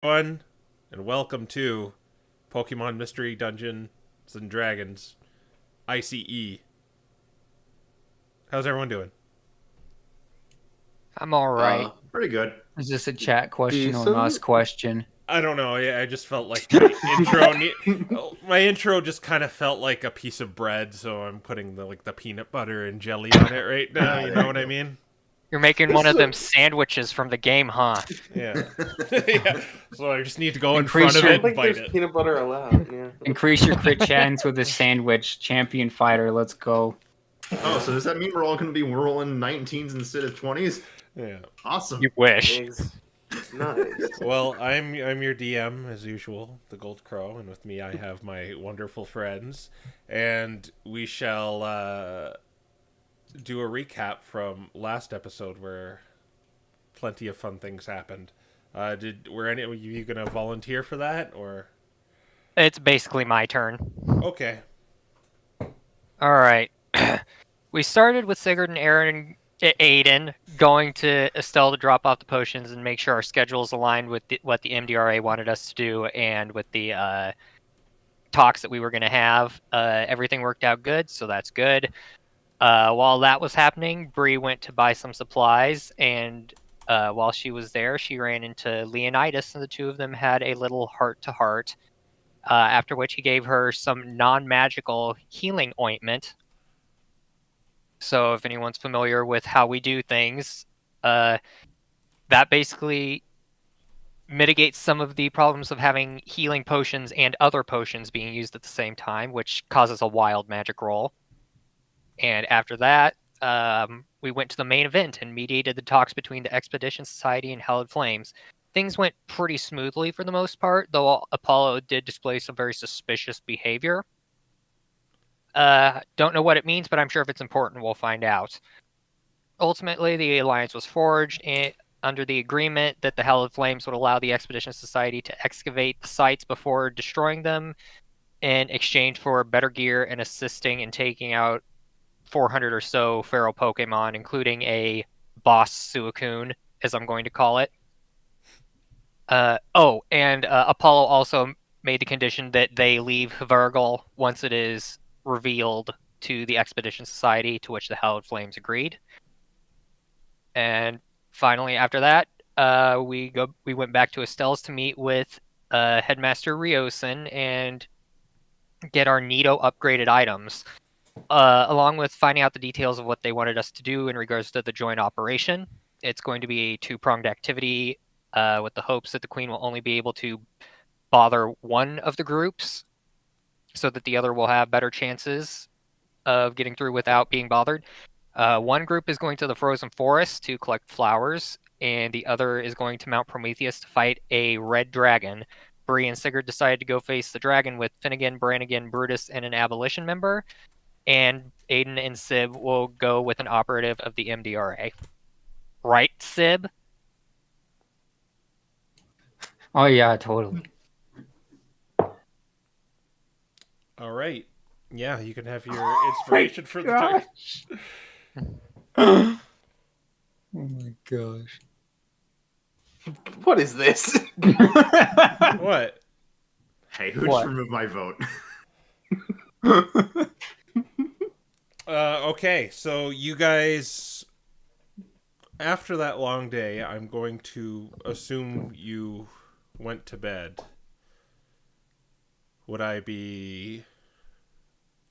Everyone, and welcome to Pokemon Mystery Dungeon and Dragons, ICE. How's everyone doing? I'm all right. Pretty good. Is this a chat question or an Decent. us question? I don't know. I just felt like my my intro just kind of felt like a piece of bread, so I'm putting the peanut butter and jelly on it right now. You know what I mean? You're making one of them sandwiches from the game, huh? Yeah. Yeah. So I just need to go in Increase front of your- it I and think bite there's it. peanut butter allowed. Yeah. Increase your crit chance with a sandwich. Champion fighter, let's go. Oh, so does that mean we're all going to be rolling 19s instead of 20s? Yeah. Awesome. You wish. Nice. Well, I'm your DM as usual, the Gold Crow, and with me I have my wonderful friends, and we shall do a recap from last episode where plenty of fun things happened. Were any of you gonna volunteer for that, or? It's basically my turn. Okay. All right. We started with Sigurd and Aiden going to Estelle to drop off the potions and make sure our schedules aligned with what the MDRA wanted us to do and with the talks that we were going to have. Everything worked out good, so that's good. While that was happening, Bree went to buy some supplies, and while she was there, she ran into Leonidas, and the two of them had a little heart-to-heart, after which he gave her some non-magical healing ointment. So if anyone's familiar with how we do things, that basically mitigates some of the problems of having healing potions and other potions being used at the same time, which causes a wild magic roll. And after that, we went to the main event and mediated the talks between the Expedition Society and Hallowed Flames. Things went pretty smoothly for the most part, though Apollo did display some very suspicious behavior. Don't know what it means, but I'm sure if it's important, we'll find out. Ultimately, the alliance was forged under the agreement that the Hallowed Flames would allow the Expedition Society to excavate the sites before destroying them in exchange for better gear and assisting in taking out 400 or so feral Pokemon, including a boss Suicune, as I'm going to call it. Apollo also made the condition that they leave Virgil once it is revealed to the Expedition Society, to which the Hallowed Flames agreed. And finally, after that, we went back to Estelle's to meet with Headmaster Ryosen and get our Nito upgraded items, along with finding out the details of what they wanted us to do in regards to the joint operation. It's going to be a two-pronged activity, with the hopes that the Queen will only be able to bother one of the groups, so that the other will have better chances of getting through without being bothered. One group is going to the frozen forest to collect flowers, and the other is going to Mount Prometheus to fight a red dragon. Bree and Sigurd decided to go face the dragon with Finnegan, Brannigan, Brutus, and an abolition member, and Aiden and Sib will go with an operative of the MDRA. Right, Sib? Oh yeah, totally. All right. Yeah, you can have your inspiration for the turn. Oh my gosh. What is this? What? Hey, who What? just removed my vote? Okay, so you guys, after that long day, I'm going to assume you went to bed. Would I be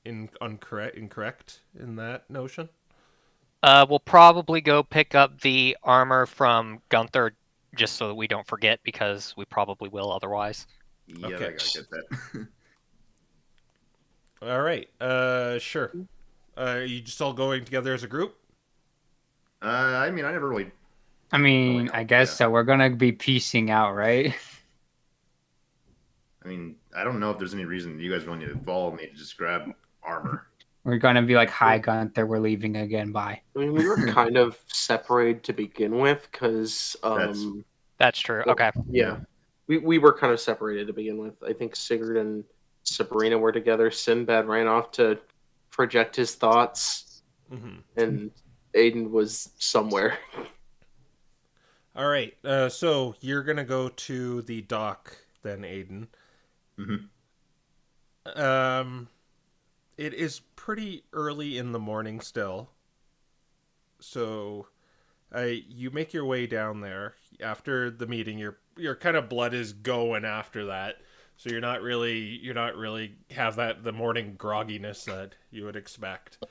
incorrect in that notion? We'll probably go pick up the armor from Gunther, just so that we don't forget, because we probably will otherwise. Yeah, Okay. I gotta get that. All right. Sure. Are you just all going together as a group? I mean, I never really. I mean, no, I guess yeah. so. We're gonna be piecing out, right? I mean, I don't know if there's any reason you guys really need to follow me to just grab armor. We're gonna be like, "Hi, Gunther, we're leaving again. Bye." I mean, we were kind of separated to begin with because, That's true. well, Okay. yeah, we were kind of separated to begin with. I think Sigurd and Sabrina were together. Sinbad ran off to project his thoughts, Mm-hmm. and Aiden was somewhere. All right. So you're gonna go to the dock then, Aiden. Mm-hmm. It is pretty early in the morning still. So, you make your way down there after the meeting. Your kind of blood is going after that. So you're not really have the morning grogginess that you would expect,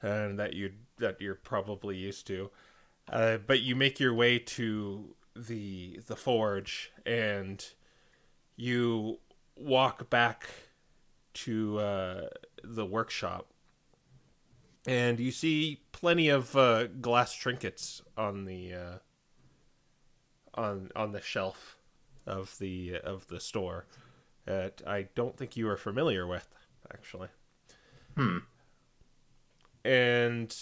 and that you're probably used to. But you make your way to the forge, and you walk back to the workshop, and you see plenty of glass trinkets on the on the shelf of the store that I don't think you are familiar with, actually. Hmm. And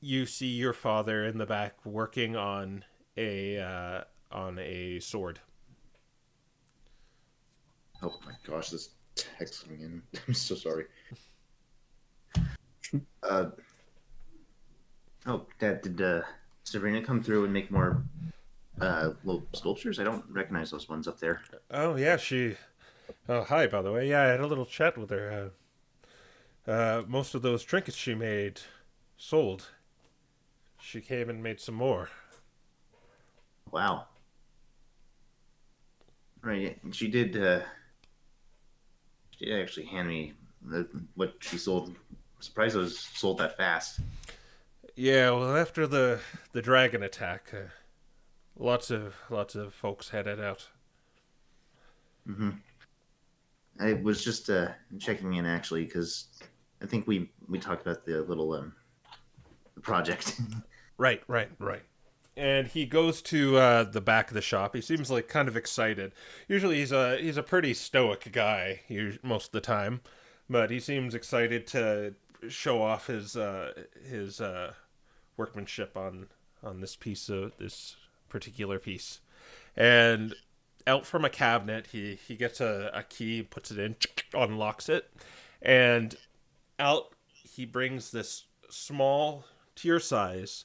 you see your father in the back working on a sword. Oh my gosh, this text coming in. I'm so sorry. Oh, Dad, did Sabrina come through and make more little sculptures? I don't recognize those ones up there. Oh yeah, she. Oh hi, by the way. Yeah, I had a little chat with her. Most of those trinkets she made sold. She came and made some more. Wow. Right, she did actually hand me what she sold. I'm surprised it was sold that fast. Yeah, well, after the dragon attack, lots of folks headed out. Mm-hmm. I was just checking in actually because I think we talked about the little the project. Right. And he goes to the back of the shop. He seems like kind of excited. Usually he's a pretty stoic guy most of the time, but he seems excited to show off his workmanship on this particular piece. And out from a cabinet, he gets a key, puts it in, unlocks it, and out he brings this small, to your size,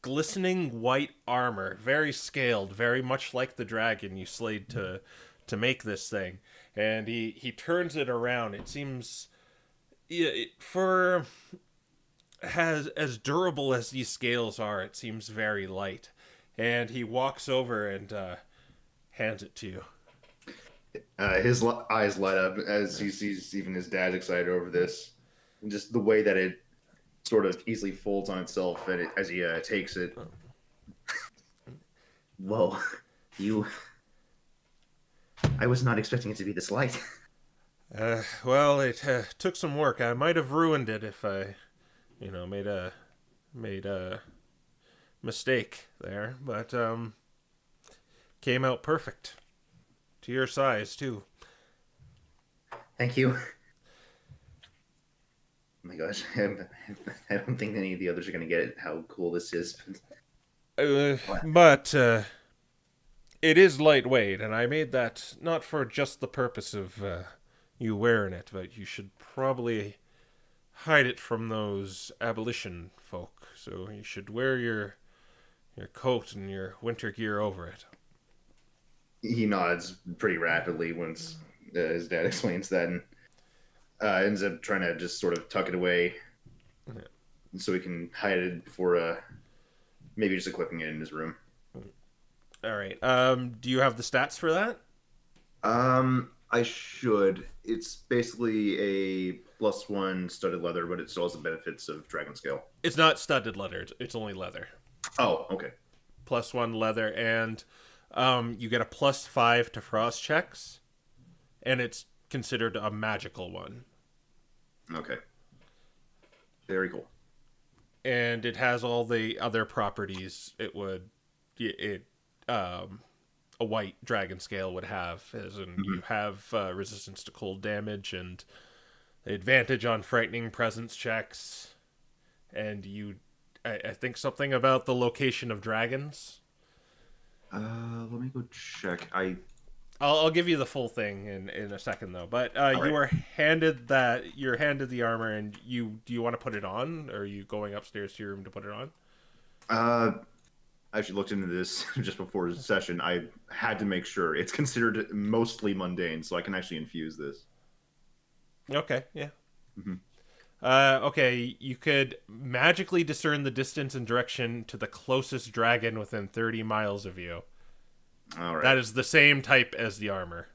glistening white armor, very scaled, very much like the dragon you slayed to make this thing. And he turns it around. It seems, for has as durable as these scales are, it seems very light. And he walks over and hands it to you. His eyes light up as he sees even his dad excited over this, and just the way that it sort of easily folds on itself, and as he takes it. Whoa, you! I was not expecting it to be this light. Well, it took some work. I might have ruined it if I, made a mistake there, but came out perfect. To your size too. Thank you. Oh my gosh, I don't think any of the others are going to get it, how cool this is. But it is lightweight, and I made that not for just the purpose of you wearing it, but you should probably hide it from those abolition folk. So you should wear your coat and your winter gear over it. He nods pretty rapidly once his dad explains that, and ends up trying to just sort of tuck it away so he can hide it before maybe just equipping it in his room. All right. Do you have the stats for that? I should. It's basically a +1 studded leather, but it still has the benefits of dragon scale. It's not studded leather. It's only leather. Oh, okay. +1 leather, and you get a +5 to frost checks, and it's considered a magical one. Okay. Very cool. And it has all the other properties a white dragon scale would have, as in you have resistance to cold damage and advantage on frightening presence checks, and I think something about the location of dragons. Let me go check. I'll give you the full thing in a second though. But you are handed you're handed the armor, and do you want to put it on, or are you going upstairs to your room to put it on? I actually looked into this just before the session. I had to make sure it's considered mostly mundane, so I can actually infuse this. Okay, yeah. Mhm. Okay, you could magically discern the distance and direction to the closest dragon within 30 miles of you. All right. That is the same type as the armor.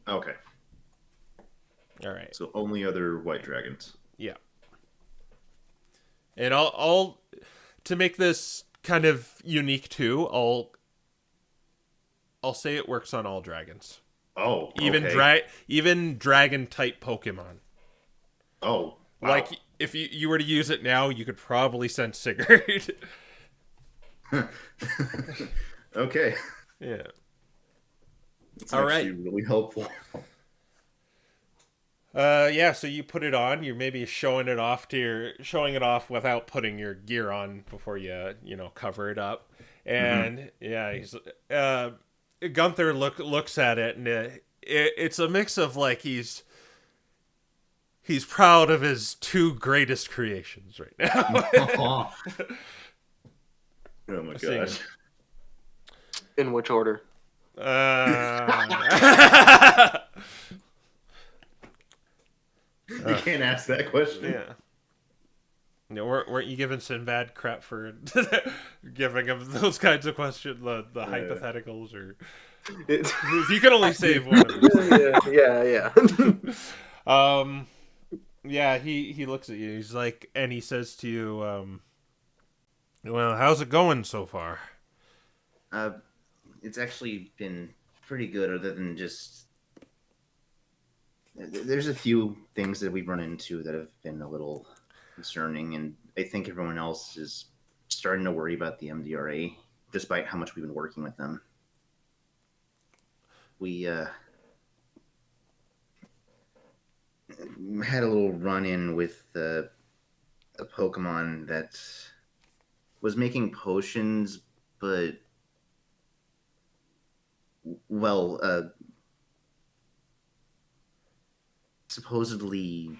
Okay. All right. So only other white dragons. Yeah. And I'll to make this kind of unique too, I'll say it works on all dragons. Oh, Even okay. even dragon type Pokemon. Oh, wow. Like if you were to use it now, you could probably send Sigurd. Okay. Yeah. That's All actually right. really helpful. Yeah, so you put it on, you're maybe showing it off without putting your gear on before you cover it up. And yeah, he's Gunther looks at it, and it's a mix of like he's proud of his two greatest creations right now. Oh my Seeing gosh. In which order? You can't ask that question. Yeah. You know, weren't you giving Sinbad crap for giving him those kinds of questions, the hypotheticals, or you can only save one of these. Yeah. Yeah, he looks at you. He's like, and he says to you, well, how's it going so far? It's actually been pretty good, other than just there's a few things that we've run into that have been a little concerning, and I think everyone else is starting to worry about the MDRA, despite how much we've been working with them. We had a little run-in with a Pokemon that was making potions, but supposedly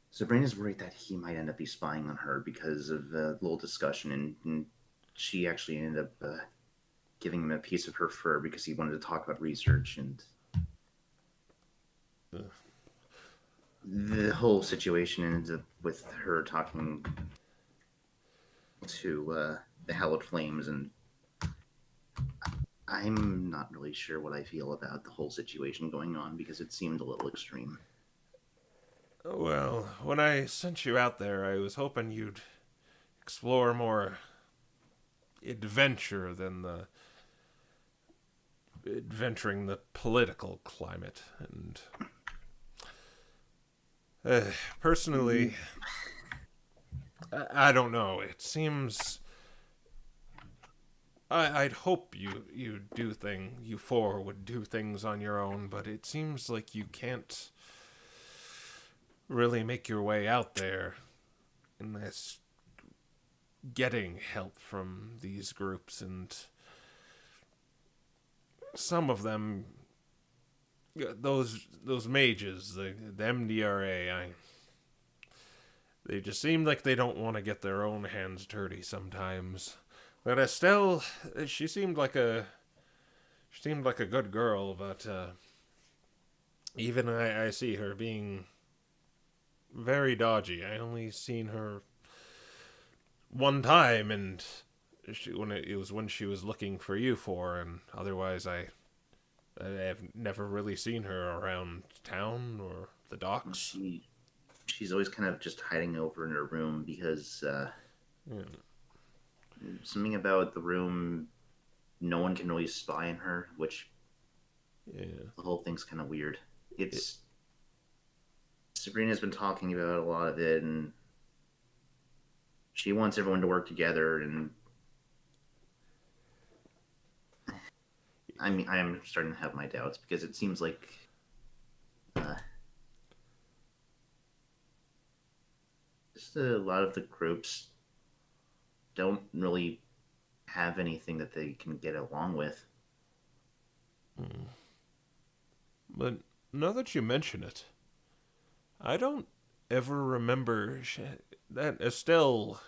Sabrina's worried that he might end up be spying on her because of a little discussion, and she actually ended up giving him a piece of her fur because he wanted to talk about research, and the whole situation ended up with her talking to the Hallowed Flames, and I'm not really sure what I feel about the whole situation going on because it seemed a little extreme. Well, when I sent you out there, I was hoping you'd explore more adventure than adventuring the political climate. And personally, I don't know. It seems I'd hope you four would do things on your own, but it seems like you can't really make your way out there unless getting help from these groups, and some of them, those mages, the MDRA, they just seem like they don't want to get their own hands dirty sometimes. But Estelle, she seemed like a good girl, but even I see her being very dodgy. I only seen her one time, and it was when she was looking for you four, and otherwise I have never really seen her around town or the docks. She's always kind of just hiding over in her room because something about the room, no one can really spy on her, which the whole thing's kind of weird. Sabrina's been talking about a lot of it, and she wants everyone to work together, and I mean, I am starting to have my doubts because it seems like just a lot of the groups don't really have anything that they can get along with. But now that you mention it, I don't ever remember that Estelle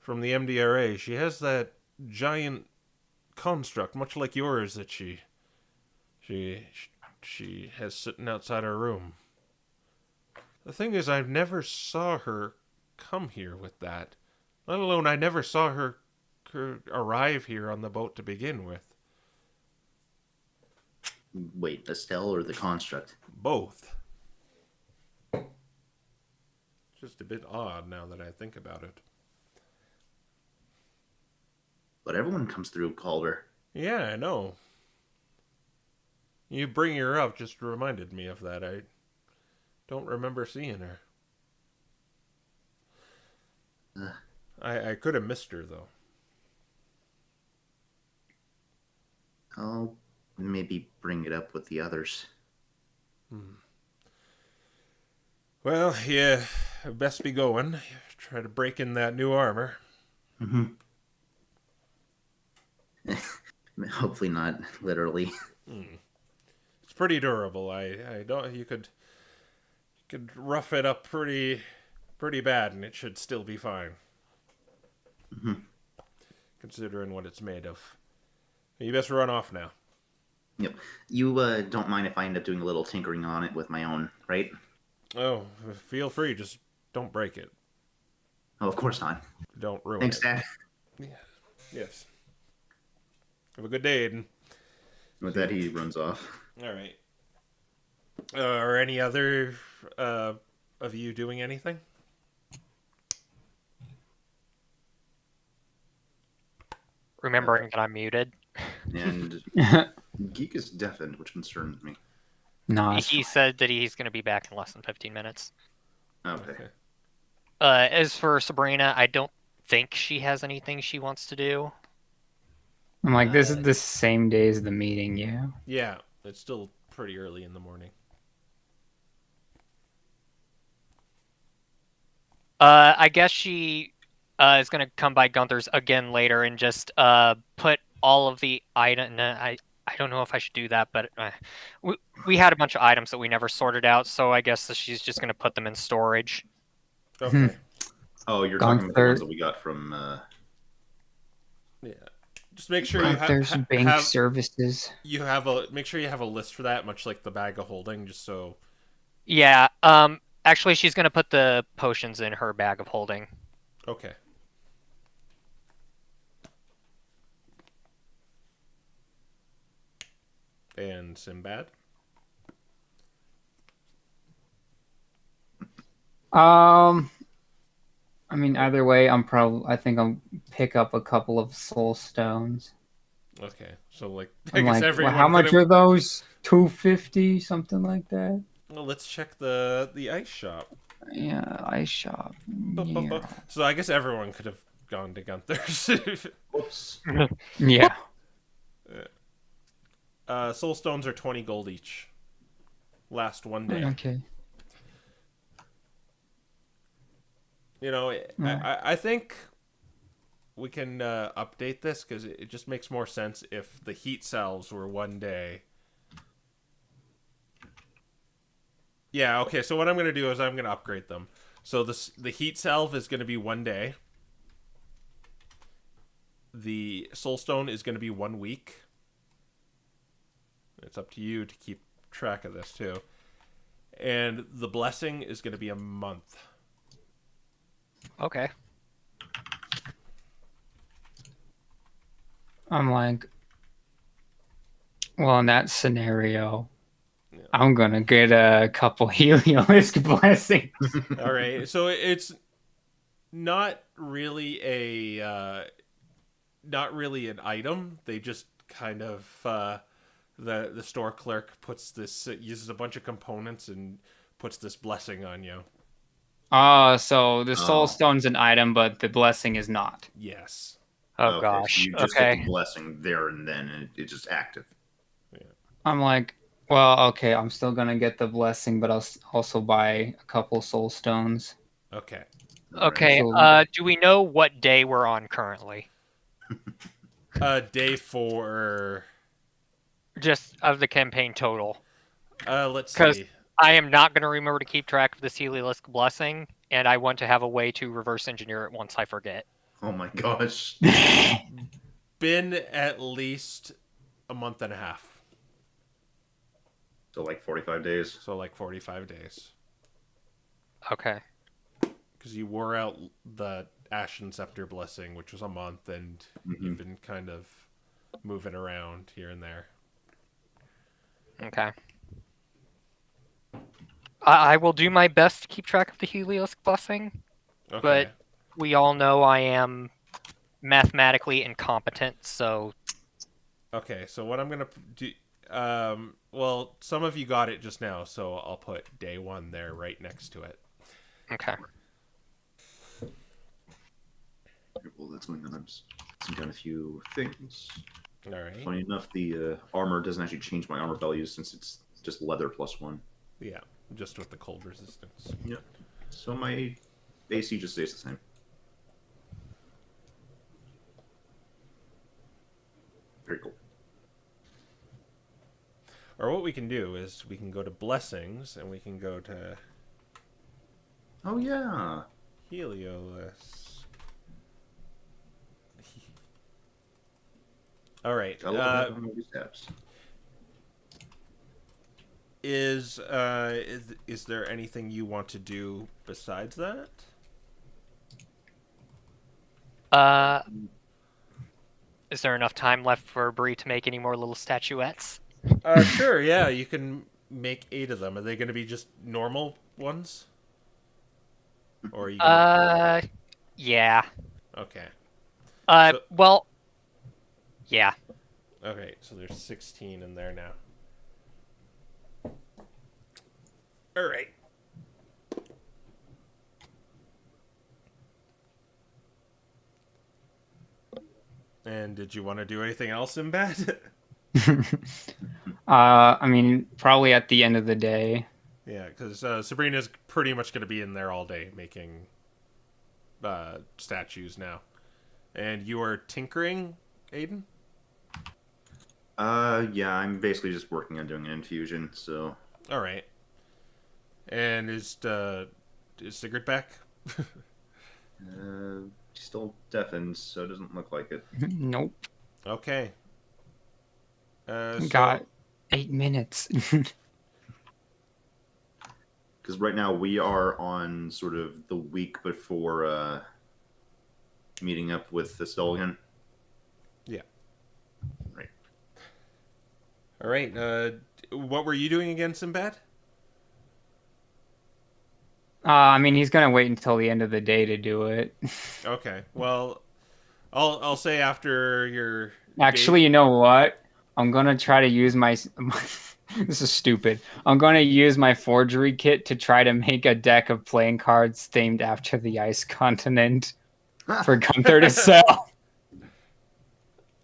from the MDRA. She has that giant construct, much like yours, that she has sitting outside her room. The thing is, I never saw her come here with that. Let alone, I never saw her arrive here on the boat to begin with. Wait, Estelle or the construct? Both. Just a bit odd now that I think about it. But everyone comes through Calder. Yeah, I know. You bringing her up just reminded me of that. I don't remember seeing her. I could have missed her, though. I'll maybe bring it up with the others. Well, yeah, best be going. Try to break in that new armor. Mm-hmm. Hopefully not literally. It's pretty durable. I don't. You could rough it up pretty bad, and it should still be fine. Mm-hmm. Considering what it's made of. You best run off now. Yep. You don't mind if I end up doing a little tinkering on it with my own, right? Oh, feel free. Just don't break it. Oh, of course not. Don't ruin Thanks, it. Dad. Yes. Have a good day, Aiden. With that, he runs off. All right. Are any other of you doing anything? Remembering that I'm muted. And Geek is deafened, which concerns me. No, it's He said that he's going to be back in less than 15 minutes. Okay. As for Sabrina, I don't think she has anything she wants to do. I'm like, this is the same day as the meeting, yeah. Yeah, it's still pretty early in the morning. I guess she is going to come by Gunther's again later and just put all of the item. I don't know if I should do that, but we had a bunch of items that we never sorted out, so I guess that she's just going to put them in storage. Okay. Oh, you're talking about the Gunther. ones that we got from... Yeah. Just make sure you There's bank have services. make sure you have a list for that, much like the bag of holding, just so. Yeah. Actually, she's going to put the potions in her bag of holding. Okay. And Sinbad? I mean, either way, I think I'll pick up a couple of soul stones. Okay. So, like, I I'm guess like, well, everyone. how much could've- are those? 250, something like that. Well, let's check the ice shop. Yeah, ice shop. Yeah. So, I guess everyone could have gone to Gunther's. Whoops. Yeah. Soul stones are 20 gold each. Last one day. Okay. You know, I think we can update this because it just makes more sense if the heat cells were one day. Yeah, okay, so what I'm going to do is I'm going to upgrade them. So the heat salve is going to be 1 day. The soul stone is going to be 1 week. It's up to you to keep track of this, too. And the blessing is going to be a month. Okay. I'm like, well, in that scenario, I'm gonna get a couple Heliolisk blessings. All right, so it's not really an item. They just kind of the store clerk uses a bunch of components and puts this blessing on you. So the soul stone's an item, but the blessing is not. Yes. Oh Okay, gosh. So you just Okay. get the blessing there and then, and it's just active. I'm like, well, okay, I'm still gonna get the blessing, but I'll also buy a couple soul stones. Okay. Okay. So- Do we know what day we're on currently? Day 4. Just of the campaign total. Let's 'Cause- see. I am not going to remember to keep track of this Heliolisk blessing, and I want to have a way to reverse engineer it once I forget. Oh my gosh. Been at least a month and a half. So like 45 days. So like 45 days. Okay. Because you wore out the Ashen Scepter Blessing, which was a month, and you've been kind of moving around here and there. Okay. I will do my best to keep track of the Helios blessing, Okay. but we all know I am mathematically incompetent, so... Okay, so what I'm going to do... well, some of you got it just now, so I'll put day 1 there right next to it. Okay. Well, that's going on. I'm just putting down a few things. All right. Funny enough, the armor doesn't actually change my armor values since it's just leather +1. Yeah, just with the cold resistance. Yep. So my AC just stays the same. Very cool. Or what we can do is we can go to Blessings, and we can go to Oh yeah. Helios. All right. I love having all these tabs. Is there anything you want to do besides that? Is there enough time left for Bree to make any more little statuettes? Sure. Yeah, you can make 8 of them. Are they going to be just normal ones? Or are you? Yeah. Okay. Well, yeah. Okay, so there's 16 in there now. All right. And did you want to do anything else, Sinbad? I mean, probably at the end of the day. Yeah, because Sabrina's pretty much going to be in there all day making statues now. And you are tinkering, Aiden? Yeah, I'm basically just working on doing an infusion, so... All right. And is Sigurd back? Still deafened, so it doesn't look like it. Nope. Okay. Got 8 minutes. Because right now we are on sort of the week before meeting up with the Stolian. Yeah. Right. All right. What were you doing again, Sinbad? I mean, he's gonna wait until the end of the day to do it. Okay. Well, I'll say after your Actually, you know what? I'm gonna try to use my this is stupid. I'm gonna use my forgery kit to try to make a deck of playing cards themed after the ice continent for Gunther to sell.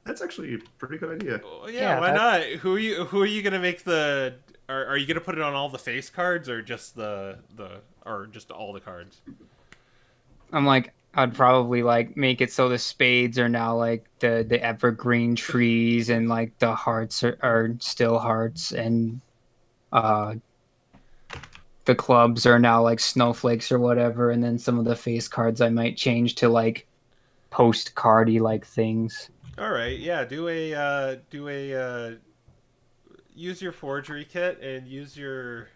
That's actually a pretty good idea. Yeah, why not? Who are you gonna make the? Are you gonna put it on all the face cards or just or just all the cards? I'm like, I'd probably like make it so the spades are now like the evergreen trees, and like the hearts are still hearts, and the clubs are now like snowflakes or whatever, and then some of the face cards I might change to like postcardy like things. All right, yeah. Use your forgery kit and use your.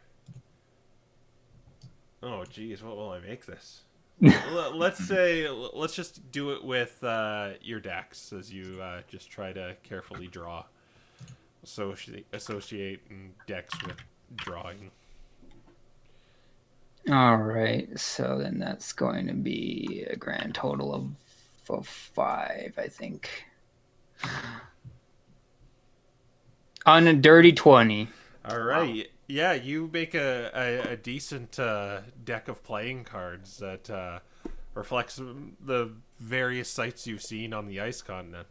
Oh, geez, what will I make this? Let's just do it with your decks as you just try to carefully draw. Associate decks with drawing. All right, so then that's going to be a grand total of 5, I think. On a dirty 20. All right. Wow. Yeah, you make a decent deck of playing cards that reflects the various sites you've seen on the ice continent.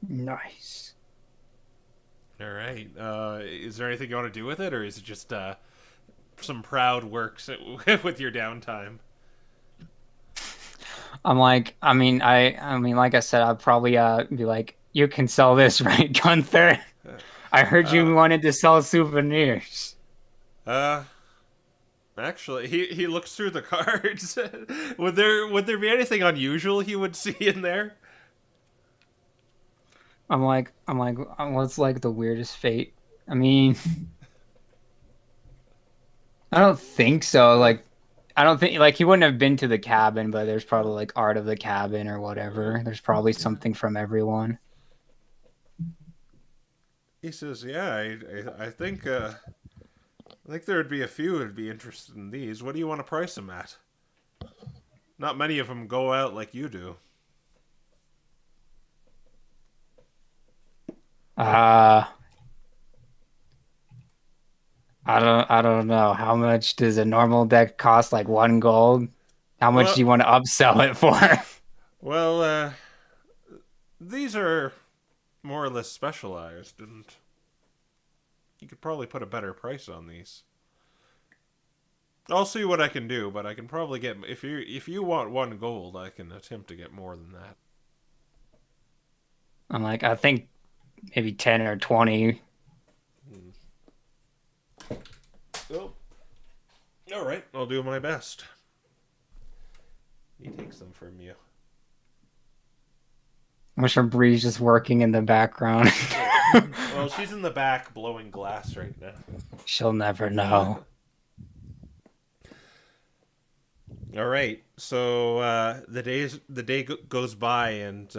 Nice. All right. Is there anything you want to do with it, or is it just some proud works with your downtime? I mean, like I said, I'd probably be like, you can sell this, right, Gunther? I heard you wanted to sell souvenirs. I Actually, he looks through the cards. Would there be anything unusual he would see in there? I'm like, what's like the weirdest fate? I mean, I don't think so. Like, I don't think like he wouldn't have been to the cabin, but there's probably like art of the cabin or whatever. There's probably something from everyone. He says, "Yeah, I think there would be a few who'd be interested in these. What do you want to price them at? Not many of them go out like you do." I don't know. How much does a normal deck cost? Like 1 gold? How much Well- do you want to upsell it for? Well, these are more or less specialized, and you could probably put a better price on these. I'll see what I can do, but I can probably get if you want 1 gold, I can attempt to get more than that. I'm like, I think maybe 10 or 20. Well, all right, I'll do my best. He takes them from you. I'm sure Bree's just working in the background. Well, she's in the back blowing glass right now. She'll never know. All right, so the day goes by, and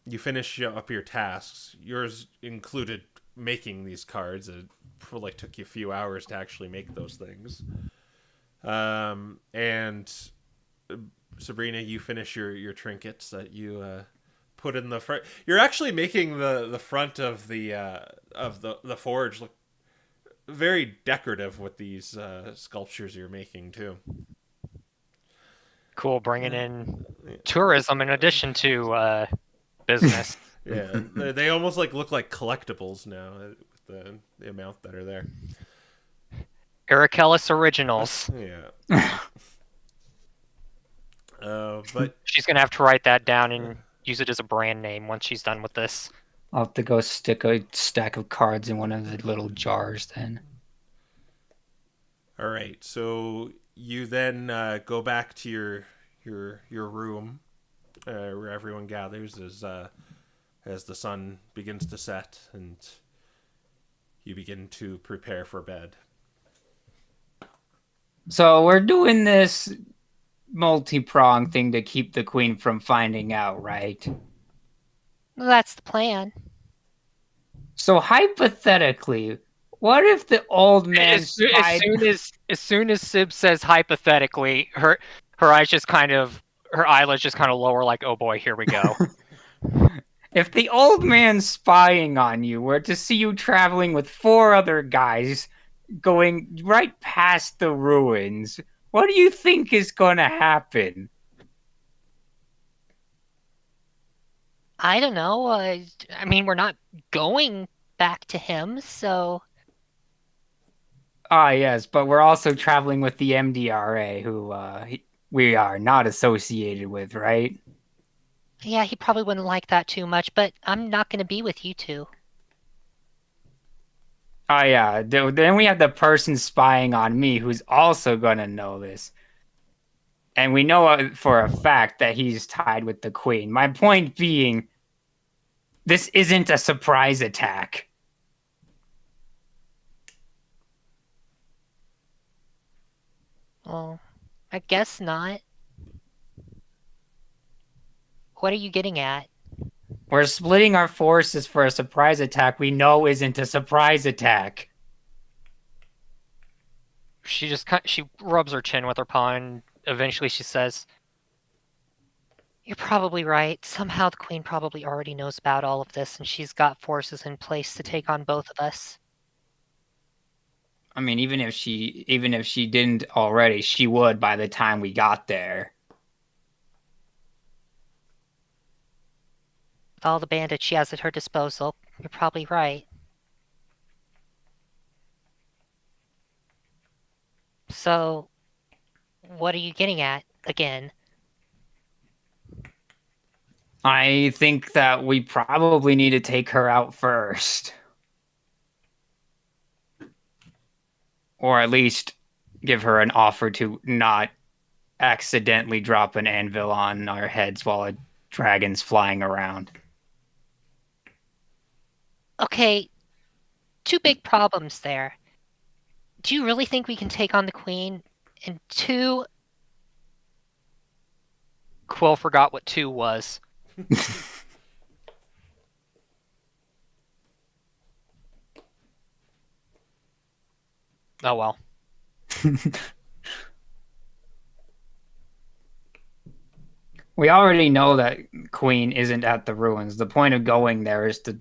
you finish up your tasks. Yours included making these cards. It probably took you a few hours to actually make those things. And Sabrina, you finish your trinkets that you put in the front. You're actually making the front of the forge look very decorative with these sculptures you're making too. Cool, bringing in tourism in addition to business. Yeah, they almost look like collectibles now with the amount that are there. Arakelis Originals. Yeah. But She's gonna have to write that down and use it as a brand name once she's done with this. I'll have to go stick a stack of cards in one of the little jars then. all right, so you then go back to your room where everyone gathers as the sun begins to set, and you begin to prepare for bed. So we're doing this multi-prong thing to keep the queen from finding out, right? Well, that's the plan. So hypothetically, what if the old man As spied... soon as Sib says hypothetically, her eyes just kind of her eyelids just kind of lower, like, oh boy, here we go. If the old man spying on you were to see you traveling with 4 other guys going right past the ruins, what do you think is gonna happen? I don't know. I mean, we're not going back to him, so Ah, yes, but we're also traveling with the MDRA, who we are not associated with, right? yeah, he probably wouldn't like that too much, but I'm not going to be with you two. Oh, yeah. Then we have the person spying on me who's also gonna know this. And we know for a fact that he's tied with the queen. My point being, this isn't a surprise attack. Well, I guess not. What are you getting at? We're splitting our forces for a surprise attack we know isn't a surprise attack. She rubs her chin with her paw, and eventually she says, You're probably right. Somehow the queen probably already knows about all of this, and she's got forces in place to take on both of us. I mean, even if she didn't already, she would by the time we got there. With all the bandits she has at her disposal, you're probably right. So, what are you getting at, again? I think that we probably need to take her out first. Or at least give her an offer to not accidentally drop an anvil on our heads while a dragon's flying around. Okay, two big problems there. Do you really think we can take on the queen? And two, Quill forgot what 2 was. Oh well. We already know that Queen isn't at the ruins. The point of going there is to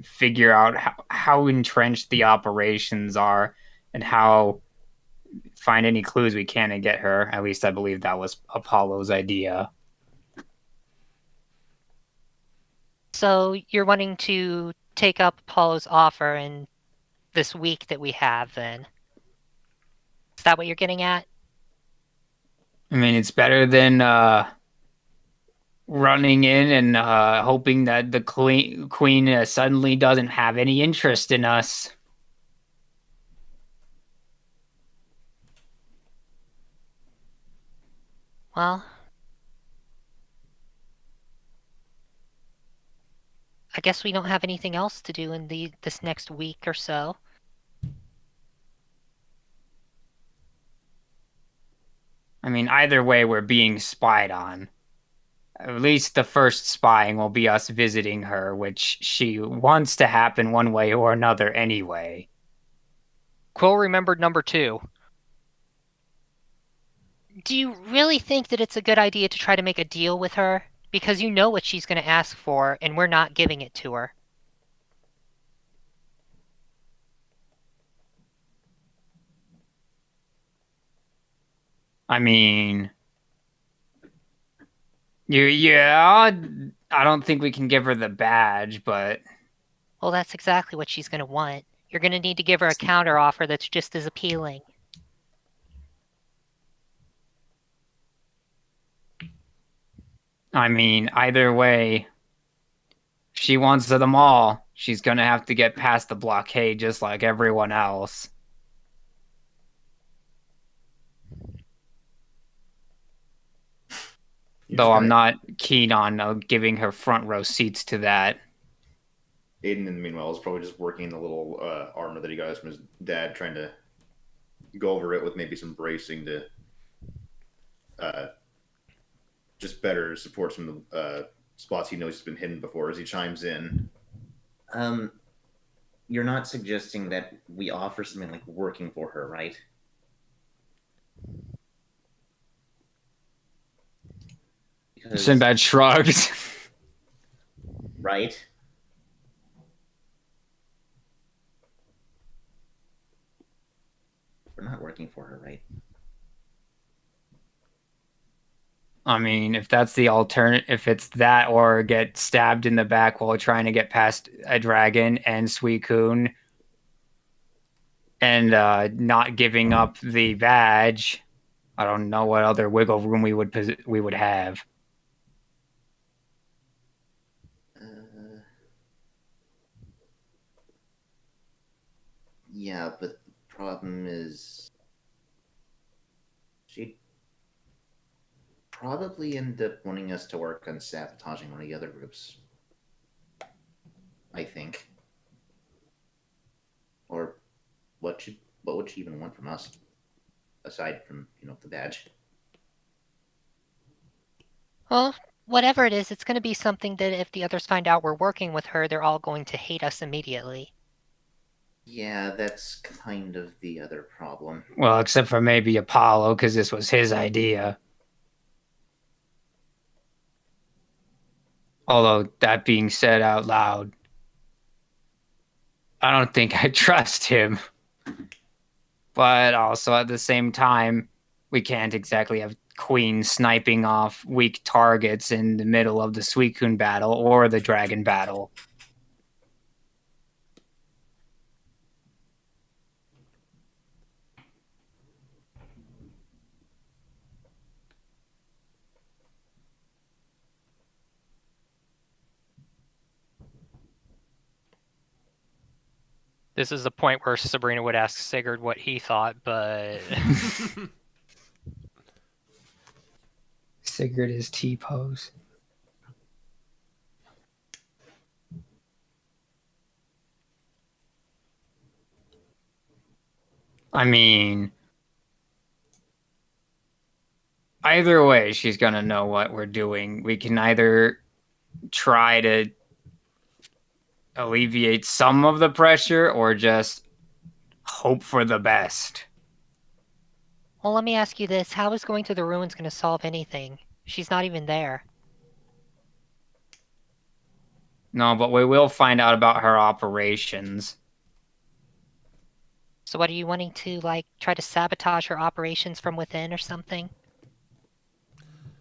figure out how entrenched the operations are and how find any clues we can and get her. At least I believe that was Apollo's idea. so you're wanting to take up Apollo's offer in this week that we have, then? Is that what you're getting at? I mean, it's better than running in and hoping that the queen suddenly doesn't have any interest in us. Well, I guess we don't have anything else to do in this next week or so. I mean, either way, we're being spied on. At least the first spying will be us visiting her, which she wants to happen one way or another anyway. Quill remembered number 2. Do you really think that it's a good idea to try to make a deal with her? Because you know what she's going to ask for, and we're not giving it to her. I mean, yeah, I don't think we can give her the badge, but Well, that's exactly what she's going to want. You're going to need to give her a counter offer that's just as appealing. I mean, either way, if she wants them all, she's gonna have to get past the blockade just like everyone else. Though I'm not keen on giving her front row seats to that. Aiden, in the meanwhile, is probably just working the little armor that he got from his dad, trying to go over it with maybe some bracing to just better support some of the spots he knows has been hidden before as he chimes in. You're not suggesting that we offer something like working for her, right? Because, Sinbad shrugs. right? We're not working for her, right? I mean, if that's the alternate, if it's that or get stabbed in the back while trying to get past a dragon and Suicune and not giving up the badge, I don't know what other wiggle room we would have. Yeah, but the problem is she'd probably end up wanting us to work on sabotaging one of the other groups. I think. Or what would she even want from us? Aside from, the badge. Well, whatever it is, it's going to be something that if the others find out we're working with her, they're all going to hate us immediately. Yeah, that's kind of the other problem. Well, except for maybe Apollo, because this was his idea. Although, that being said out loud, I don't think I trust him. But also, at the same time, we can't exactly have Queen sniping off weak targets in the middle of the Suicune battle or the dragon battle. This is the point where Sabrina would ask Sigurd what he thought, but Sigurd is T-pose. I mean, either way, she's gonna know what we're doing. We can either try to alleviate some of the pressure or just hope for the best. Well, let me ask you this. How is going to the ruins going to solve anything? She's not even there. No, but we will find out about her operations. So what are you wanting to, like, try to sabotage her operations from within or something?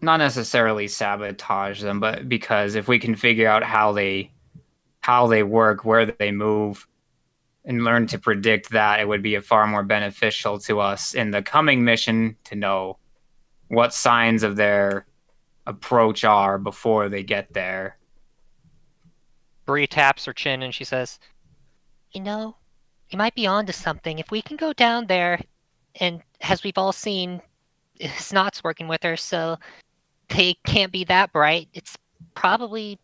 Not necessarily sabotage them, but because if we can figure out how they work, where they move, and learn to predict that, it would be far more beneficial to us in the coming mission to know what signs of their approach are before they get there. Bree taps her chin and she says, You know, you might be onto something. If we can go down there, and as we've all seen, Snot's working with her, so they can't be that bright. It's probably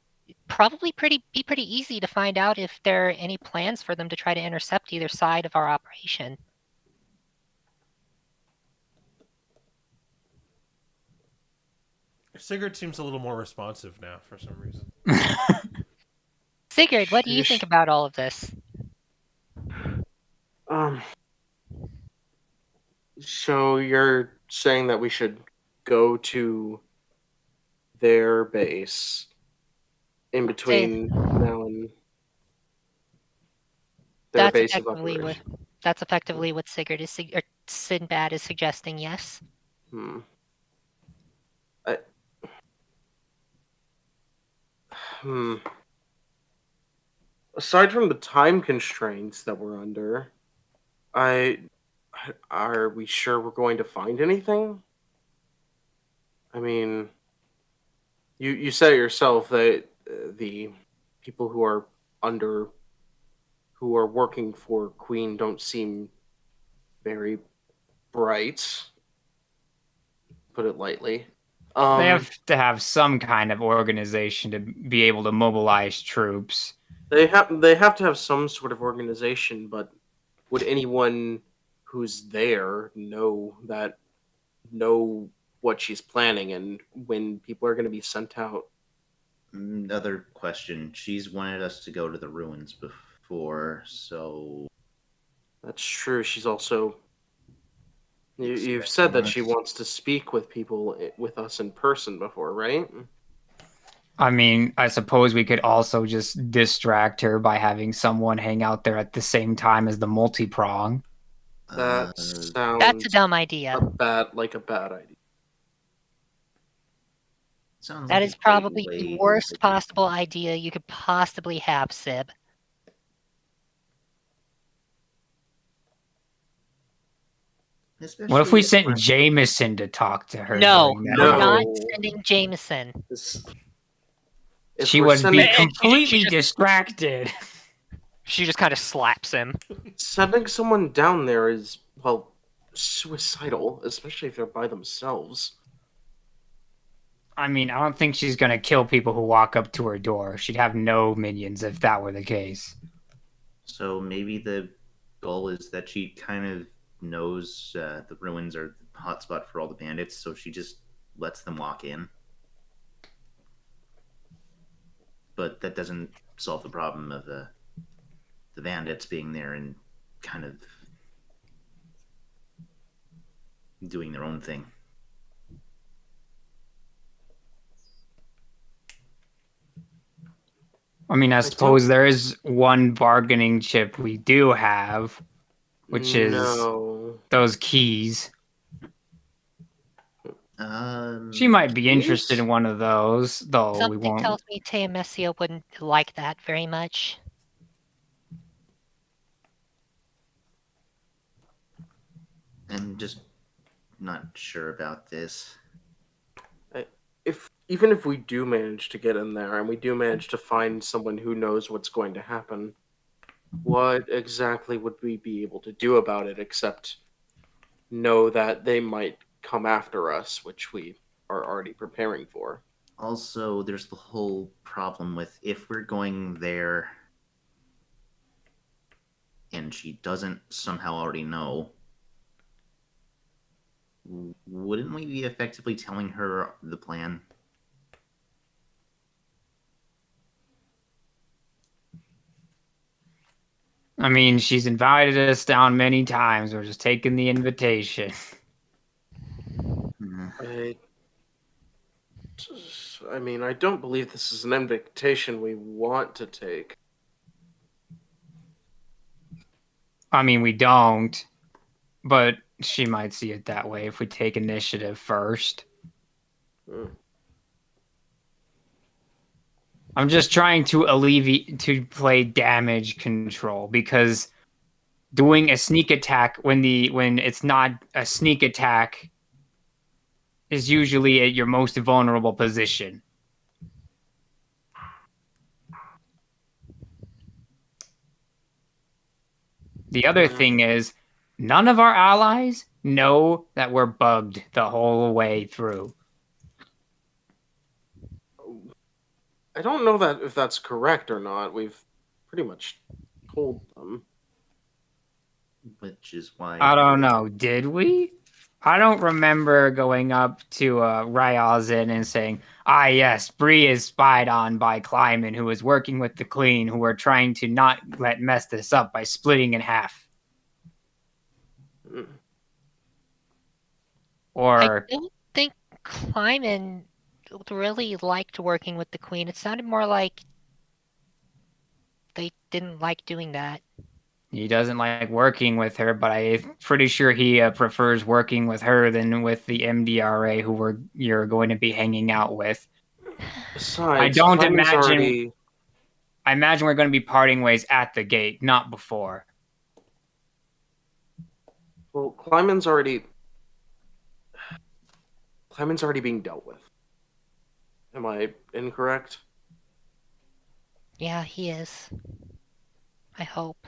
pretty easy to find out if there are any plans for them to try to intercept either side of our operation. Sigurd seems a little more responsive now for some reason. Sigurd, what do you think about all of this? So you're saying that we should go to their base in between now and their base of operation? That's effectively what Sigurd is, or Sinbad is suggesting. Yes. Aside from the time constraints that we're under, are we sure we're going to find anything? I mean, you said it yourself that the people who are working for Queen don't seem very bright, put it lightly. They have to have some kind of organization to be able to mobilize troops. They have to have some sort of organization, but would anyone who's there know what she's planning and when people are going to be sent out? Another question. She's wanted us to go to the ruins before, so... That's true. She's also... You've said that she wants to speak with people, with us in person before, right? I mean, I suppose we could also just distract her by having someone hang out there at the same time as the multi-prong. That sounds... That's a dumb idea. A bad idea. That is probably the worst possible idea you could possibly have, Sib. What if we sent Jameson to talk to her? No, during that? we're not sending Jameson. She would be completely distracted. She just kind of slaps him. Sending someone down there is, well, suicidal, especially if they're by themselves. I mean, I don't think she's going to kill people who walk up to her door. She'd have no minions if that were the case. So maybe the goal is that she kind of knows the ruins are the hotspot for all the bandits, so she just lets them walk in. But that doesn't solve the problem of the bandits being there and kind of doing their own thing. I mean, I suppose there is one bargaining chip we do have, which is those keys. She might be interested in one of those, though. Something tells me Teomesia wouldn't like that very much. I'm just not sure about this. Even if we do manage to get in there and we do manage to find someone who knows what's going to happen, what exactly would we be able to do about it except know that they might come after us, which we are already preparing for? Also, there's the whole problem with if we're going there and she doesn't somehow already know, wouldn't we be effectively telling her the plan? I mean, she's invited us down many times. We're just taking the invitation. I mean, I don't believe this is an invitation we want to take. I mean, we don't, but she might see it that way if we take initiative first. I'm just trying to play damage control, because doing a sneak attack when it's not a sneak attack is usually at your most vulnerable position. The other thing is, none of our allies know that we're bugged the whole way through. I don't know that if that's correct or not. We've pretty much told them. Which is why I don't know. Did we? I don't remember going up to Ryazin and saying, "Ah, yes, Bree is spied on by Kleiman, who is working with the Queen, who are trying to not mess this up by splitting in half." Or I don't think Kleiman really liked working with the Queen. It sounded more like they didn't like doing that. he doesn't like working with her, but I'm pretty sure he prefers working with her than with the MDRA, who you're going to be hanging out with. Besides, I imagine we're going to be parting ways at the gate, not before. Well, Kleiman's already being dealt with. Am I incorrect? Yeah, he is. I hope.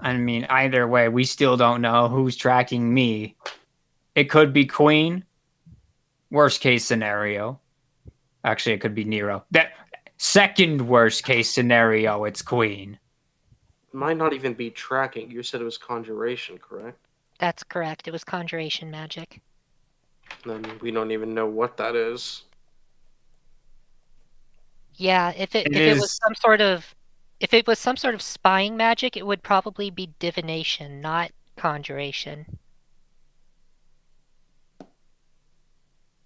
I mean, either way, we still don't know who's tracking me. It could be Queen. Worst case scenario. Actually, it could be Nero. That second worst case scenario, it's Queen. It might not even be tracking. You said it was conjuration, correct? That's correct. It was conjuration magic. Then we don't even know what that is. Yeah, if it was some sort of spying magic, it would probably be divination, not conjuration.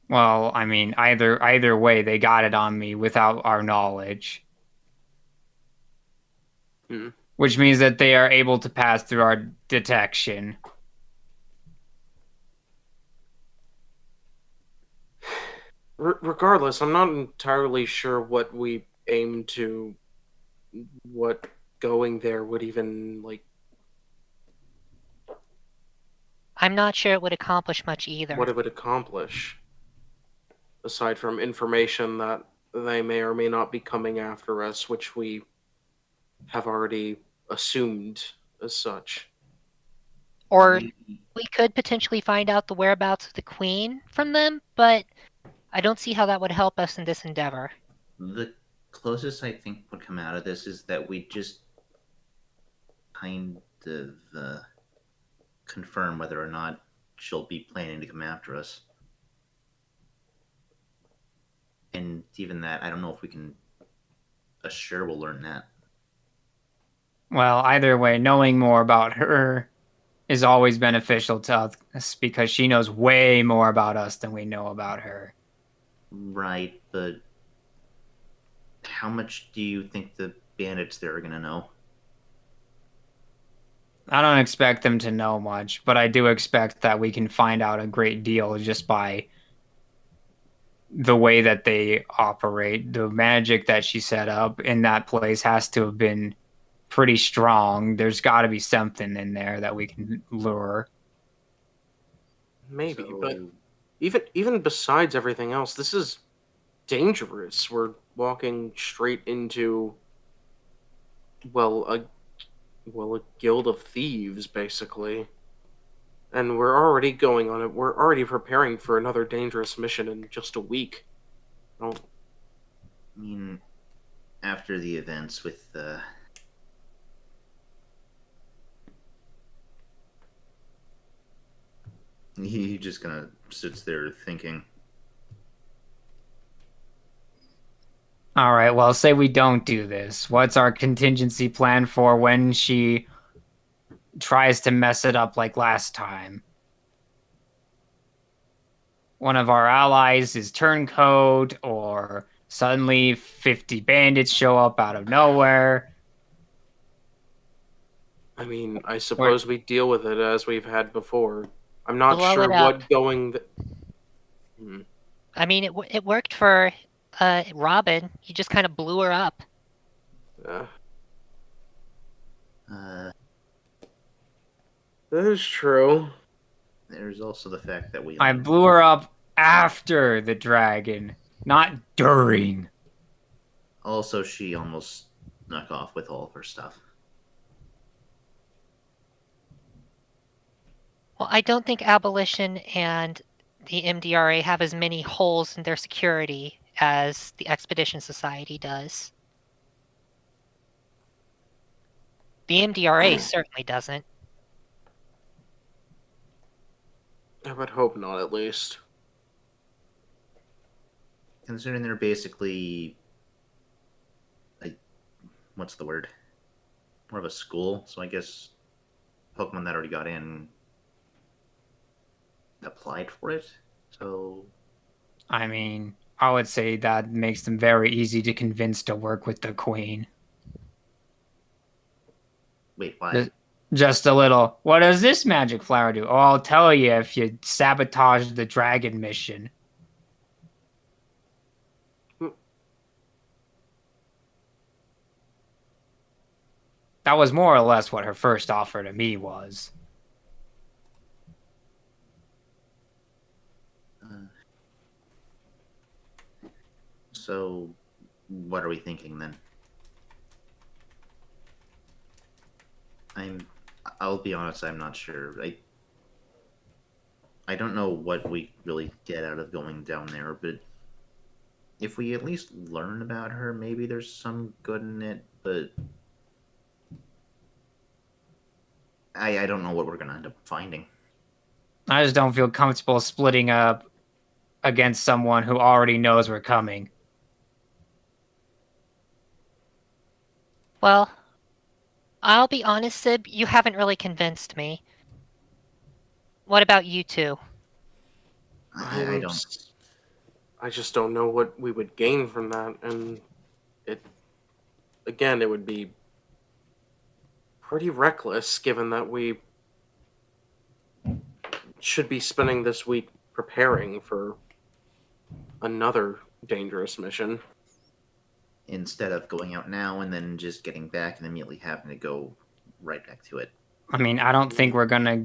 Well, I mean, either way, they got it on me without our knowledge. Which means that they are able to pass through our detection. Regardless, I'm not entirely sure what going there would even, like... I'm not sure it would accomplish much either. What it would accomplish. Aside from information that they may or may not be coming after us, which we have already assumed as such. Or we could potentially find out the whereabouts of the Queen from them, but I don't see how that would help us in this endeavor. The closest I think would come out of this is that we just kind of confirm whether or not she'll be planning to come after us. And even that, I don't know if we can assure we'll learn that. Well, either way, knowing more about her is always beneficial to us, because she knows way more about us than we know about her. Right, but how much do you think the bandits there are going to know? I don't expect them to know much, but I do expect that we can find out a great deal just by the way that they operate. The magic that she set up in that place has to have been pretty strong. There's got to be something in there that we can lure. Maybe, but even besides everything else, this is dangerous. We're walking straight into, well, a guild of thieves, basically. And we're already going on it. We're already preparing for another dangerous mission in just a week. Oh, I mean, after the events with he just kind of sits there thinking. All right, well, say we don't do this. What's our contingency plan for when she tries to mess it up like last time? One of our allies is turncoat, or suddenly 50 bandits show up out of nowhere. I mean, I suppose we deal with it as we've had before. I'm not Blow sure it up. what going. I mean, it worked for Robin. You just kind of blew her up. Uh, That is true. there's also the fact that we. I blew her up after the dragon, not during. Also, she almost snuck off with all of her stuff. Well, I don't think Abolition and the MDRA have as many holes in their security as the Expedition Society does. The MDRA certainly doesn't. I would hope not, at least. Considering they're basically, like, what's the word? More of a school. So I guess Pokemon that already got in applied for it. So I mean, I would say that makes them very easy to convince to work with the Queen. wait, why? Just a little. What does this magic flower do? Oh, I'll tell you if you sabotage the dragon mission. That was more or less what her first offer to me was. So, what are we thinking then? I'll be honest, I'm not sure. I don't know what we really get out of going down there, but if we at least learn about her, maybe there's some good in it, but I don't know what we're gonna end up finding. I just don't feel comfortable splitting up against someone who already knows we're coming. Well, I'll be honest, Sib, you haven't really convinced me. What about you two? I don't. I just don't know what we would gain from that, and it would be pretty reckless given that we should be spending this week preparing for another dangerous mission. Instead of going out now and then just getting back and immediately having to go right back to it. I mean, I don't think we're gonna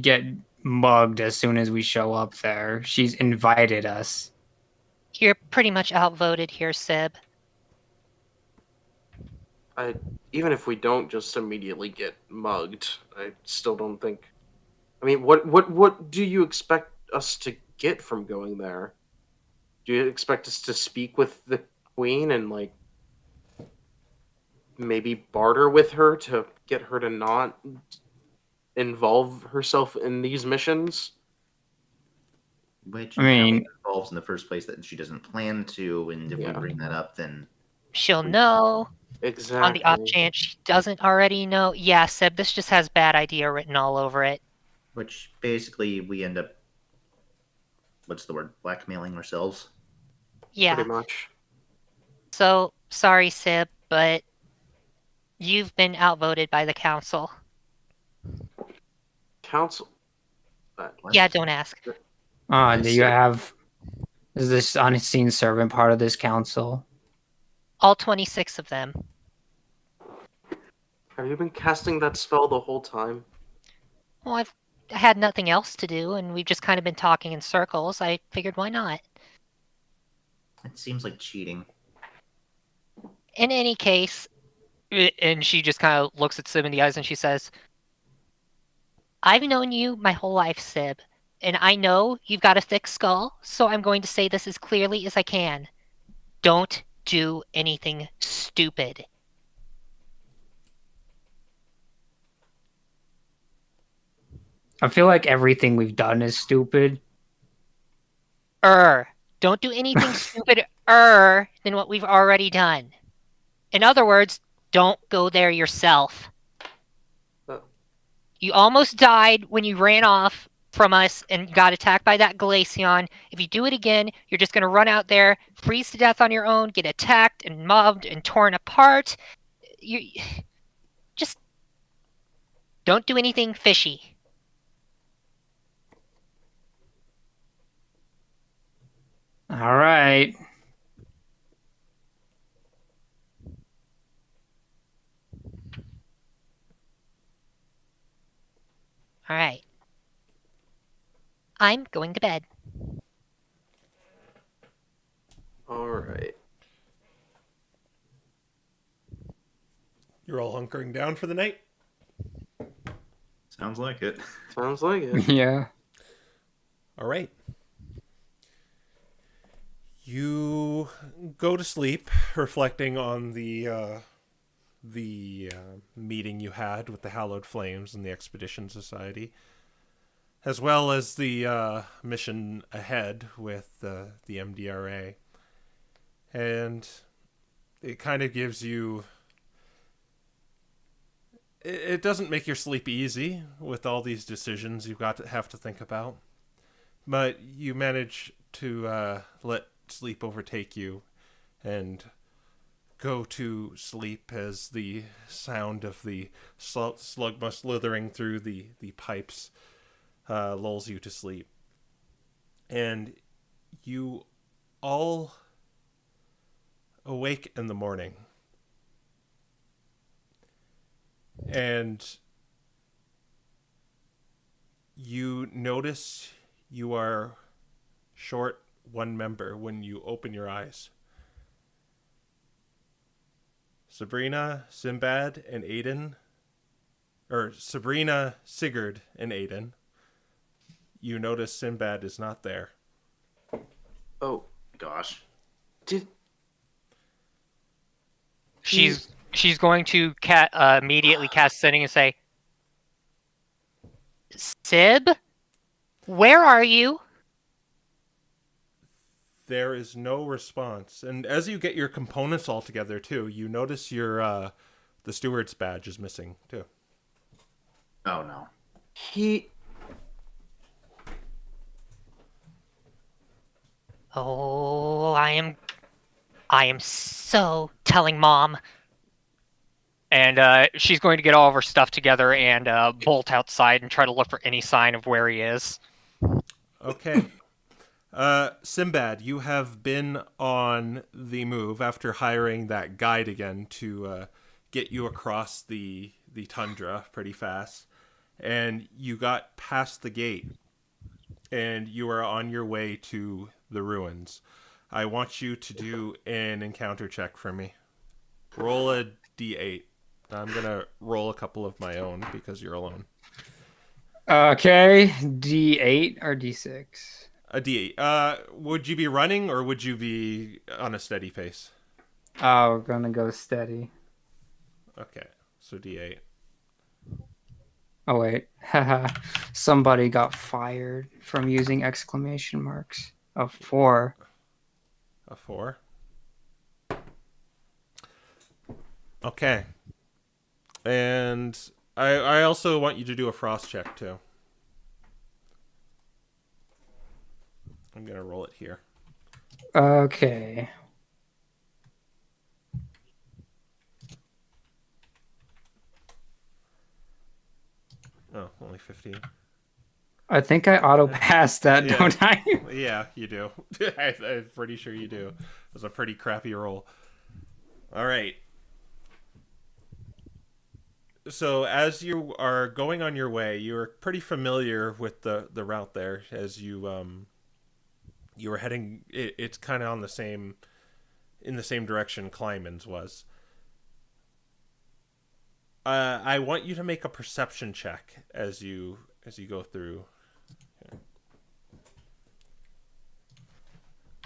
get mugged as soon as we show up there. She's invited us. You're pretty much outvoted here, Sib. Even if we don't just immediately get mugged, I still don't think. I mean, what do you expect us to get from going there? Do you expect us to speak with the Queen and like maybe barter with her to get her to not involve herself in these missions? Which I mean, involves in the first place that she doesn't plan to, and if we bring that up, then She'll know. Exactly. On the off chance she doesn't already know. Yeah, Seb, this just has bad idea written all over it. which basically we end up, what's the word, blackmailing ourselves. Yeah. Pretty much. So, sorry, Sib, but you've been outvoted by the council. Council. What? Yeah, don't ask. do you have... Is this unseen servant part of this council? All 26 of them. Have you been casting that spell the whole time? Well, I've had nothing else to do, and we've just kind of been talking in circles. I figured, why not? It seems like cheating. In any case, And she just kind of looks at Sib in the eyes and she says, I've known you my whole life, Sib, and I know you've got a thick skull, so I'm going to say this as clearly as I can. Don't do anything stupid. I feel like everything we've done is stupid. Don't do anything stupider than what we've already done. In other words, don't go there yourself. Uh. You almost died when you ran off from us and got attacked by that glaceon. If you do it again, you're just going to run out there, freeze to death on your own, get attacked and mobbed and torn apart. You just don't do anything fishy. All right. All right. I'm going to bed. All right. You're all hunkering down for the night? Sounds like it. Sounds like it. Yeah. All right. You go to sleep, reflecting on the meeting you had with the Hallowed Flames and the Expedition Society, as well as the mission ahead with the MDRA. And it kind of gives you... It doesn't make your sleep easy with all these decisions you've got to have to think about. But you manage to let sleep overtake you and go to sleep as the sound of the slugma slithering through the pipes lulls you to sleep. And you all awake in the morning. And you notice you are short one member when you open your eyes. Sabrina, Sinbad, and Aiden, or Sabrina, Sigurd, and Aiden. You notice Sinbad is not there. Oh, Gosh. did she's going to immediately cast Sending and say, Sib? Where are you? There is no response. And as you get your components all together, too, you notice your the steward's badge is missing, too. Oh no. he? Oh, I am so telling Mom. and she's going to get all of her stuff together and bolt outside and try to look for any sign of where he is. Okay. Sinbad, you have been on the move after hiring that guide again to get you across the tundra pretty fast. And you got past the gate. And you are on your way to the ruins. I want you to do an encounter check for me. Roll a d8. I'm going to roll a couple of my own because you're alone. Okay. D8 or D6? A d8. Would you be running or would you be on a steady pace? Oh, we're gonna go steady. Okay, so d8. Oh wait, haha. Somebody got fired from using exclamation marks. A 4. A 4. Okay. And I also want you to do a frost check too. I'm gonna roll it here. Okay. Oh, only 15. I think I auto passed that, Yeah. don't I? Yeah, you do. I'm pretty sure you do. It was a pretty crappy roll. All right. So as you are going on your way, you're pretty familiar with the route there as you You were heading. It's kind of on the same, in the same direction Kleiman's was. I want you to make a perception check as you go through.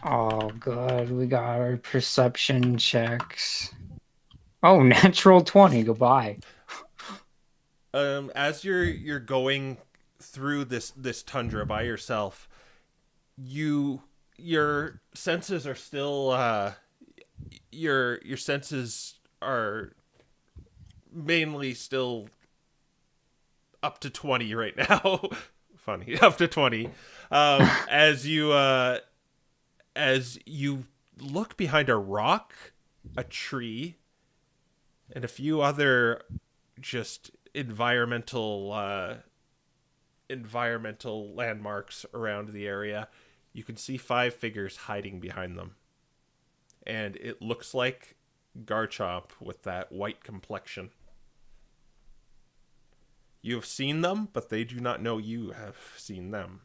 Oh, good. We got our perception checks. Oh, natural 20. Goodbye. As you're going through this tundra by yourself, your senses are still your senses are mainly still up to 20 right now. Funny, up to 20. As you look behind a rock, a tree, and a few other just environmental landmarks around the area, you can see 5 figures hiding behind them. And it looks like Garchomp with that white complexion. You have seen them, but they do not know you have seen them.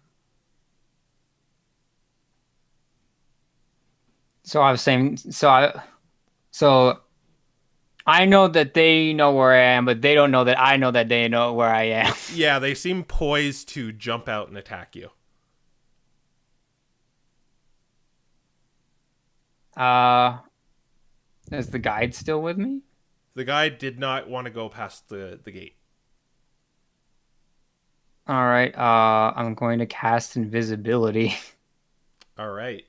So I was saying, so I know that they know where I am, but they don't know that I know that they know where I am. Yeah, they seem poised to jump out and attack you. Is the guide still with me? The guy did not want to go past the gate. All right. I'm going to cast invisibility. All right.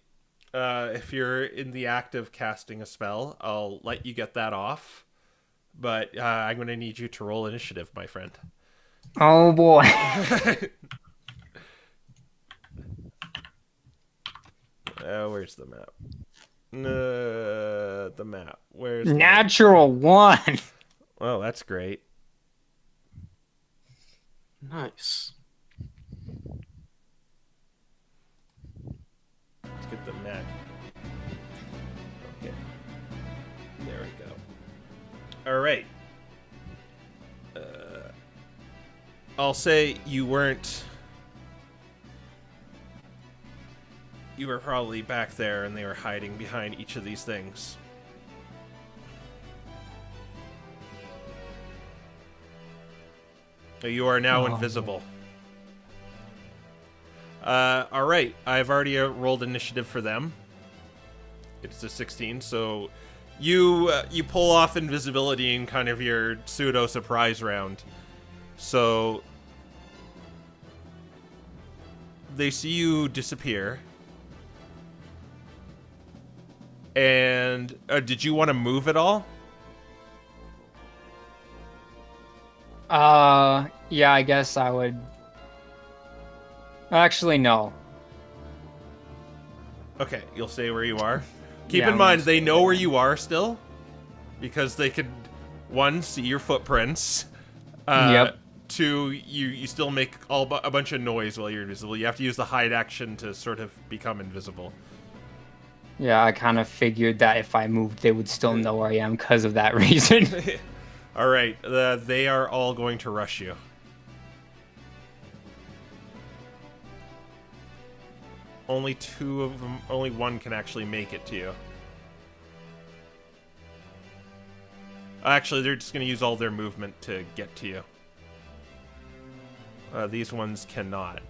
If you're in the act of casting a spell, I'll let you get that off. But I'm going to need you to roll initiative, my friend. Oh boy. Where's the map? The map. Where's the Natural map? 1. Oh, that's great. Nice. Let's get the map. Okay. There we go. All right. I'll say you weren't. You were probably back there and they were hiding behind each of these things. You are now invisible. All right. I've already rolled initiative for them. It's a 16, so you pull off invisibility in kind of your pseudo surprise round. So they see you disappear. And did you want to move at all? Yeah, I guess I would. Actually, no. Okay, you'll stay where you are. Keep Yeah, in mind, they know where you are still, because they could, 1, see your footprints. Yep. 2, you still make a bunch of noise while you're invisible. You have to use the hide action to sort of become invisible. Yeah, I kind of figured that if I moved, they would still know where I am because of that reason. All right, they are all going to rush you. Only 2 of them, only 1 can actually make it to you. Actually, they're just going to use all their movement to get to you. These ones cannot.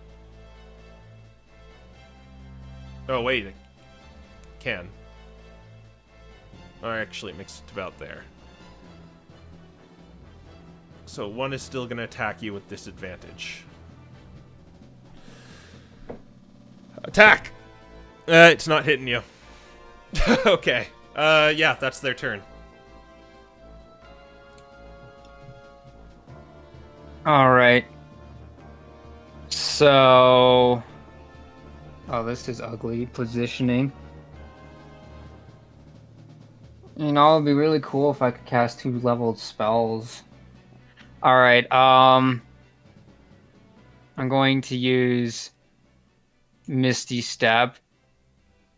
Oh, wait. It can. Oh, actually, it makes it about there. So 1 is still going to attack you with disadvantage. Attack! It's not hitting you. Okay. Yeah, that's their turn. All right. So, oh, this is ugly positioning. You know, it'd be really cool if I could cast 2 leveled spells. All right. I'm going to use Misty Step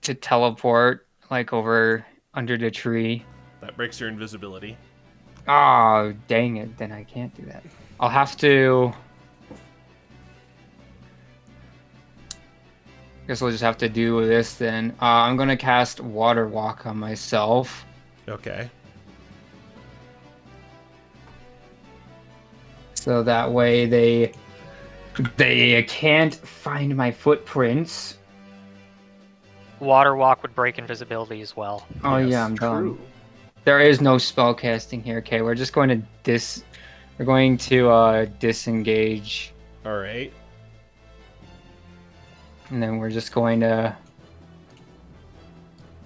to teleport, like, over under the tree. That breaks your invisibility. Oh, dang it. Then I can't do that. I'll have to... Guess we'll just have to do this then. I'm gonna cast Water Walk on myself. Okay. So that way they can't find my footprints. Water walk would break invisibility as well. Oh Yes, yeah, I'm done. True. There is no spell casting here. Okay, we're just going to disengage, All right. and then we're just going to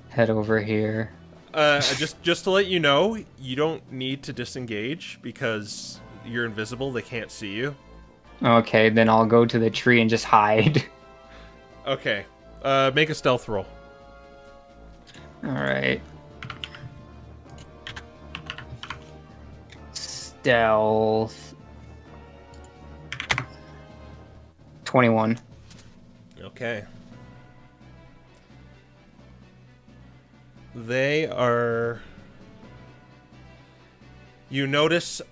head over here. Just to let you know, you don't need to disengage because you're invisible. They can't see you. Okay, then I'll go to the tree and just hide. Okay. Make a stealth roll. All right. Stealth. 21. Okay. They are. You notice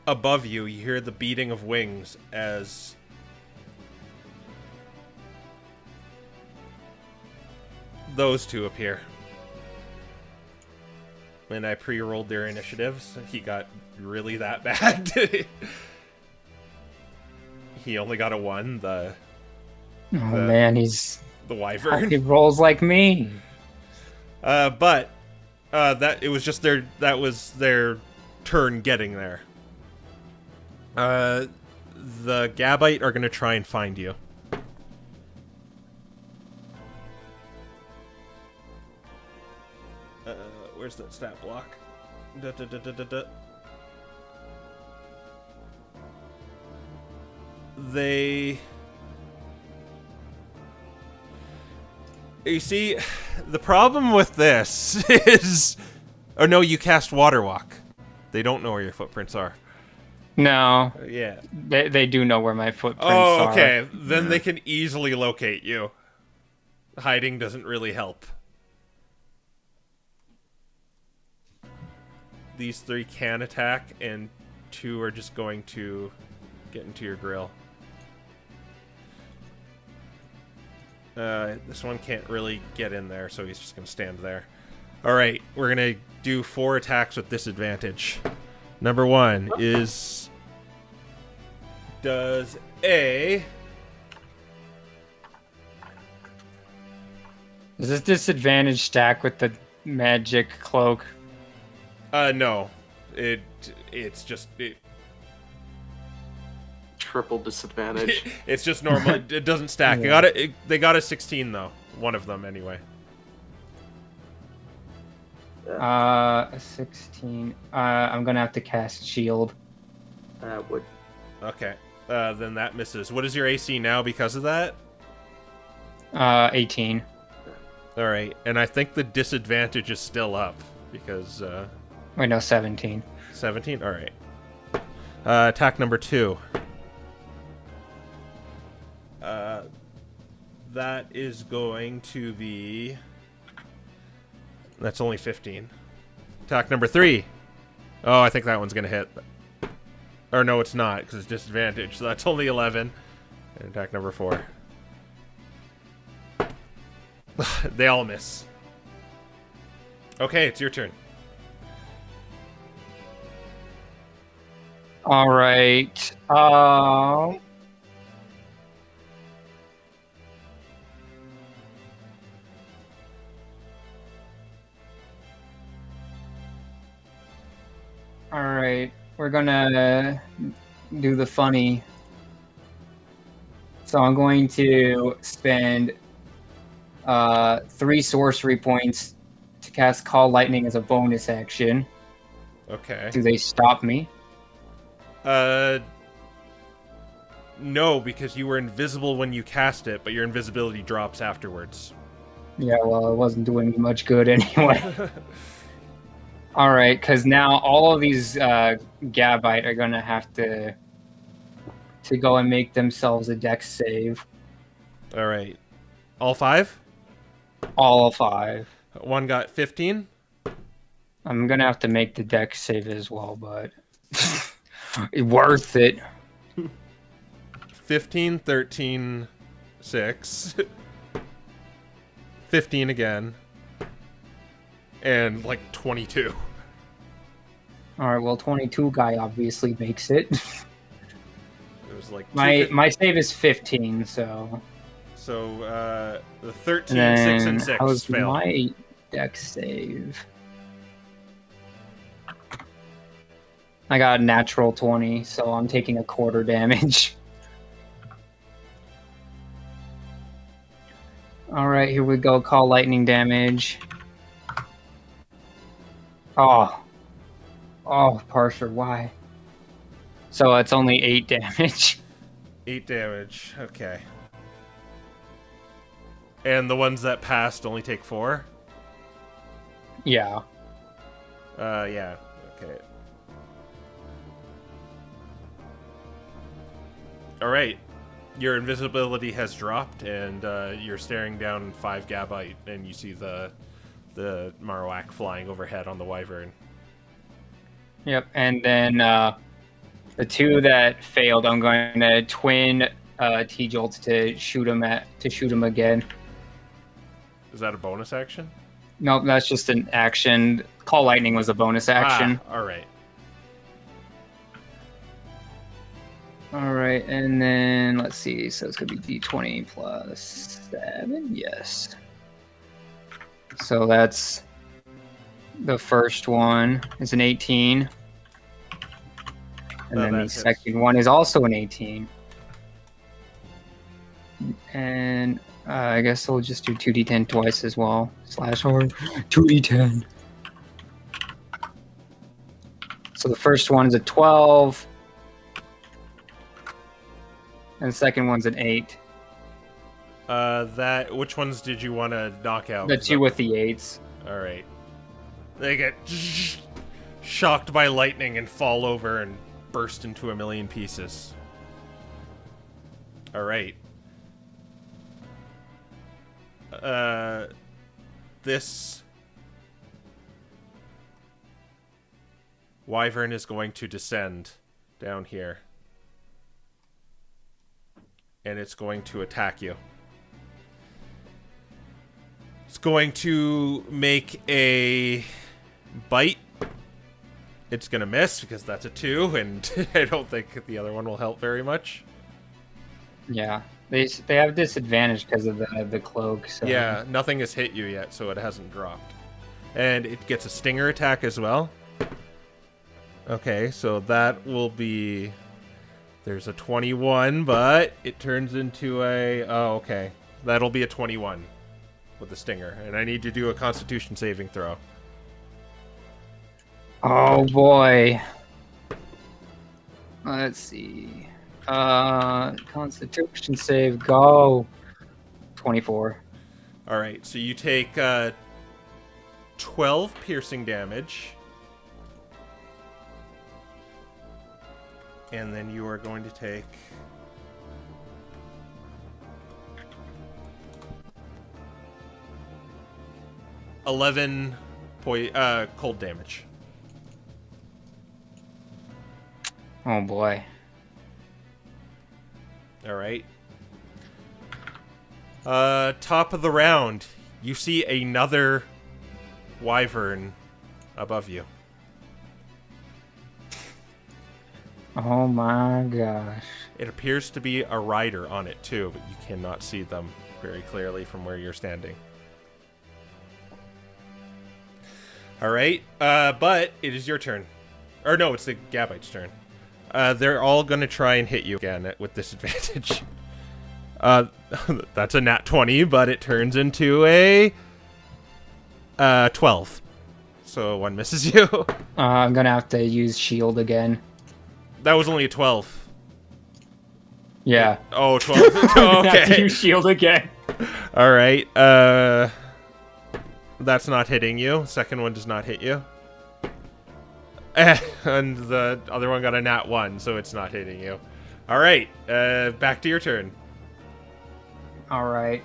above you, you hear the beating of wings as those two appear. When I pre-rolled their initiatives, he got really that bad. He only got a 1, the Oh man, the he wyvern. rolls like me. But that was their turn getting there. The Gabite are gonna try and find you. Where's that stat block? Da, da, da, da, da, da. You see, the problem with this is... Oh no, you cast Water Walk. They don't know where your footprints are. No, Yeah. they do know where my footprints Oh, are. okay. Then they can easily locate you. Hiding doesn't really help. These 3 can attack, and 2 are just going to get into your grill. This one can't really get in there, so he's just going to stand there. Alright, we're going to do 4 attacks with disadvantage. Number 1 is... Does a... Is this disadvantage stack with the magic cloak? No. It's just... Triple disadvantage. It's just normal. It doesn't stack. They got a 16 though. One of them anyway. 16. I'm gonna have to cast shield. That would. Okay. Then that misses. What is your AC now because of that? 18. All right. And I think the disadvantage is still up because Wait, no, 17. 17. All right. Attack number 2. That is going to be... That's only 15. Attack number 3. Oh, I think that one's going to hit. Or no, it's not, because it's disadvantage. So that's only 11. And attack number 4. They all miss. Okay, it's your turn. All right. All right. We're gonna do the funny. So I'm going to spend 3 sorcery points to cast Call Lightning as a bonus action. Okay. Do they stop me? No, because you were invisible when you cast it, but your invisibility drops afterwards. Yeah, well, it wasn't doing me much good anyway. All right, because now all of these Gabite are gonna have to go and make themselves a dex save. All right. All 5? All 5. One got 15. I'm gonna have to make the dex save as well, but worth it. 15, 13, 6. 15 again. And like 22. All right, well, 22 guy obviously makes it. It was like my save is 15, so. So the 13, And 6, then and 6 how's failed. my dex save? I got a natural 20, so I'm taking a quarter damage. All right, here we go. Call lightning damage. Oh, Parser, why? So it's only 8 damage. 8 damage. Okay. And the ones that passed only take 4? Yeah. Yeah. Okay. All right. Your invisibility has dropped, and you're staring down 5 Gabite, and you see the Marowak flying overhead on the Wyvern. Yep, and then the 2 that failed, I'm going to twin T-Jolts to shoot him again. Is that a bonus action? Nope, that's just an action. Call lightning was a bonus action. All right. All right, and then let's see. So it's gonna be D20 plus 7. Yes. So that's the first one is an 18, and Oh, then that the hits. second one is also an 18. And I guess we'll just do 2d10 twice as well. /R 2d10. So the first one is a 12. And the second one's an 8. Which ones did you want to knock out? The 2 with the 8s. All right. They get shocked by lightning and fall over and burst into a million pieces. All right. This Wyvern is going to descend down here. And it's going to attack you. It's going to make a bite. It's going to miss because that's a 2, and I don't think the other one will help very much. Yeah. They have disadvantage because of the cloak. So. Yeah, nothing has hit you yet, so it hasn't dropped. And it gets a stinger attack as well. Okay, so that will be... There's a 21, but it turns into a... Oh, okay. That'll be a 21 with the stinger. And I need to do a Constitution saving throw. Oh boy. Let's see. Constitution save, go. 24. All right, so you take 12 piercing damage. And then you are going to take... $11 cold damage. Oh boy. All right. Top of the round, you see another wyvern above you. Oh my gosh. It appears to be a rider on it too, but you cannot see them very clearly from where you're standing. All right, but it is your turn. Or no, it's the Gabite's turn. They're all going to try and hit you again with disadvantage. That's a nat 20, but it turns into a 12. So one misses you. I'm gonna have to use shield again. That was only a 12. Yeah. Oh, 12. I'm gonna have to Okay. use shield again. All right. That's not hitting you. Second one does not hit you. And the other one got a nat 1, so it's not hitting you. All right. Back to your turn. All right.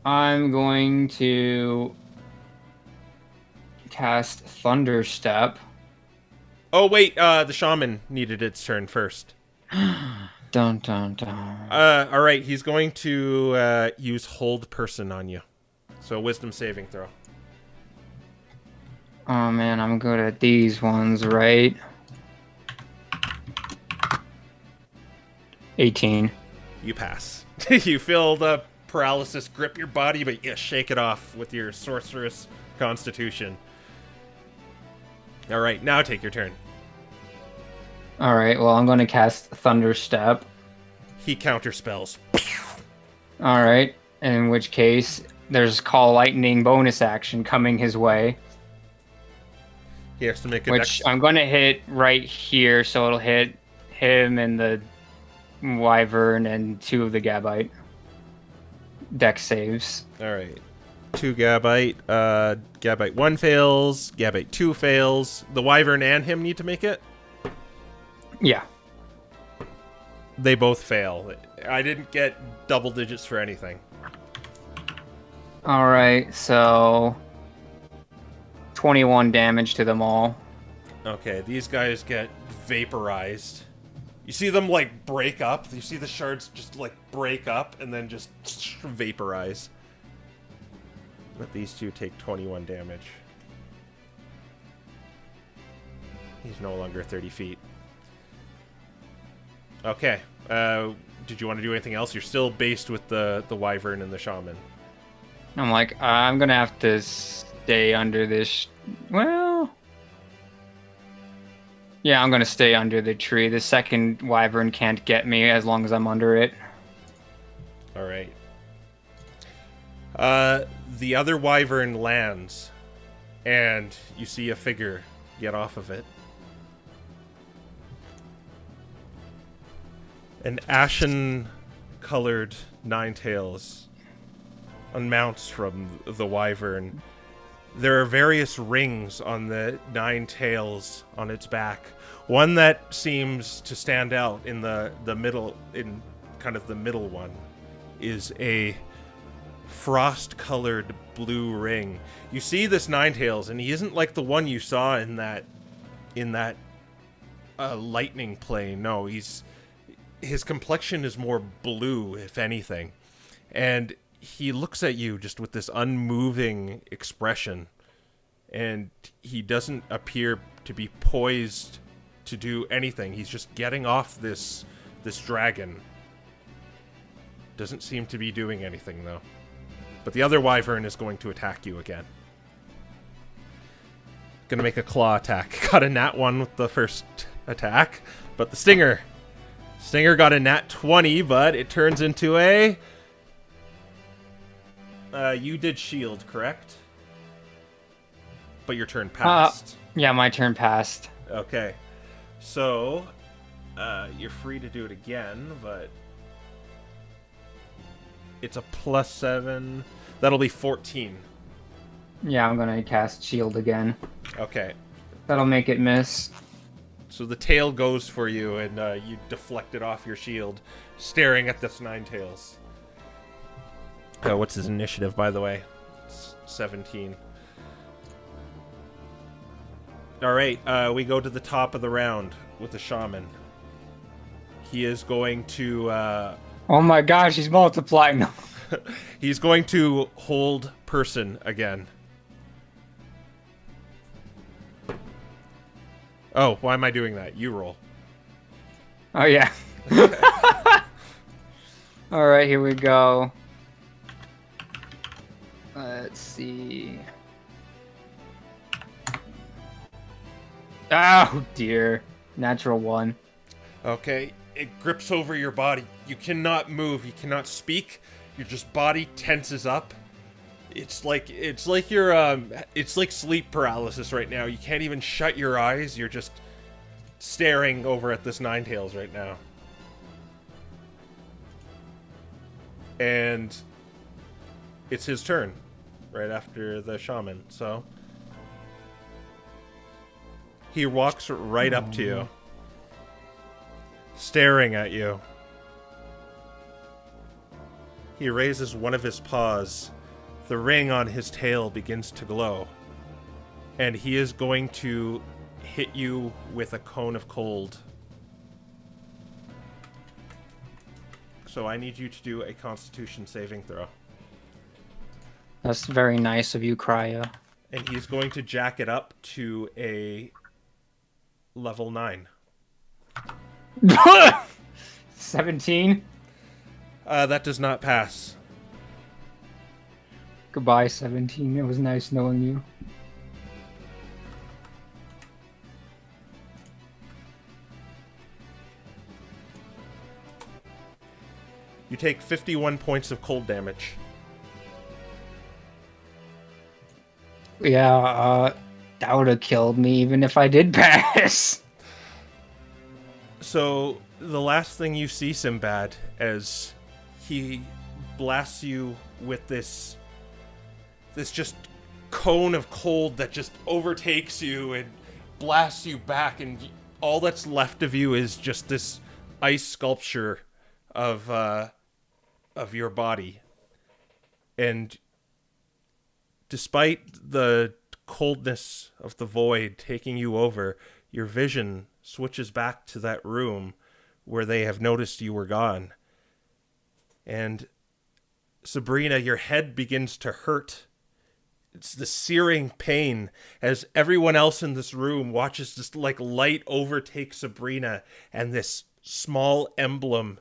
I'm going to cast Thunderstep. Oh, wait. The shaman needed its turn first. Dun dun dun. All right, he's going to use hold person on you. So wisdom saving throw. Oh man, I'm good at these ones, right? 18. You pass. You feel the paralysis grip your body, but you shake it off with your sorceress constitution. All right, now take your turn. All right, well, I'm going to cast Thunder Step. He counterspells. All right, in which case there's Call Lightning bonus action coming his way, He has to make a which I'm going to hit right here, so it'll hit him and the Wyvern and 2 of the Gabite. Dex saves. All right. 2 Gabite. Gabite 1 fails. Gabite 2 fails. The Wyvern and him need to make it? Yeah. They both fail. I didn't get double digits for anything. All right, so 21 damage to them all. Okay, these guys get vaporized. You see them, like, break up. You see the shards just, like, break up and then just vaporize. But these two take 21 damage. He's no longer 30 feet. Okay. Did you want to do anything else? You're still based with the Wyvern and the Shaman. I'm like, I'm going to have to stay under this... Well... Yeah, I'm going to stay under the tree. The second Wyvern can't get me as long as I'm under it. All right. The other Wyvern lands, and you see a figure get off of it. An ashen-colored Ninetails unmounts from the Wyvern. There are various rings on the 9 tails on its back. One that seems to stand out in the middle, in kind of the middle one, is a frost-colored blue ring. You see this 9 tails, and he isn't like the one you saw in that lightning plane. No, his complexion is more blue, if anything, and he looks at you just with this unmoving expression, and he doesn't appear to be poised to do anything. He's just getting off this dragon. Doesn't seem to be doing anything, though. But the other Wyvern is going to attack you again. Gonna make a claw attack. Got a nat 1 with the first attack, but the Stinger got a nat 20, but it turns into a... you did shield, correct? But your turn passed. Yeah, my turn passed. Okay. So, you're free to do it again, but... It's a +7. That'll be 14. Yeah, I'm going to cast shield again. Okay. That'll make it miss. So the tail goes for you, and you deflect it off your shield, staring at this 9 tails. What's his initiative, by the way? It's 17. All right, we go to the top of the round with the Shaman. He is going to... Oh my gosh, he's multiplying them. he's going to hold person again. Oh, why am I doing that? You roll. Oh, yeah. All right, here we go. Let's see. Oh, dear. Natural 1. Okay, it grips over your body. You cannot move. You cannot speak. Your just body tenses up. It's like sleep paralysis right now. You can't even shut your eyes. You're just staring over at this 9 tails right now. And it's his turn right after the Shaman. So he walks right up to you, staring at you. He raises one of his paws. The ring on his tail begins to glow. And he is going to hit you with a cone of cold. so I need you to do a Constitution saving throw. That's very nice of you, Cryo. And he's going to jack it up to a level 9. 17. That does not pass. Goodbye, 17. It was nice knowing you. You take 51 points of cold damage. Yeah, that would have killed me even if I did pass. So, the last thing you see, Sinbad, as he blasts you with this just cone of cold that just overtakes you and blasts you back, and all that's left of you is just this ice sculpture of your body. And despite the coldness of the void taking you over, your vision switches back to that room where they have noticed you were gone. And Sabrina, your head begins to hurt. It's the searing pain as everyone else in this room watches this like light overtake Sabrina, and this small emblem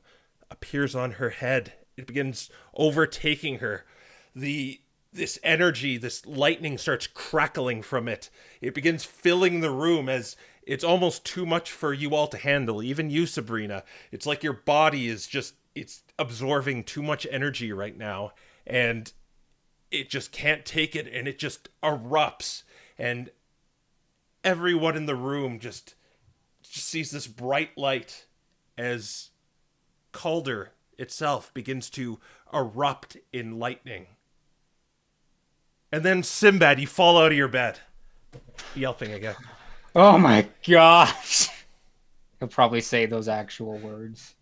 appears on her head. It begins overtaking her. This energy, this lightning starts crackling from it. It begins filling the room as it's almost too much for you all to handle. Even you, Sabrina. It's like your body is it's absorbing too much energy right now. And it just can't take it, and it just erupts. And everyone in the room just sees this bright light as Calder itself begins to erupt in lightning. And then, Sinbad, you fall out of your bed. Yelping again. Oh my gosh. He'll probably say those actual words.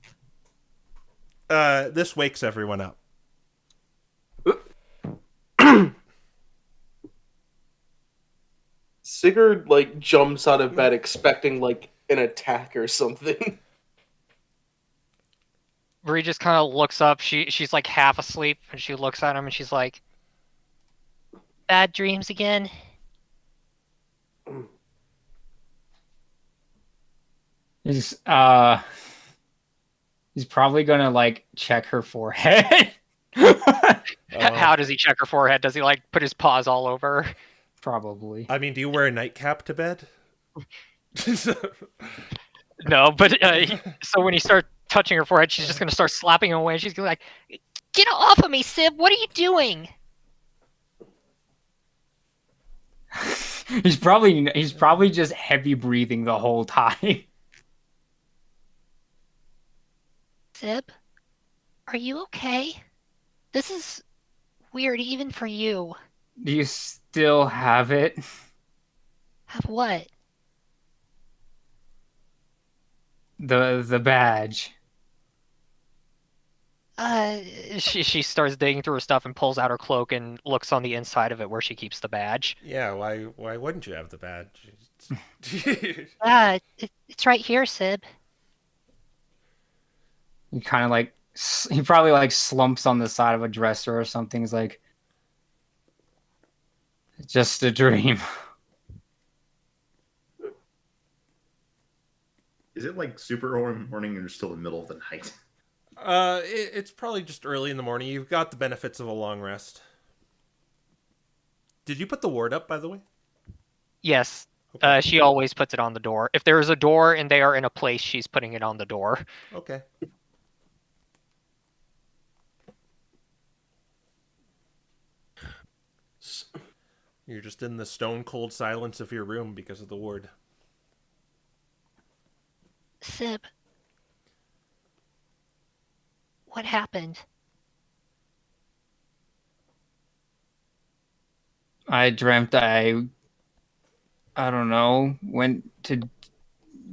This wakes everyone up. Sigurd, like, jumps out of bed expecting, like, an attack or something. Bree just kind of looks up. She's like half asleep, and she looks at him, and she's like, Bad dreams again? He's probably gonna, like, check her forehead. how does he check her forehead? Does he, like, put his paws all over her? Probably. I mean, do you wear a nightcap to bed? No, but so when he starts touching her forehead, she's just gonna start slapping him away. She's gonna be like, Get off of me, Sib! What are you doing? He's probably just heavy breathing the whole time. Sib? Are you okay? This is weird even for you. Do you still have it? Have what? The badge. she starts digging through her stuff and pulls out her cloak and looks on the inside of it where she keeps the badge. Yeah, why wouldn't you have the badge? It's right here, Sib. He kind of like, he probably like slumps on the side of a dresser or something. He's like, just a dream. Is it like super early in the morning or still the middle of the night? It's probably just early in the morning. You've got the benefits of a long rest. Did you put the ward up, by the way? Yes. Okay. She always puts it on the door. If there is a door and they are in a place, she's putting it on the door. Okay. You're just in the stone cold silence of your room because of the ward. Sib. What happened? I dreamt I don't know, went to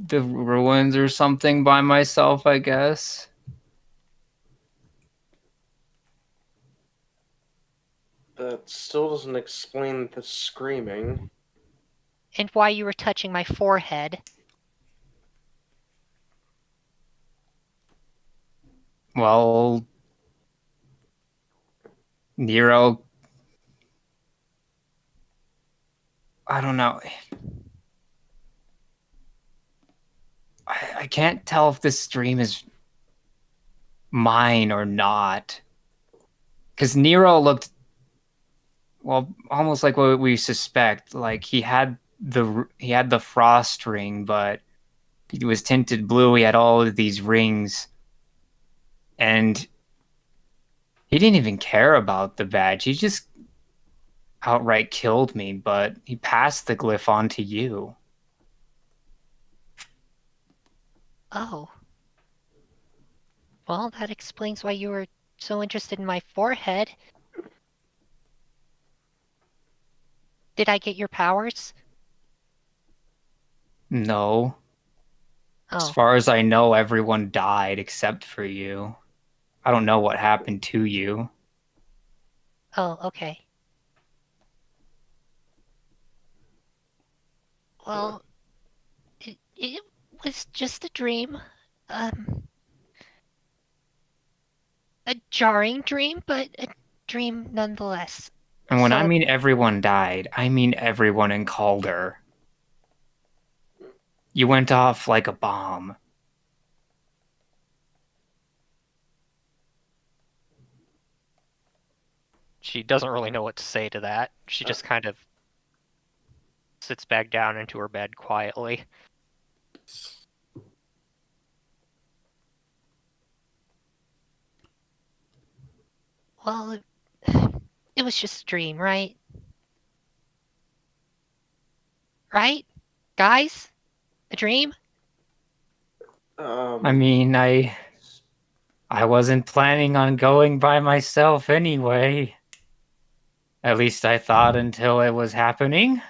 the ruins or something by myself, I guess. That still doesn't explain the screaming. And why you were touching my forehead? Well, Nero, I don't know. I can't tell if this dream is mine or not. Because Nero looked, well, almost like what we suspect. Like he had the frost ring, but he was tinted blue. He had all of these rings, and he didn't even care about the badge. He just outright killed me, but he passed the glyph on to you. Oh. Well, that explains why you were so interested in my forehead. Did I get your powers? No. As Oh. far as I know, everyone died except for you. I don't know what happened to you. Oh, okay. Well, it was just a dream. A jarring dream, but a dream nonetheless. And when I So, mean everyone died, I mean everyone in Calder. You went off like a bomb. She doesn't really know what to say to that. She just kind of sits back down into her bed quietly. well, it was just a dream, right? Right? Guys? A dream? I mean, I wasn't planning on going by myself anyway. At least I thought until it was happening.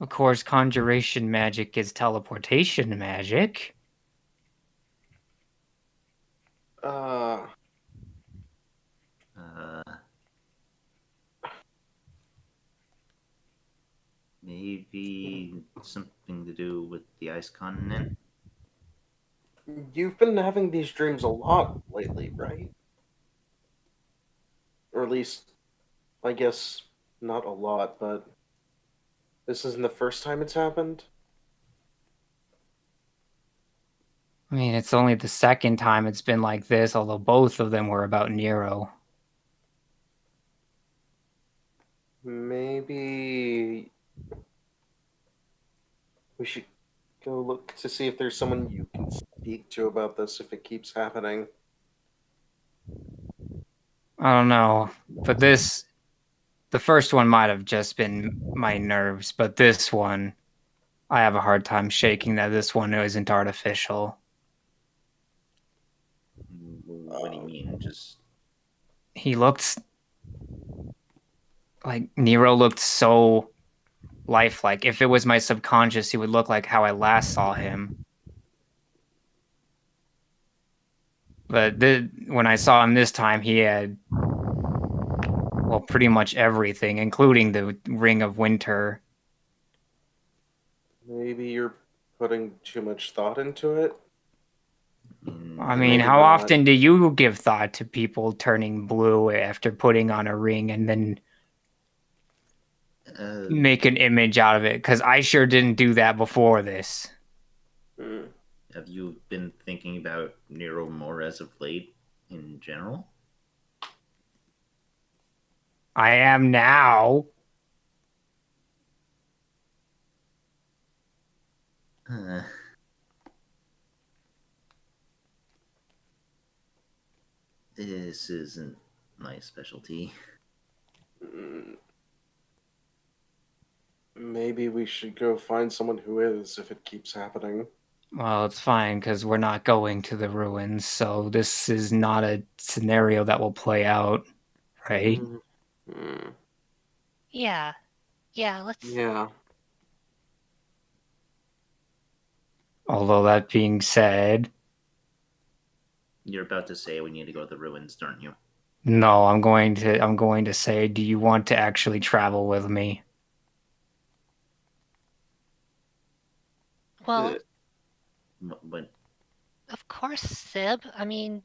Of course, conjuration magic is teleportation magic. Uh, maybe something to do with the ice continent. You've been having these dreams a lot lately, right? Or at least, I guess, not a lot, but this isn't the first time it's happened? I mean, it's only the second time it's been like this, although both of them were about Nero. Maybe we should go look to see if there's someone you can speak to about this if it keeps happening. I don't know, but the first one might have just been my nerves, but this one, I have a hard time shaking that this one isn't artificial. What do you mean? Just He looked like Nero looked so lifelike. If it was my subconscious, he would look like how I last saw him. But when I saw him this time, he had, well, pretty much everything, including the Ring of Winter. Maybe you're putting too much thought into it? I Or mean, maybe how not. often do you give thought to people turning blue after putting on a ring and then make an image out of it? Because I sure didn't do that before this. have you been thinking about Nero more as of late in general? I am now. This isn't my specialty. Maybe we should go find someone who is if it keeps happening. Well, it's fine because we're not going to the ruins, so this is not a scenario that will play out, right? Yeah. Yeah, let's... Yeah. Although that being said, You're about to say we need to go to the ruins, aren't you? no, I'm going to say, do you want to actually travel with me? Well, What? of course, Sib. I mean,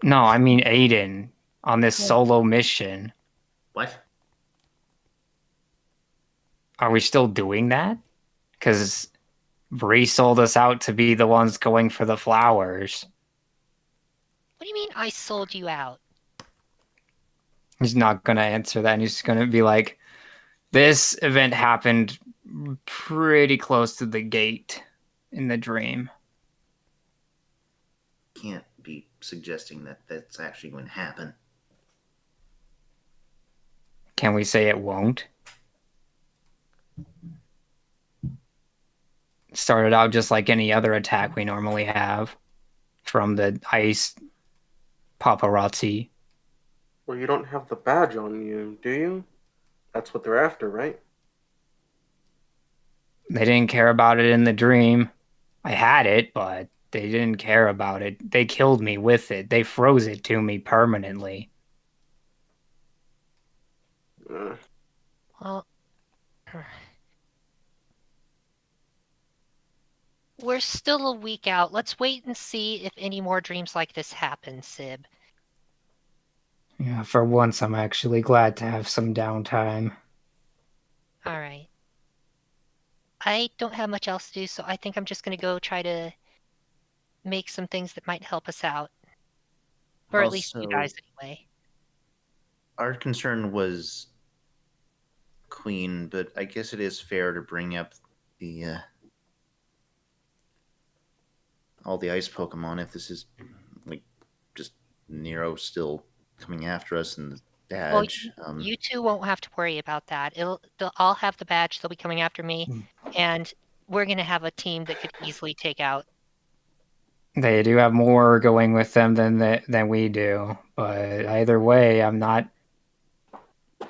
No, I mean Aiden on this solo mission. What? Are we still doing that? Because Bree sold us out to be the ones going for the flowers. what do you mean I sold you out? He's not going to answer that. And he's going to be like, this event happened pretty close to the gate in the dream. Can't be suggesting that that's actually going to happen. Can we say it won't? Started out just like any other attack we normally have from the ice paparazzi. Well, you don't have the badge on you, do you? That's what they're after, right? They didn't care about it in the dream. I had it, but they didn't care about it. They killed me with it. They froze it to me permanently. Well, we're still a week out. Let's wait and see if any more dreams like this happen, Sib. Yeah, for once, I'm actually glad to have some downtime. All right. I don't have much else to do, so I think I'm just going to go try to make some things that might help us out. Or at least you Also- guys, anyway. Our concern was Queen, but I guess it is fair to bring up the all the ice Pokemon if this is like just Nero still coming after us and the badge. You two won't have to worry about that. They'll all have the badge. They'll be coming after me, and we're going to have a team that could easily take out. They do have more going with them than we do, but either way, I'm not. I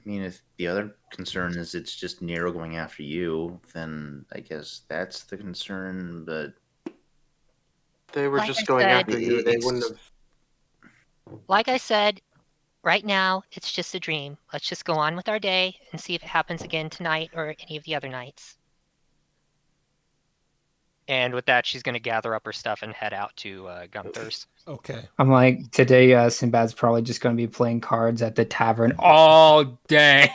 mean, if the other concern is it's just Nero going after you, then I guess that's the concern. But They were Like just I going said- after you. They It's- wouldn't have. Like I said, right now it's just a dream. Let's just go on with our day and see if it happens again tonight or any of the other nights. And with that, she's going to gather up her stuff and head out to Gunther's. Okay. I'm like, today, Sinbad's probably just going to be playing cards at the tavern all day.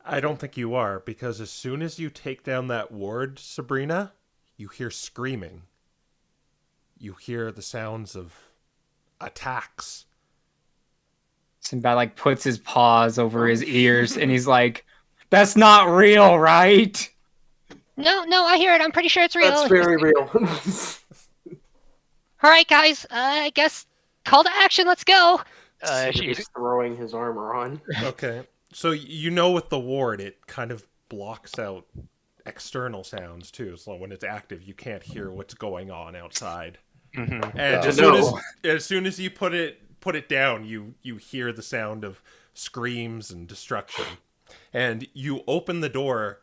I don't think you are, because as soon as you take down that ward, Sabrina, you hear screaming. You hear the sounds of attacks. Sinbad like puts his paws over his ears and he's like, "That's not real, right?" No, I hear it. I'm pretty sure it's real. That's very real. All right, guys. I guess call to action. Let's go. He's throwing his armor on. Okay. So you know with the ward, it kind of blocks out external sounds too. So when it's active, you can't hear what's going on outside. Mm-hmm. And as soon as you put it down, you hear the sound of screams and destruction. And you open the door,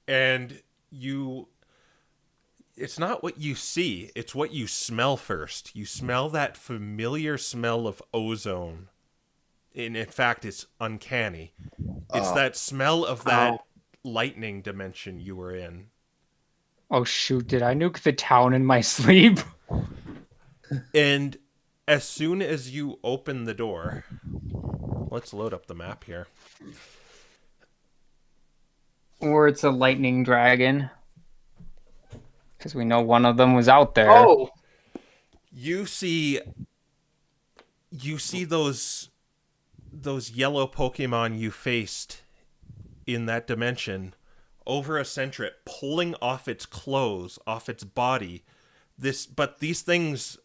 and it's not what you see, it's what you smell first. You smell that familiar smell of ozone. And in fact, it's uncanny. It's that smell of that lightning dimension you were in. Oh shoot, did I nuke the town in my sleep? And as soon as you open the door, let's load up the map here. Or it's a lightning dragon. Because we know one of them was out there. Oh, You see those yellow Pokemon you faced in that dimension over a centret, pulling off its clothes, off its body. But these things,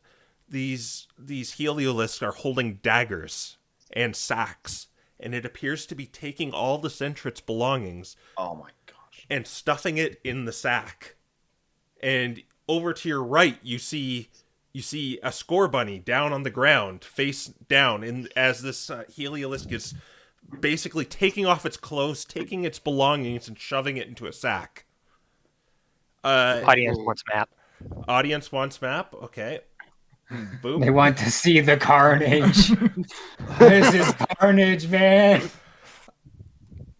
these Heliolists are holding daggers and sacks, and it appears to be taking all the centret's belongings oh my gosh. and stuffing it in the sack. And over to your right, you see a score bunny down on the ground, face down, as this Heliolisk is basically taking off its clothes, taking its belongings, and shoving it into a sack. Audience wants map. Audience wants map. Okay. Boop. They want to see the carnage. This is carnage, man.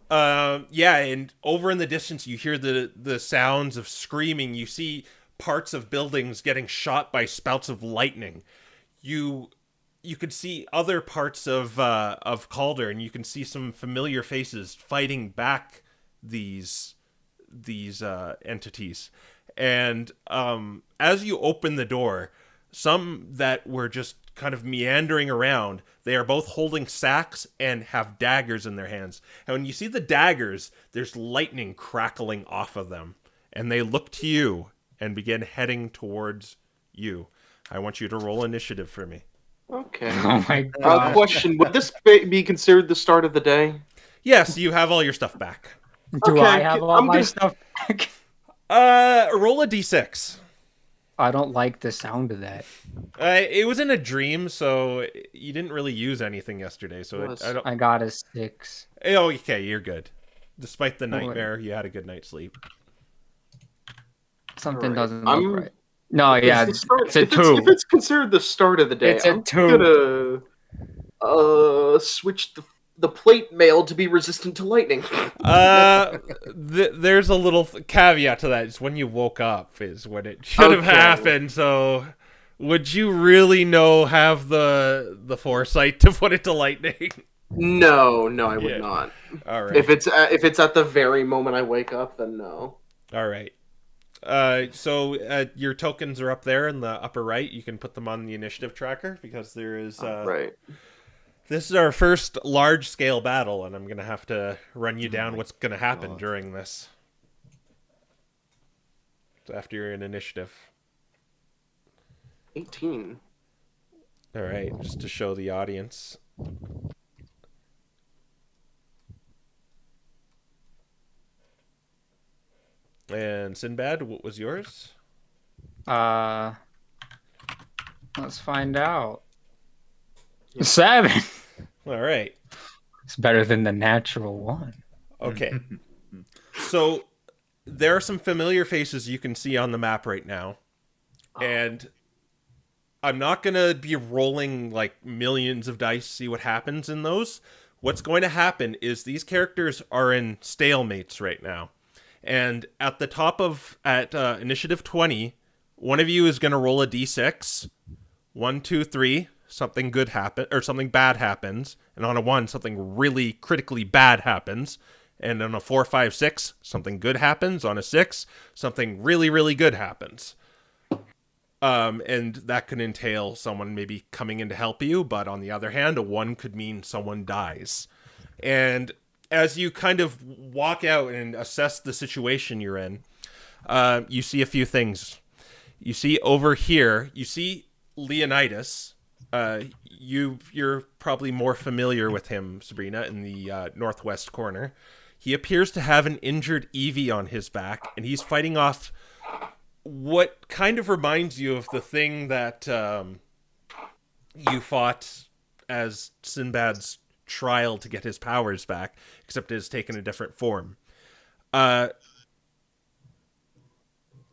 Yeah, and over in the distance, you hear the sounds of screaming. You see parts of buildings getting shot by spouts of lightning. You could see other parts of Calder, and you can see some familiar faces fighting back these entities. And as you open the door, some that were just kind of meandering around, they are both holding sacks and have daggers in their hands. And when you see the daggers, there's lightning crackling off of them. And they look to you and begin heading towards you. I want you to roll initiative for me. Okay. Oh my god. Question: would this be considered the start of the day? Yes, you have all your stuff back. Do Okay, I have all I'm my gonna- stuff back? Roll a d6. I don't like the sound of that. It was in a dream, so you didn't really use anything yesterday. So Yes. I don't. I got a 6. Oh, okay, you're good. Despite the nightmare, you had a good night's sleep. Something Alright, doesn't I'm- look right. No, yeah, It's the start- it's a if 2. If it's considered the start of the day, It's a I'm 2. gonna switch the plate mail to be resistant to lightning. There's a little caveat to that. It's when you woke up is when it should have Okay. happened. So, would you really have the foresight to put it to lightning? No, I would Yeah. not. All right. If it's at the very moment I wake up, then no. All right. So your tokens are up there in the upper right. You can put them on the initiative tracker because there is. Right. This is our first large-scale battle, and I'm going to have to run you down what's going to happen during this. So after you're in initiative. 18. All right, just to show the audience. And Sinbad, what was yours? Let's find out. 7. All right. It's better than the natural 1. Okay. So there are some familiar faces you can see on the map right now. And I'm not going to be rolling like millions of dice to see what happens in those. What's going to happen is these characters are in stalemates right now. And at the top of initiative 20, one of you is going to roll a d6. 1, 2, 3. Something good happen or something bad happens, and on a 1, something really critically bad happens, and on a 4, 5, 6, something good happens. On a 6, something really, really good happens. And that could entail someone maybe coming in to help you, but on the other hand, a 1 could mean someone dies. And as you kind of walk out and assess the situation you're in, you see a few things. You see over here, you see Leonidas. You're probably more familiar with him, Sabrina, in the northwest corner. He appears to have an injured Eevee on his back, and he's fighting off what kind of reminds you of the thing that you fought as Sinbad's trial to get his powers back, except it has taken a different form.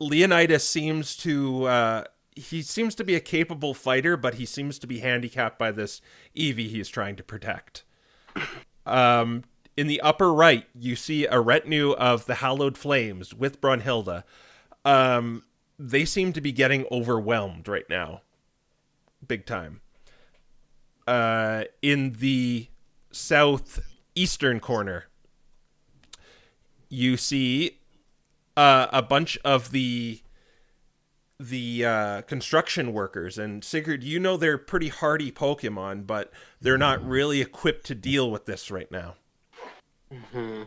Leonidas seems to... he seems to be a capable fighter, but he seems to be handicapped by this Eevee he's trying to protect. In the upper right, you see a retinue of the Hallowed Flames with Brunhilde. They seem to be getting overwhelmed right now. Big time. In the southeastern corner, you see a bunch of the construction workers. And Sigurd, you know they're pretty hardy Pokemon, but they're not really equipped to deal with this right now. Mm-hmm.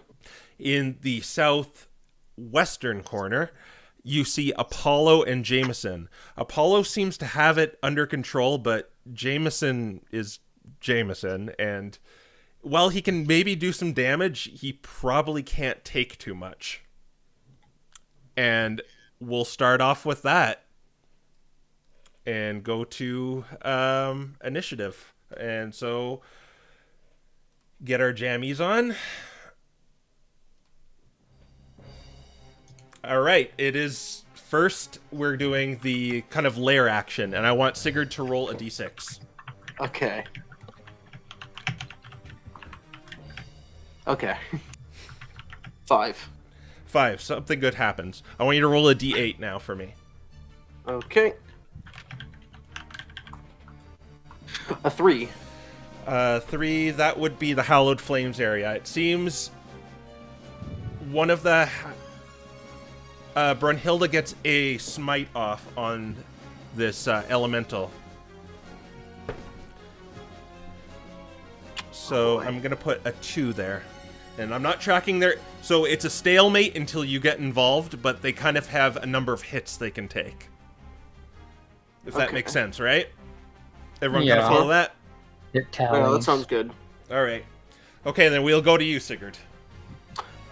In the southwestern corner, you see Apollo and Jameson. Apollo seems to have it under control, but Jameson is Jameson, and while he can maybe do some damage, he probably can't take too much. And we'll start off with that and go to initiative. And so get our jammies on. All right, it is first we're doing the kind of lair action, and I want Sigurd to roll a d6. Okay. Okay. 5. 5, something good happens. I want you to roll a d8 now for me. Okay. A 3. 3, that would be the Hallowed Flames area. It seems one of the... Brunhilde gets a smite off on this elemental. So I'm going to put a 2 there. And I'm not tracking their... So it's a stalemate until you get involved, but they kind of have a number of hits they can take. If that makes sense, right? Everyone kind of follow that? It Yeah, that sounds good. All right. Okay, then we'll go to you, Sigurd.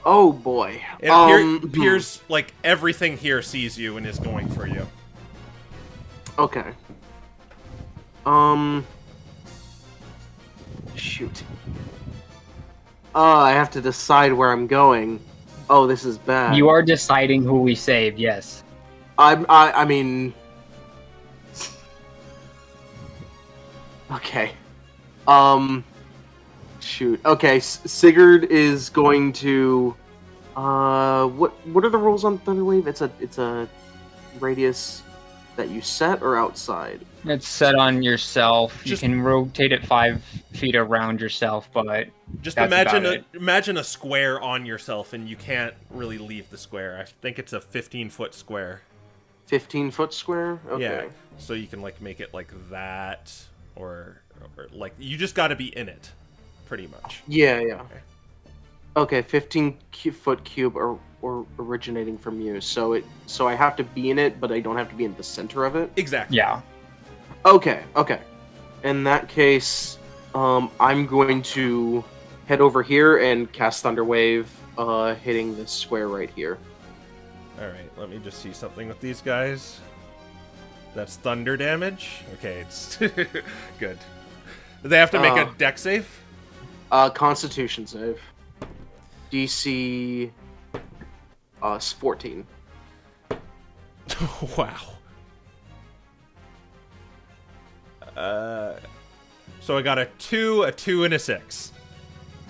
Oh boy. It appears like everything here sees you and is going for you. Okay. Shoot. I have to decide where I'm going. Oh, this is bad. You are deciding who we save, yes. I mean... Okay. Shoot. Okay, Sigurd is going to... What are the rules on Thunderwave? It's a radius that you set or outside? It's set on yourself. Just- You can rotate it 5 feet around yourself, but Just that's imagine about it. imagine a square on yourself, and you can't really leave the square. I think it's a 15-foot square. 15-foot square? Okay. Yeah, so you can like make it like that, or like you just got to be in it, pretty much. Yeah. Okay, 15-foot cube or originating from you. So I have to be in it, but I don't have to be in the center of it. Exactly. Yeah. Okay. In that case, I'm going to head over here and cast Thunderwave, hitting this square right here. All right, let me just see something with these guys. That's thunder damage. Okay, it's good. Do they have to make a deck save? Constitution save. DC 14. Wow. So I got a 2, a 2, and a 6.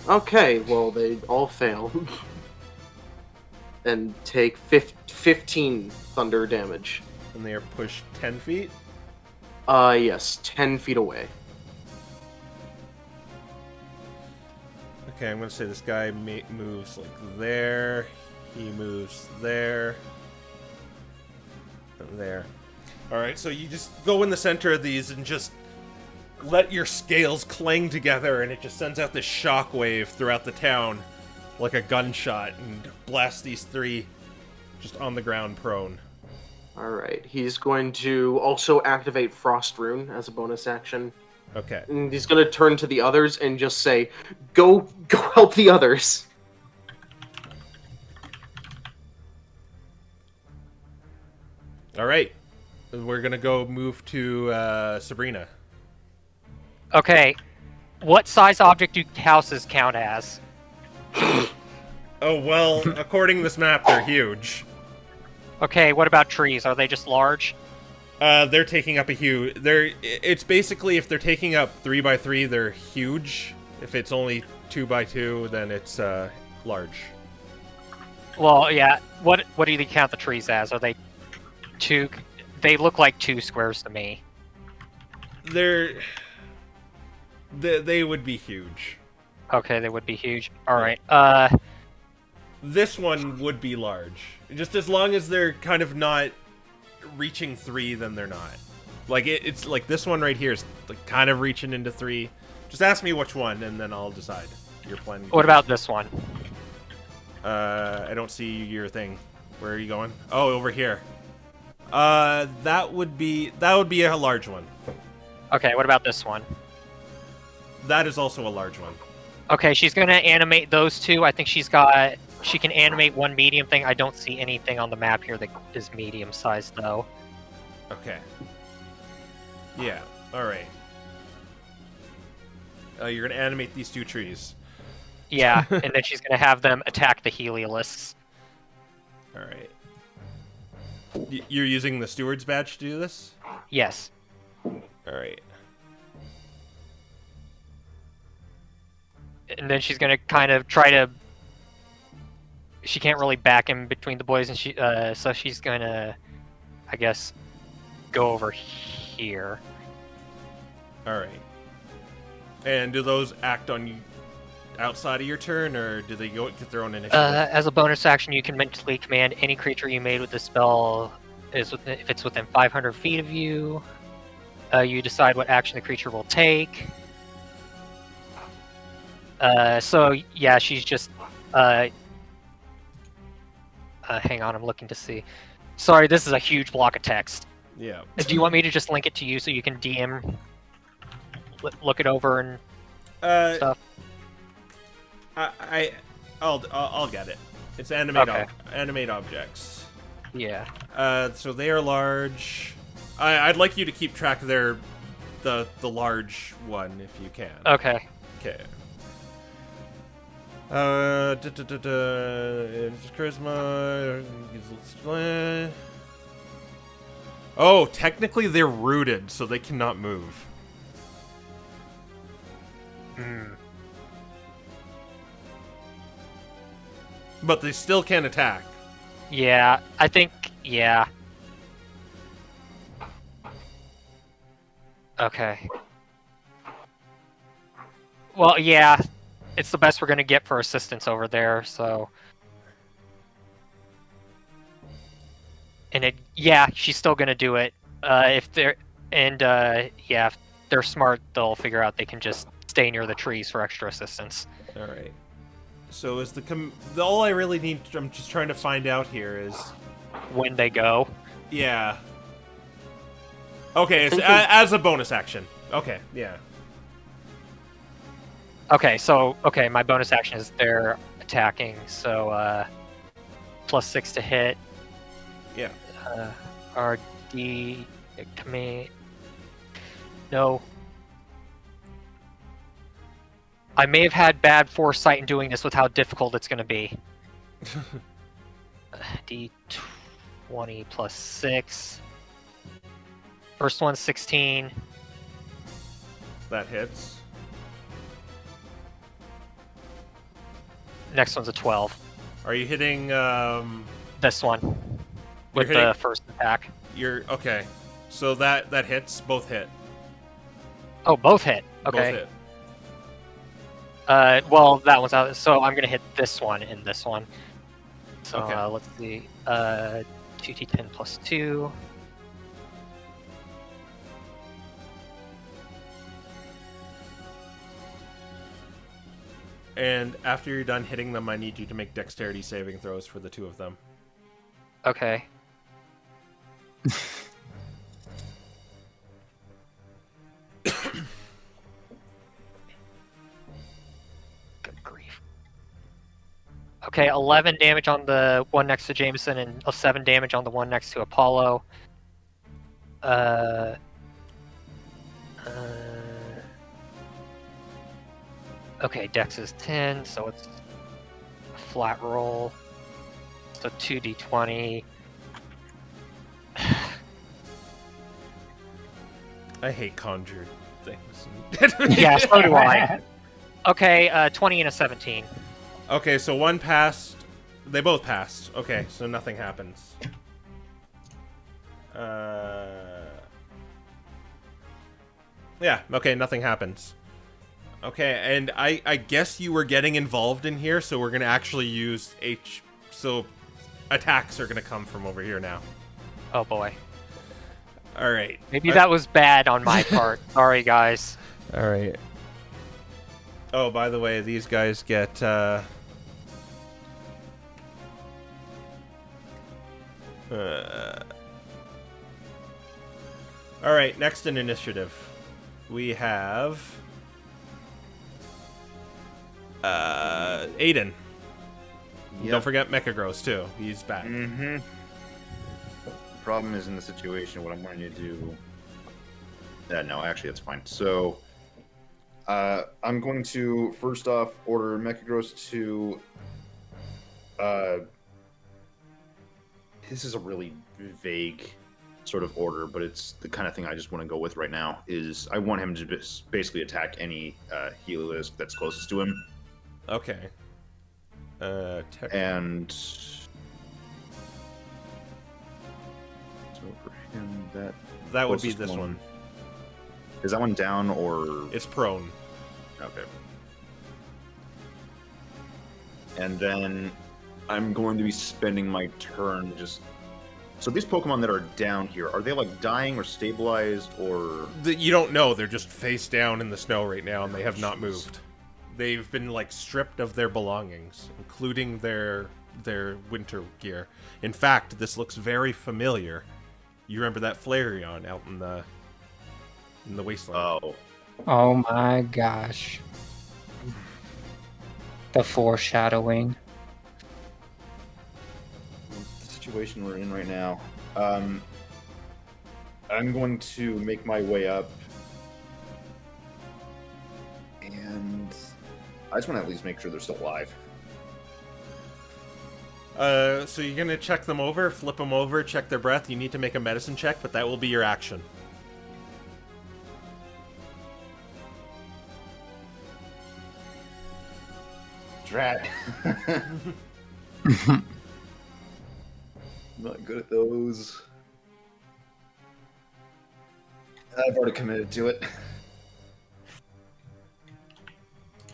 Okay, well, they all fail. And take 15 thunder damage. And they are pushed 10 feet. Yes, 10 feet away. Okay, I'm gonna say this guy moves like there. He moves there. And there. Alright, so you just go in the center of these and just let your scales clang together, and it just sends out this shockwave throughout the town like a gunshot and blasts these 3 just on the ground prone. Alright, he's going to also activate Frost Rune as a bonus action. Okay. And he's going to turn to the others and just say, Go help the others! Alright. We're gonna go move to Sabrina. Okay, what size object do houses count as? Oh, well, according to this map, they're huge. Okay, what about trees? Are they just large? They're taking up a huge... It's basically, if they're taking up 3x3, they're huge. If it's only 2x2, then it's large. Well, yeah. What do you count the trees as? Are they 2? They look like 2 squares to me. They would be huge. Okay, they would be huge. All right. This one would be large. Just as long as they're kind of not reaching 3, then they're not. Like, it's like this one right here is like kind of reaching into 3. Just ask me which one, and then I'll decide. You're planning. What about this one? I don't see your thing. Where are you going? Oh, over here. That would be a large one. Okay, what about this one? That is also a large one. Okay, she's gonna animate those 2. I think she can animate one medium thing. I don't see anything on the map here that is medium sized though. Okay. Yeah. All right. You're gonna animate these 2 trees. Yeah, and then she's gonna have them attack the Helialisks. All right. You're using the steward's badge to do this? Yes. All right. And then she's gonna kind of try to. She can't really back in between the boys, and so she's gonna, I guess, go over here. All right. And do those act on you outside of your turn, or do they get their own initiative? As a bonus action, you can mentally command any creature you made with the spell if it's within 500 feet of you. You decide what action the creature will take. So yeah, she's just. Hang on, I'm looking to see. Sorry, this is a huge block of text. Yeah. Do you want me to just link it to you so you can DM, look it over and stuff? I'll get it. It's animate Okay. animate objects. Yeah. So they are large. I'd like you to keep track of the large one if you can. Okay. Okay. Charisma. Oh, technically they're rooted, so they cannot move. Hmm. But they still can attack. Yeah, I think. Yeah. Okay. Well, yeah, it's the best we're gonna get for assistance over there. So. And yeah, she's still gonna do it. If they're yeah, if they're smart, they'll figure out they can just stay near the trees for extra assistance. All right. So is all I really need? I'm just trying to find out here is When they go. yeah. Okay, it's as a bonus action. Okay, yeah. Okay, so my bonus action is they're attacking, so +6 to hit. Yeah. RD command. No. I may have had bad foresight in doing this with how difficult it's going to be. D20 plus 6. First one's 16. That hits. Next one's a 12. Are you hitting? This one with hitting- the first attack. You're okay. So that hits. Both hit. Oh, both hit. Okay. Both hit. Well, that one's out. So I'm gonna hit this one and this one. So Okay. Let's see. 2d10 plus 2. And after you're done hitting them, I need you to make dexterity saving throws for the two of them. Okay. Good grief. Okay, 11 damage on the one next to Jameson and 7 damage on the one next to Apollo. Okay, Dex is 10, so it's a flat roll. So 2d20. I hate conjured things. Yeah, so do I. Okay, 20 and a 17. Okay, so one passed. They both passed. Okay, so nothing happens. Yeah, okay, nothing happens. Okay, and I guess you were getting involved in here, so we're gonna actually use so attacks are gonna come from over here now. Oh boy. Alright. Maybe that was bad on my part. Sorry, guys. Alright. Oh, by the way, these guys get Alright, next in initiative. We have Aiden. Yep. Don't forget Mechagross too. He's back. Mm-hmm. The problem is in the situation, what I'm going to do. No, actually, that's fine. So, I'm going to first off order Mechagross to. This is a really vague sort of order, but it's the kind of thing I just want to go with right now. Is I want him to just basically attack any Heliolisk that's closest to him. Okay. And so for him, that That would be Closest this one. Is that one down or? It's prone. Okay. And then I'm going to be spending my turn just. So these Pokemon that are down here, are they like dying or stabilized or? You don't know. They're just face down in the snow right now, and they have not moved. They've been like stripped of their belongings, including their winter gear. In fact, this looks very familiar. You remember that Flareon out in the wasteland? Oh. Oh my gosh. The foreshadowing. The situation we're in right now. I'm going to make my way up, and I just want to at least make sure they're still alive. So you're gonna check them over, flip them over, check their breath. You need to make a medicine check, but that will be your action. Drat. Not good at those. I've already committed to it.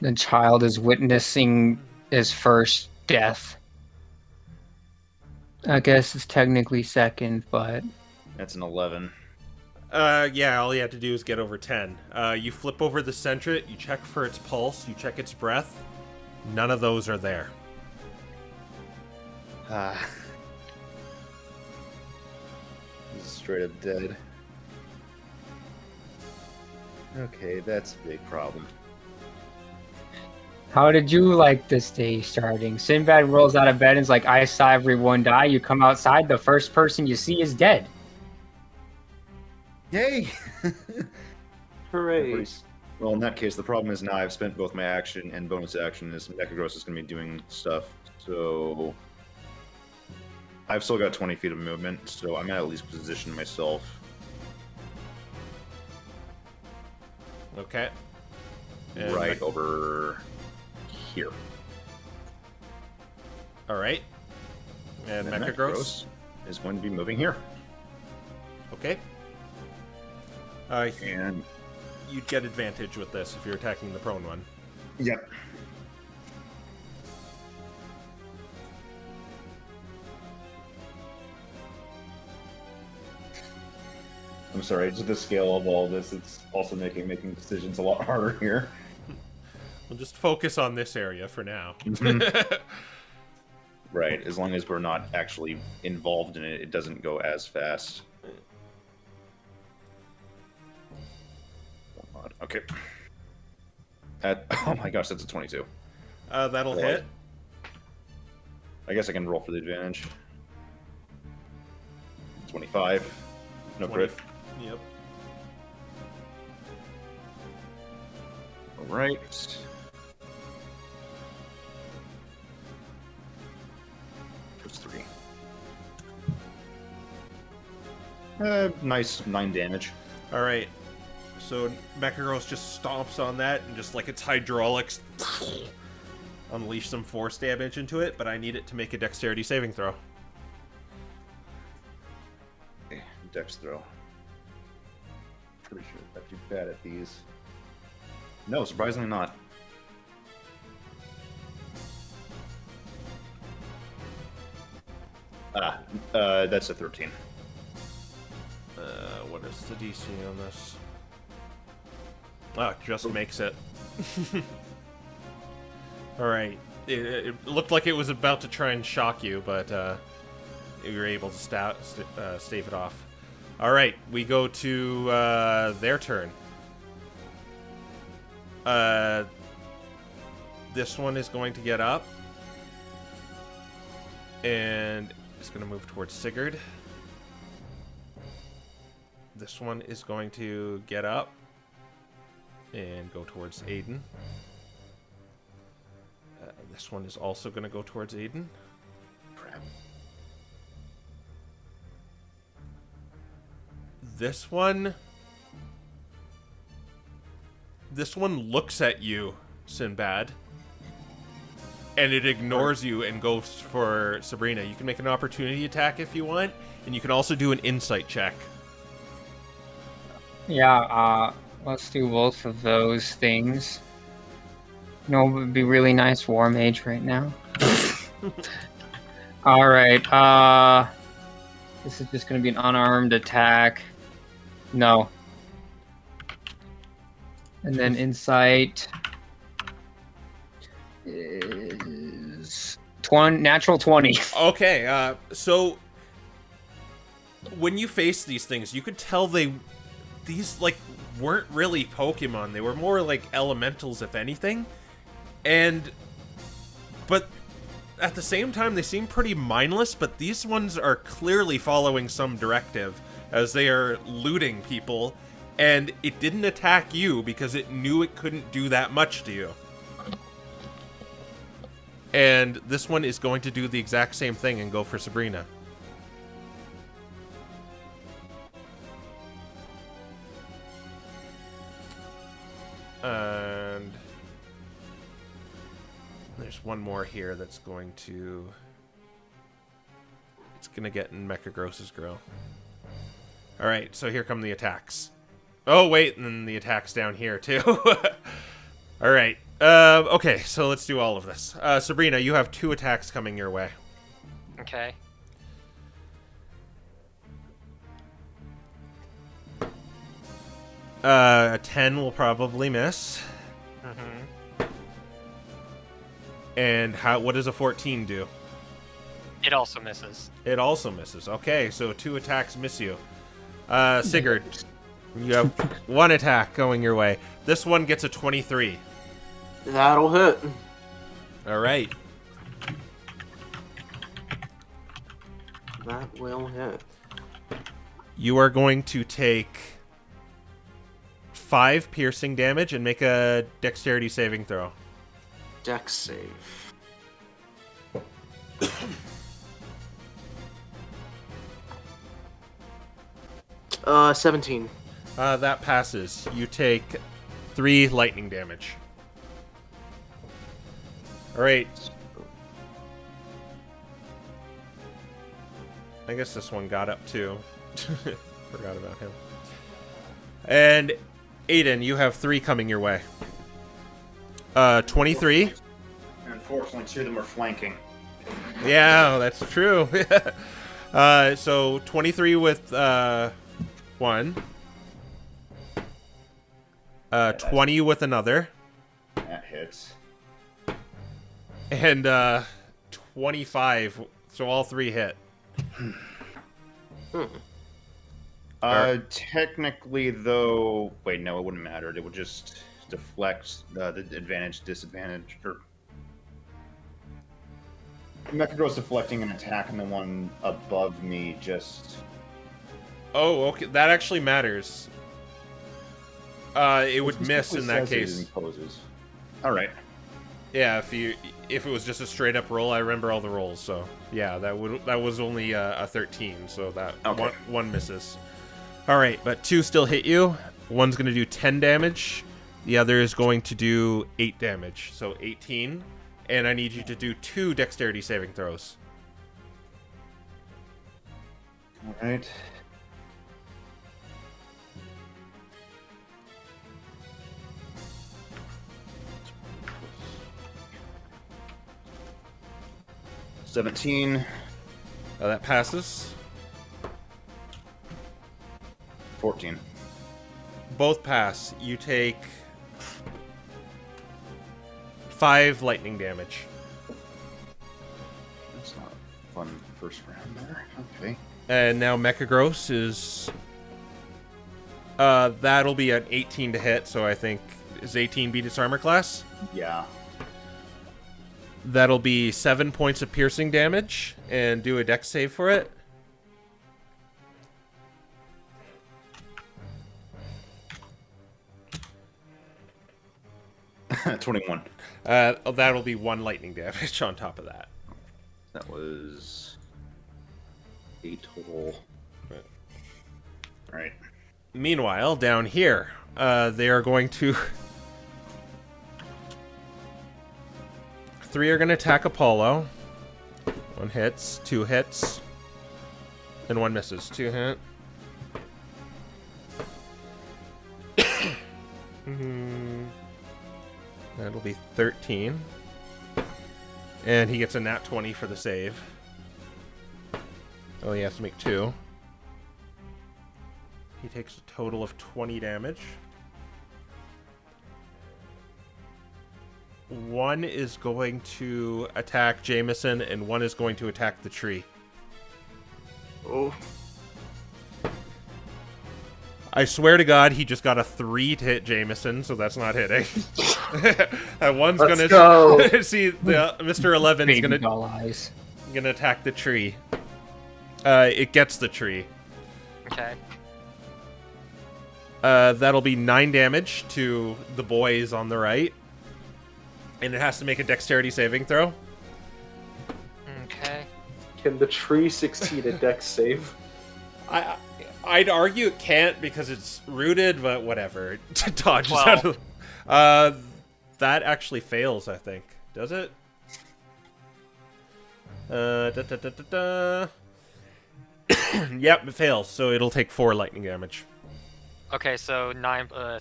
The child is witnessing his first death. I guess it's technically second, but That's an 11. Yeah, all you have to do is get over 10. You flip over the Sentret, you check for its pulse, you check its breath. None of those are there. This is straight up dead. Okay, that's a big problem. how did you like this day starting? Sinbad rolls out of bed and is like, I saw everyone die. You come outside, the first person you see is dead. Yay! Hooray. Well, in that case, the problem is now I've spent both my action and bonus action. This Mechagross is going to be doing stuff, so I've still got 20 feet of movement, so I'm at least position myself. Okay. And Right over here. All right. And then Mechagross. is going to be moving here. Okay. And You'd get advantage with this if you're attacking the prone one. yep. I'm sorry, just the scale of all this, it's also making decisions a lot harder here. We'll just focus on this area for now. Right, as long as we're not actually involved in it, it doesn't go as fast. Okay. Oh my gosh, that's a 22. That'll Right. hit. I guess I can roll for the advantage. 25. No 20. crit. Yep. Alright. Plus 3. Nice 9 damage. All right. So Mechagross just stomps on that and just like its hydraulics unleash some force damage into it, but I need it to make a dexterity saving throw. Okay, dex throw. Pretty sure I'm not too bad at these. No, surprisingly not. That's a 13. What is the DC on this? Ah, just makes it. All right. It looked like it was about to try and shock you, but you were able to stave it off. All right, we go to their turn. This one is going to get up, and it's going to move towards Sigurd. This one is going to get up and go towards Aiden. This one is also going to go towards Aiden. Crap. This one looks at you, Sinbad, and it ignores you and goes for Sabrina. You can make an opportunity attack if you want, and you can also do an insight check. Yeah, let's do both of those things. You know, it would be really nice War Mage right now. Alright, this is just gonna be an unarmed attack. No. And then Insight is natural 20. Okay, so when you face these things, you could tell these like weren't really Pokemon. They were more like elementals, if anything. But at the same time, they seem pretty mindless, but these ones are clearly following some directive as they are looting people, and it didn't attack you because it knew it couldn't do that much to you. And this one is going to do the exact same thing and go for Sabrina. And there's one more here that's going to... It's going to get in Mechagross's grill. Alright, so here come the attacks. Oh, wait, and then the attacks down here, too. Alright, okay, so let's do all of this. Sabrina, you have 2 attacks coming your way. Okay. A 10 will probably miss. Mm-hmm. And what does a 14 do? It also misses. It also misses. Okay, so 2 attacks miss you. Sigurd, you have 1 attack going your way. This one gets a 23. That'll hit. All right. That will hit. You are going to take 5 piercing damage and make a dexterity saving throw. Dex save. Uh, 17. That passes. You take 3 lightning damage. All right. I guess this one got up too. Forgot about him. And Aiden, you have 3 coming your way. 23. Unfortunately, 2 of them are flanking. Yeah, that's true. So 23 with 1. 20 with another. That hits. And 25. So all 3 hit. Technically, though... Wait, no, it wouldn't matter. It would just deflect the advantage, disadvantage, or... Mechagross deflecting an attack on the one above me just... Oh, okay. That actually matters. It would miss in that case. Alright. Yeah, if it was just a straight up roll, I remember all the rolls. So yeah, that was only a 13. So that okay. one misses. All right, but 2 still hit you. One's going to do 10 damage. The other is going to do 8 damage. So 18. And I need you to do 2 dexterity saving throws. All right. $17. That passes. 14. Both pass. You take 5 lightning damage. That's not a fun first round there. Okay. And now Mechagross is... that'll be an 18 to hit, so I think... Is 18 beat its armor class? Yeah. That'll be 7 points of piercing damage, and do a dex save for it. $21. That'll be 1 lightning damage on top of that. That was 8 total. Right. Meanwhile, down here, they are going to... 3 are going to attack Apollo. 1 hits, 2 hits, and 1 misses. 2 hit. That'll be 13. And he gets a nat 20 for the save. Oh, he has to make 2. He takes a total of 20 damage. 1 is going to attack Jameson, and 1 is going to attack the tree. Oh. I swear to God, he just got a 3 to hit Jameson, so that's not hitting. And one's Let's gonna go. see the Mr. 11's Baby gonna doll eyes. attack the tree. It gets the tree. Okay. That'll be 9 damage to the boys on the right. And it has to make a dexterity saving throw. Okay. Can the tree succeed a dex save? I'd argue it can't because it's rooted, but whatever. It dodges Well- out of... that actually fails, I think. Does it? Yep, it fails, so it'll take 4 lightning damage. Okay, so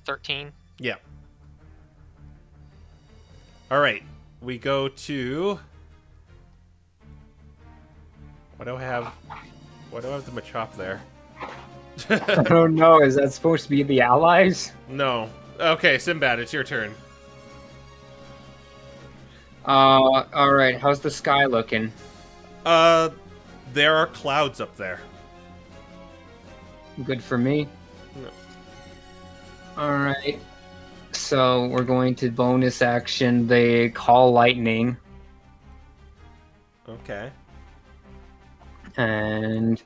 13. Yeah. Alright, we go to... Why do I have the Machop there? I don't know. Is that supposed to be the allies? No. Okay, Sinbad, it's your turn. All right. How's the sky looking? There are clouds up there. Good for me. No. All right. So we're going to bonus action the call lightning, Okay. and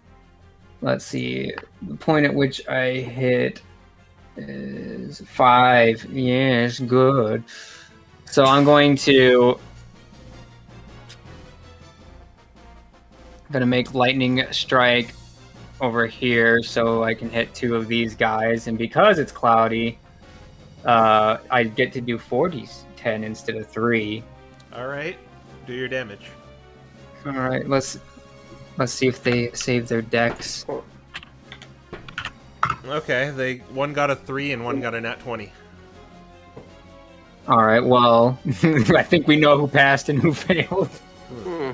let's see. The point at which I hit is 5. Yes, good. So I'm going to make lightning strike over here so I can hit 2 of these guys, and because it's cloudy, I get to do 4d10 instead of 3. Alright. Do your damage. All right, let's see if they save their decks. Okay, one got a 3 and one got a nat 20. All right, well, I think we know who passed and who failed. Hmm.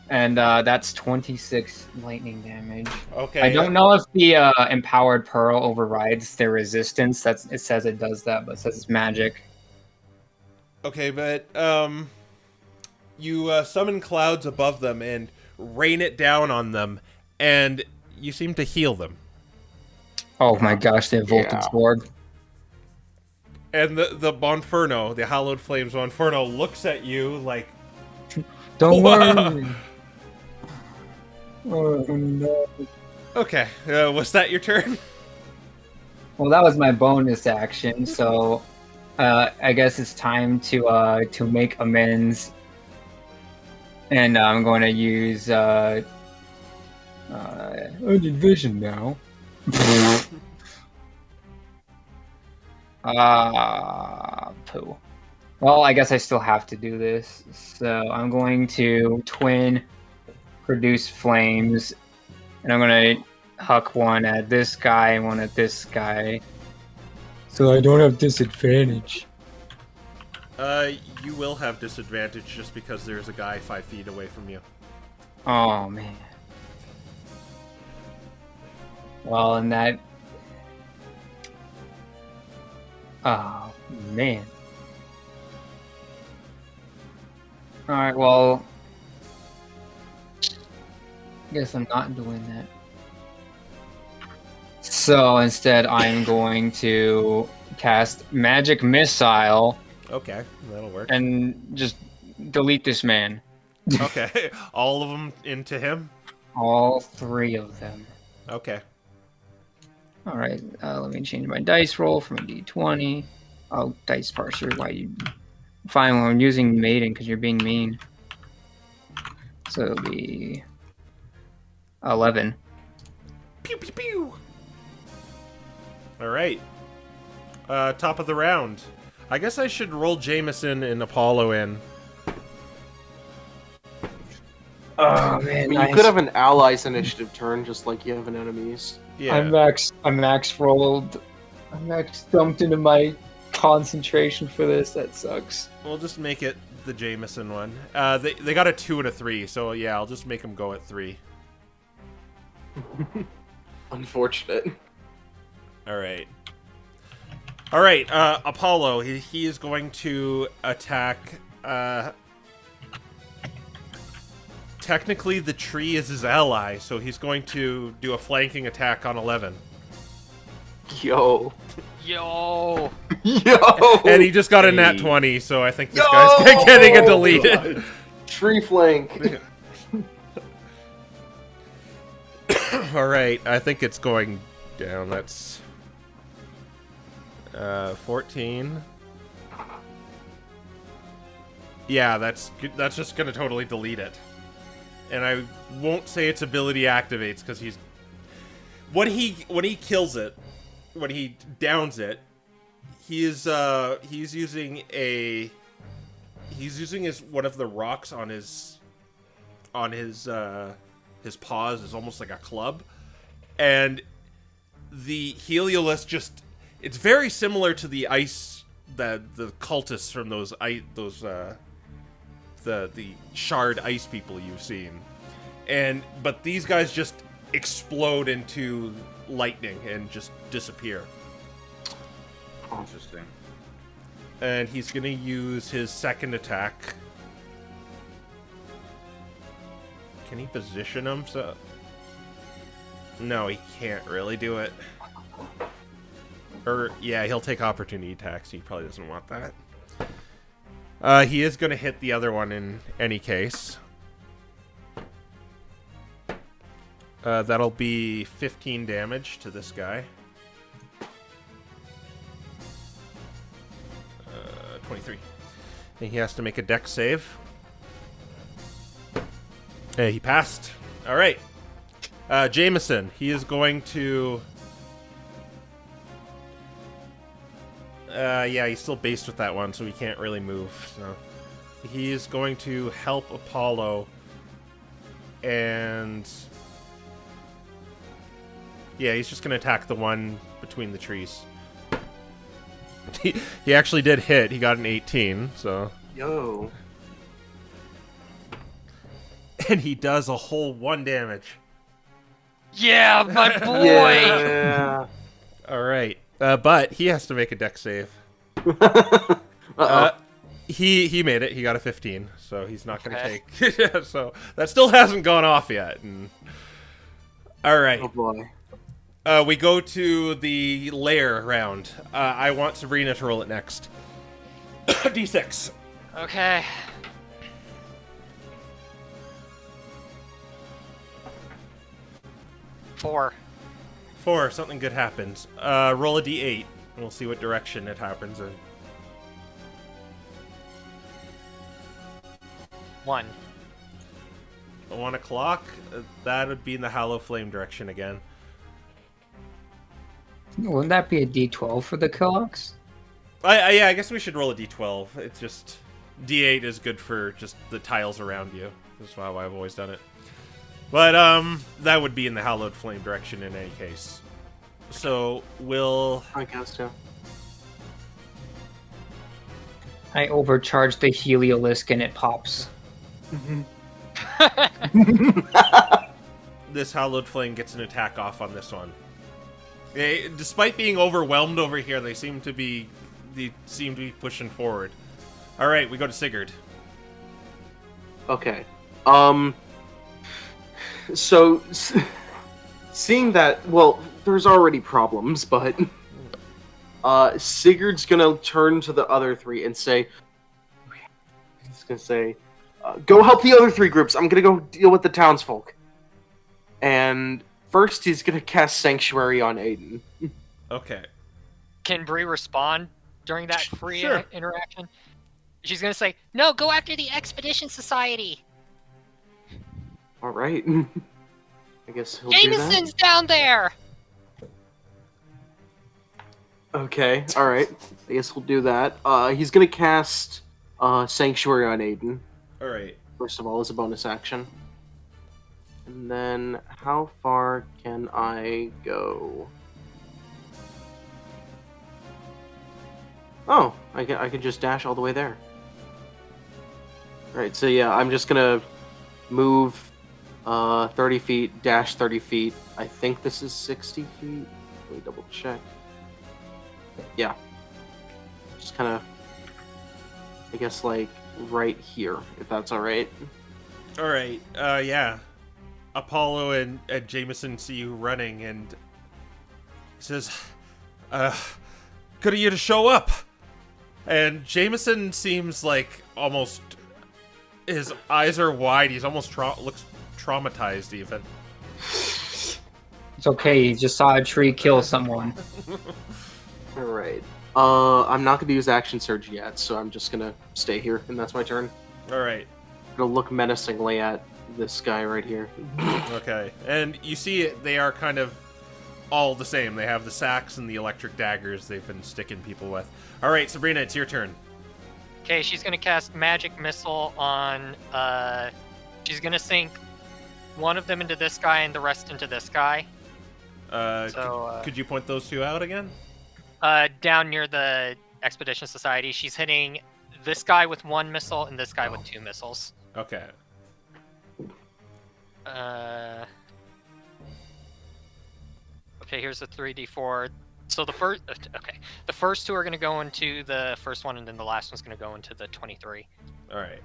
And that's 26 lightning damage. Okay. I don't know if the empowered pearl overrides their resistance. It says it does that, but it says it's magic. Okay, but you summon clouds above them and rain it down on them, and you seem to heal them. Oh my gosh, they have voltage Yeah. orb. And the Bonferno, the Hallowed Flames Bonferno, looks at you like, Don't Whoa. worry. Oh no. okay, was that your turn? Well, that was my bonus action, so I guess it's time to make amends, and I'm going to use urgent vision now. Poo. Well, I guess I still have to do this, so I'm going to twin produce flames, and I'm going to huck one at this guy and one at this guy, so I don't have disadvantage. You will have disadvantage just because there's a guy 5 feet away from you. Oh man. Well, and that. Oh man. All right. Well, guess I'm not doing that. So instead, I'm going to cast Magic Missile Okay, that'll work. and just delete this man. Okay, all of them into him? All 3 of them. Okay. All right, let me change my dice roll from a d20. Oh, dice parser, why you... Fine, well, I'm using maiden because you're being mean. So it'll be 11. Pew, pew, pew! Alright. Top of the round. I guess I should roll Jameson and Apollo in. Oh I man, mean, you could have an allies initiative turn just like you have an enemies. Yeah. I'm max rolled. I'm max dumped into my concentration for this. That sucks. We'll just make it the Jameson one. They got a 2 and a 3, so yeah, I'll just make them go at 3. Unfortunate. All right. All right, Apollo, he is going to attack... Technically, the tree is his ally, so he's going to do a flanking attack on 11. Yo. Yo. Yo. And he just got a nat 20, so I think this guy's getting a deleted. Tree flank. All right, I think it's going down. That's 14. Yeah, that's just gonna totally delete it. And I won't say its ability activates because he's when he kills it, when he downs it, he's using one of the rocks on his paws is almost like a club, and the Heliolith just, it's very similar to the ice, the cultists from the shard ice people you've seen, but these guys just explode into lightning and just disappear. Interesting. And he's gonna use his second attack. Can he position him? So no, he can't really do it. Or yeah, he'll take opportunity attacks. He probably doesn't want that. He is going to hit the other one in any case. That'll be 15 damage to this guy. 23. And he has to make a dex save. He passed. All right. Jameson, he is going to... yeah, he's still based with that one, so he can't really move. So he is going to help Apollo, and yeah, he's just going to attack the one between the trees. He actually did hit. He got an 18, so... Yo. And he does a whole 1 damage. Yeah, my boy. Yeah. All right. But he has to make a dex save. He made it. He got a 15, so he's not going to take... So that still hasn't gone off yet. And... All right. Oh boy. We go to the lair round. I want Sabrina to roll it next. D6. Okay. Four. 4. Something good happens. Roll a D8. And we'll see what direction it happens in. 1. 1 o'clock. That would be in the Hallow Flame direction again. Wouldn't that be a D12 for the Killox? Yeah, I guess we should roll a D12. It's just... D8 is good for just the tiles around you. That's how I've always done it. But, that would be in the Hallowed Flame direction in any case. So, we'll... I guess so. I overcharge the Heliolisk and it pops. This Hallowed Flame gets an attack off on this one. Despite being overwhelmed over here, they seem to be pushing forward. All right, we go to Sigurd. Okay. So, seeing that, well, there's already problems, but Sigurd's gonna turn to the other three and say, he's gonna say, go help the other 3 groups. I'm gonna go deal with the townsfolk. And first, he's gonna cast Sanctuary on Aiden. Okay. Can Bree respond during that free Sure. interaction? She's gonna say, No, go after the Expedition Society. All right. I guess he'll do that. Jameson's down there. Okay, alright. I guess he'll do that. He's gonna cast Sanctuary on Aiden, All right. first of all, as a bonus action. And then, how far can I go? Oh, I can just dash all the way there. Right, so yeah, I'm just gonna move 30 feet, dash 30 feet. I think this is 60 feet. Let me double check. Yeah. Just kind of, I guess, like, right here, if that's alright. All right. Yeah. Apollo and Jameson see you running, and he says, "Good of you to show up." And Jameson seems like almost his eyes are wide. He's almost looks traumatized, even. It's okay. He just saw a tree kill someone. Alright. I'm not gonna use action surge yet, so I'm just gonna stay here, and that's my turn. All right. I'm gonna look menacingly at this guy right here. Okay. And you see they are kind of all the same. They have the sacks and the electric daggers they've been sticking people with. All right, Sabrina, it's your turn. Okay, she's gonna cast magic missile on. She's gonna sink one of them into this guy and the rest into this guy. Could you point those two out again? Down near the Expedition Society, she's hitting this guy with one missile and this guy with 2 missiles. Okay. Okay, here's the 3d4. So the first 2 are going to go into the first one, and then the last one's going to go into the 23. All right.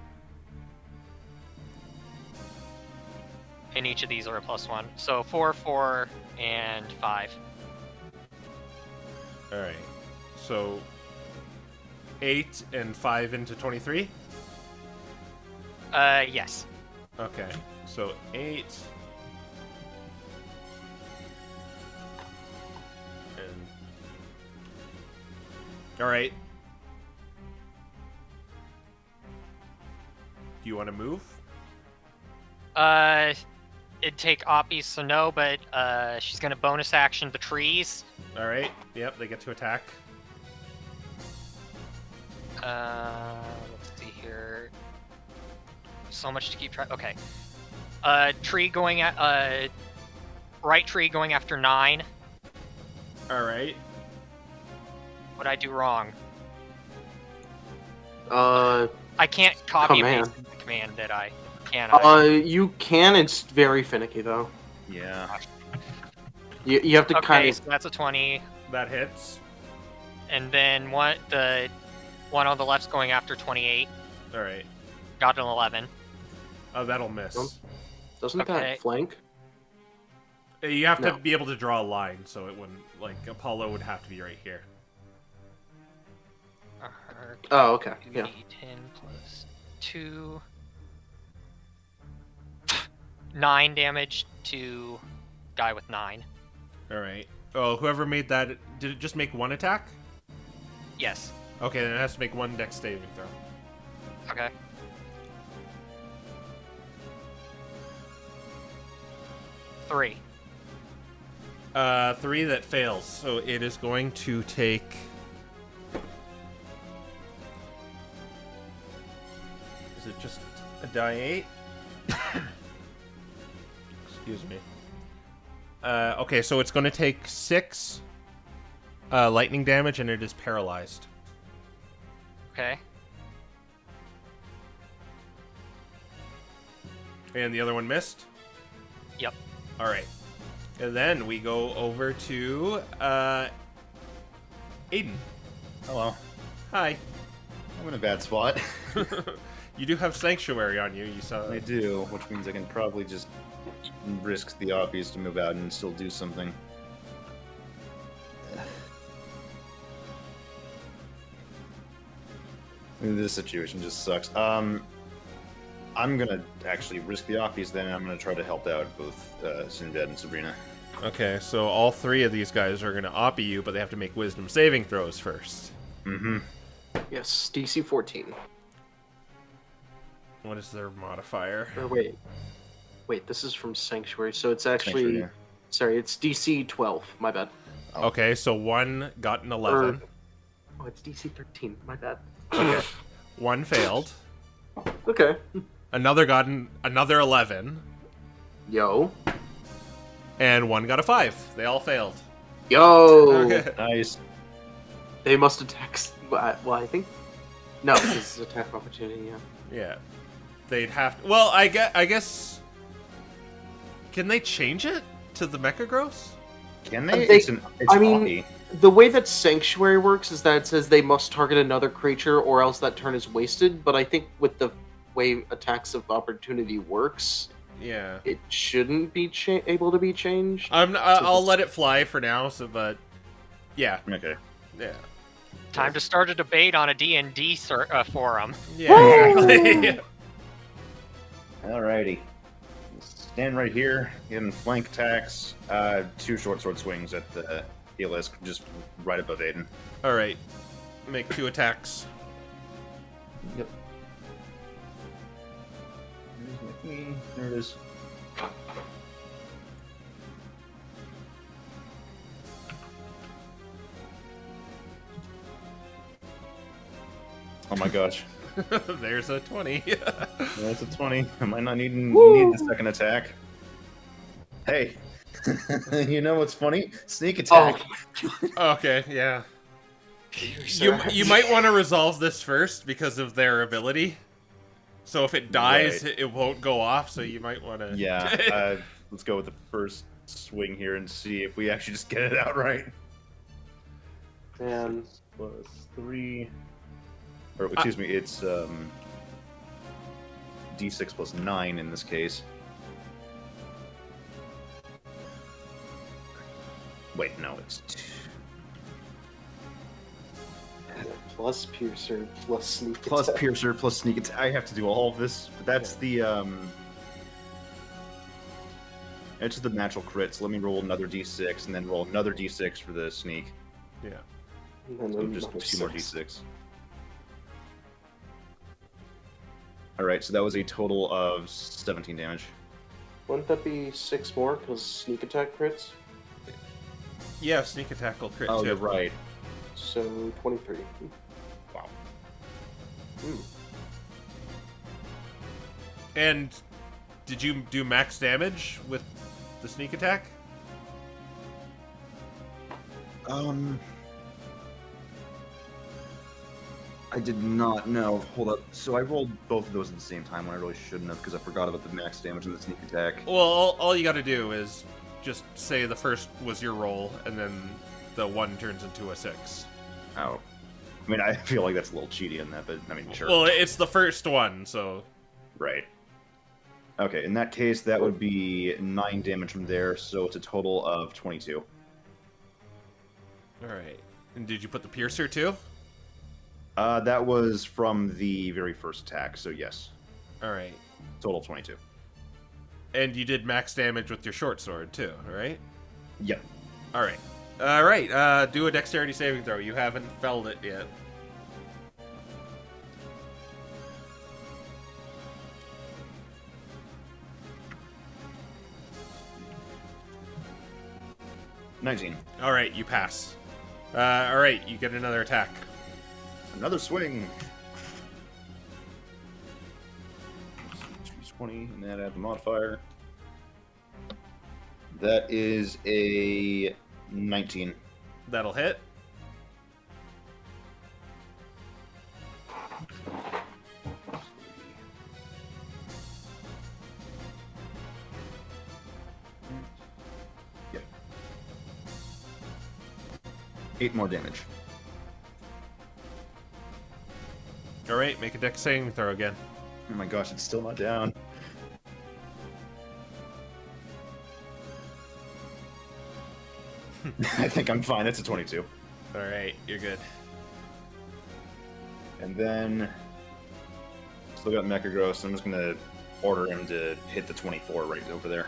And each of these are a +1. So 4, 4, and 5. All right. So 8 and 5 into 23? Yes. Okay. So 8 and all right. Do you want to move? It'd take Oppie, so no, but she's gonna bonus action the trees. All right. Yep, they get to attack. Let's see here. So much to keep track. Okay. Tree going at right tree going after 9. All right. What'd I do wrong? Uh, I can't copy and Command. paste the command, did I? Can I? you can. It's very finicky though. Yeah. You have to Okay, kind so of. that's a 20, That hits. and then the one on the left's going after 28. All right. Got an 11. Oh, that'll miss. Doesn't Okay. that flank? You have to No. be able to draw a line, so it wouldn't, like, Apollo would have to be right here. Oh, okay. Yeah. 10 plus 2. 9 damage to guy with 9. All right. Oh, whoever made that, did it just make one attack? Yes. Okay, then it has to make one dex saving throw. Okay. Three. 3 that fails, so it is going to take. Is it just a die 8? Excuse me. Okay, so it's going to take 6 lightning damage, and it is paralyzed. Okay. And the other one missed? Yep. All right. And then we go over to Aiden. Hello. Hi. I'm in a bad spot. You do have Sanctuary on you, you saw. I do, which means I can probably just risk the obvious to move out and still do something. This situation just sucks. I'm gonna actually risk the obvious then, and I'm gonna try to help out both Sinbad and Sabrina. Okay, so all 3 of these guys are going to oppie you, but they have to make wisdom saving throws first. Mm-hmm. Yes, DC 14. What is their modifier? Or wait, this is from Sanctuary, so it's actually Sanctuary, yeah. sorry, it's DC 12. My bad. Okay, so 1 got an 11. Oh, it's DC 13. My bad. Okay. 1 failed. Okay. Another got another 11. Yo. And 1 got a 5. They all failed. Yo. Okay. Nice. They must attack Well, I think no, this is attack of opportunity. Yeah. Yeah. They'd have to... Well, I guess... Can they change it to the Mecha Gross? Can they? They- It's I mean- hockey. The way that Sanctuary works is that it says they must target another creature or else that turn is wasted. But I think with the way attacks of opportunity works, Yeah. it shouldn't be able to be changed. I'll let it fly for now, so, but... Yeah. Okay. Yeah. Time to start a debate on a D&D forum. Yeah, exactly. Alrighty. Stand right here, getting flank attacks. 2 short sword swings at the Elisk, just right above Aiden. Alright. Make 2 attacks. Yep. There it is. Oh my gosh. There's a 20. That's a 20. I might not need the second attack. Hey. You know what's funny? Sneak attack. Okay, yeah. You might want to resolve this first because of their ability. So if it dies, Right. it won't go off, so you might want to... Yeah. Let's go with the first swing here and see if we actually just get it out right. And Plus 3. Or, excuse me, it's D6 plus 9 in this case. Wait, no, it's 2. plus Piercer, plus Sneak Plus attack. Piercer, plus Sneak attack. I have to do all of this. But that's the it's the natural crit. So let me roll another D6 and then roll another D6 for the sneak. Yeah. And So then just another 2 more six. D6. Alright, so that was a total of 17 damage. Wouldn't that be 6 more because Sneak attack crits? Yeah, sneak attack will crit Oh, too. you're right. So 23. Wow. And did you do max damage with the sneak attack? I did not know. Hold up. So I rolled both of those at the same time when I really shouldn't have because I forgot about the max damage and the sneak attack. Well, all you gotta do is just say the first was your roll, and then the 1 turns into a 6. Oh. I mean, I feel like that's a little cheaty in that, but I mean, sure. Well, it's the first one, so... Right. Okay, in that case, that would be 9 damage from there, so it's a total of 22. Alright. And did you put the piercer too? That was from the very first attack, so yes. Alright. Total 22. And you did max damage with your short sword too, right? Yep. Alright. Alright, do a dexterity saving throw. You haven't felled it yet. $19. Alright, you pass. Alright, you get another attack. Another swing. 20, and that adds a modifier. That is a 19. That'll hit. Yep. 8 more damage. Alright, make a dex saving throw again. Oh my gosh, it's still not down. I think I'm fine. That's a 22. Alright, you're good. And then still got Mecha Gross. I'm just gonna order him to hit the 24 right over there.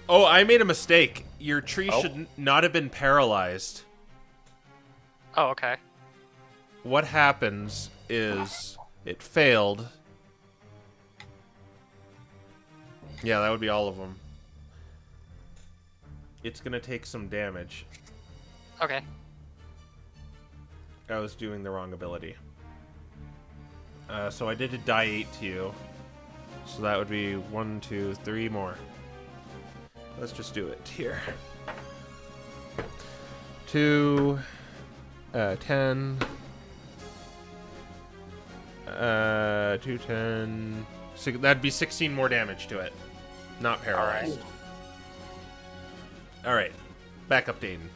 Oh, I made a mistake. Your tree Oh. should not have been paralyzed. Oh, okay. What happens is it failed. Yeah, that would be all of them. It's gonna take some damage. Okay. I was doing the wrong ability. So I did a die 8 to you. So that would be 1, 2, 3 more. Let's just do it here. 2, 10. 210. So that'd be 16 more damage to it. Not paralyzed. All right. Back up, Dayton.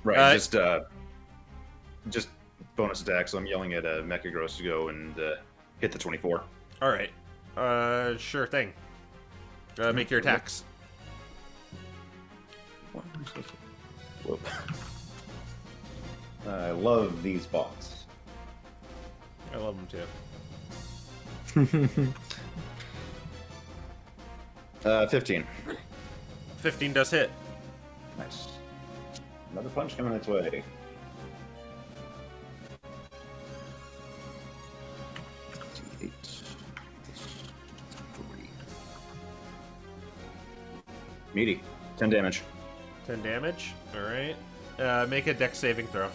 Right, just bonus attack, so I'm yelling at Mecha Gross to go and hit the 24. All right. Sure thing. Make your attacks. Whoop. I love these bots. I love them too. 15. 15 does hit. Nice. Another punch coming its way. D8. 3. Meaty. 10 damage. 10 damage. All right. Make a dex saving throw.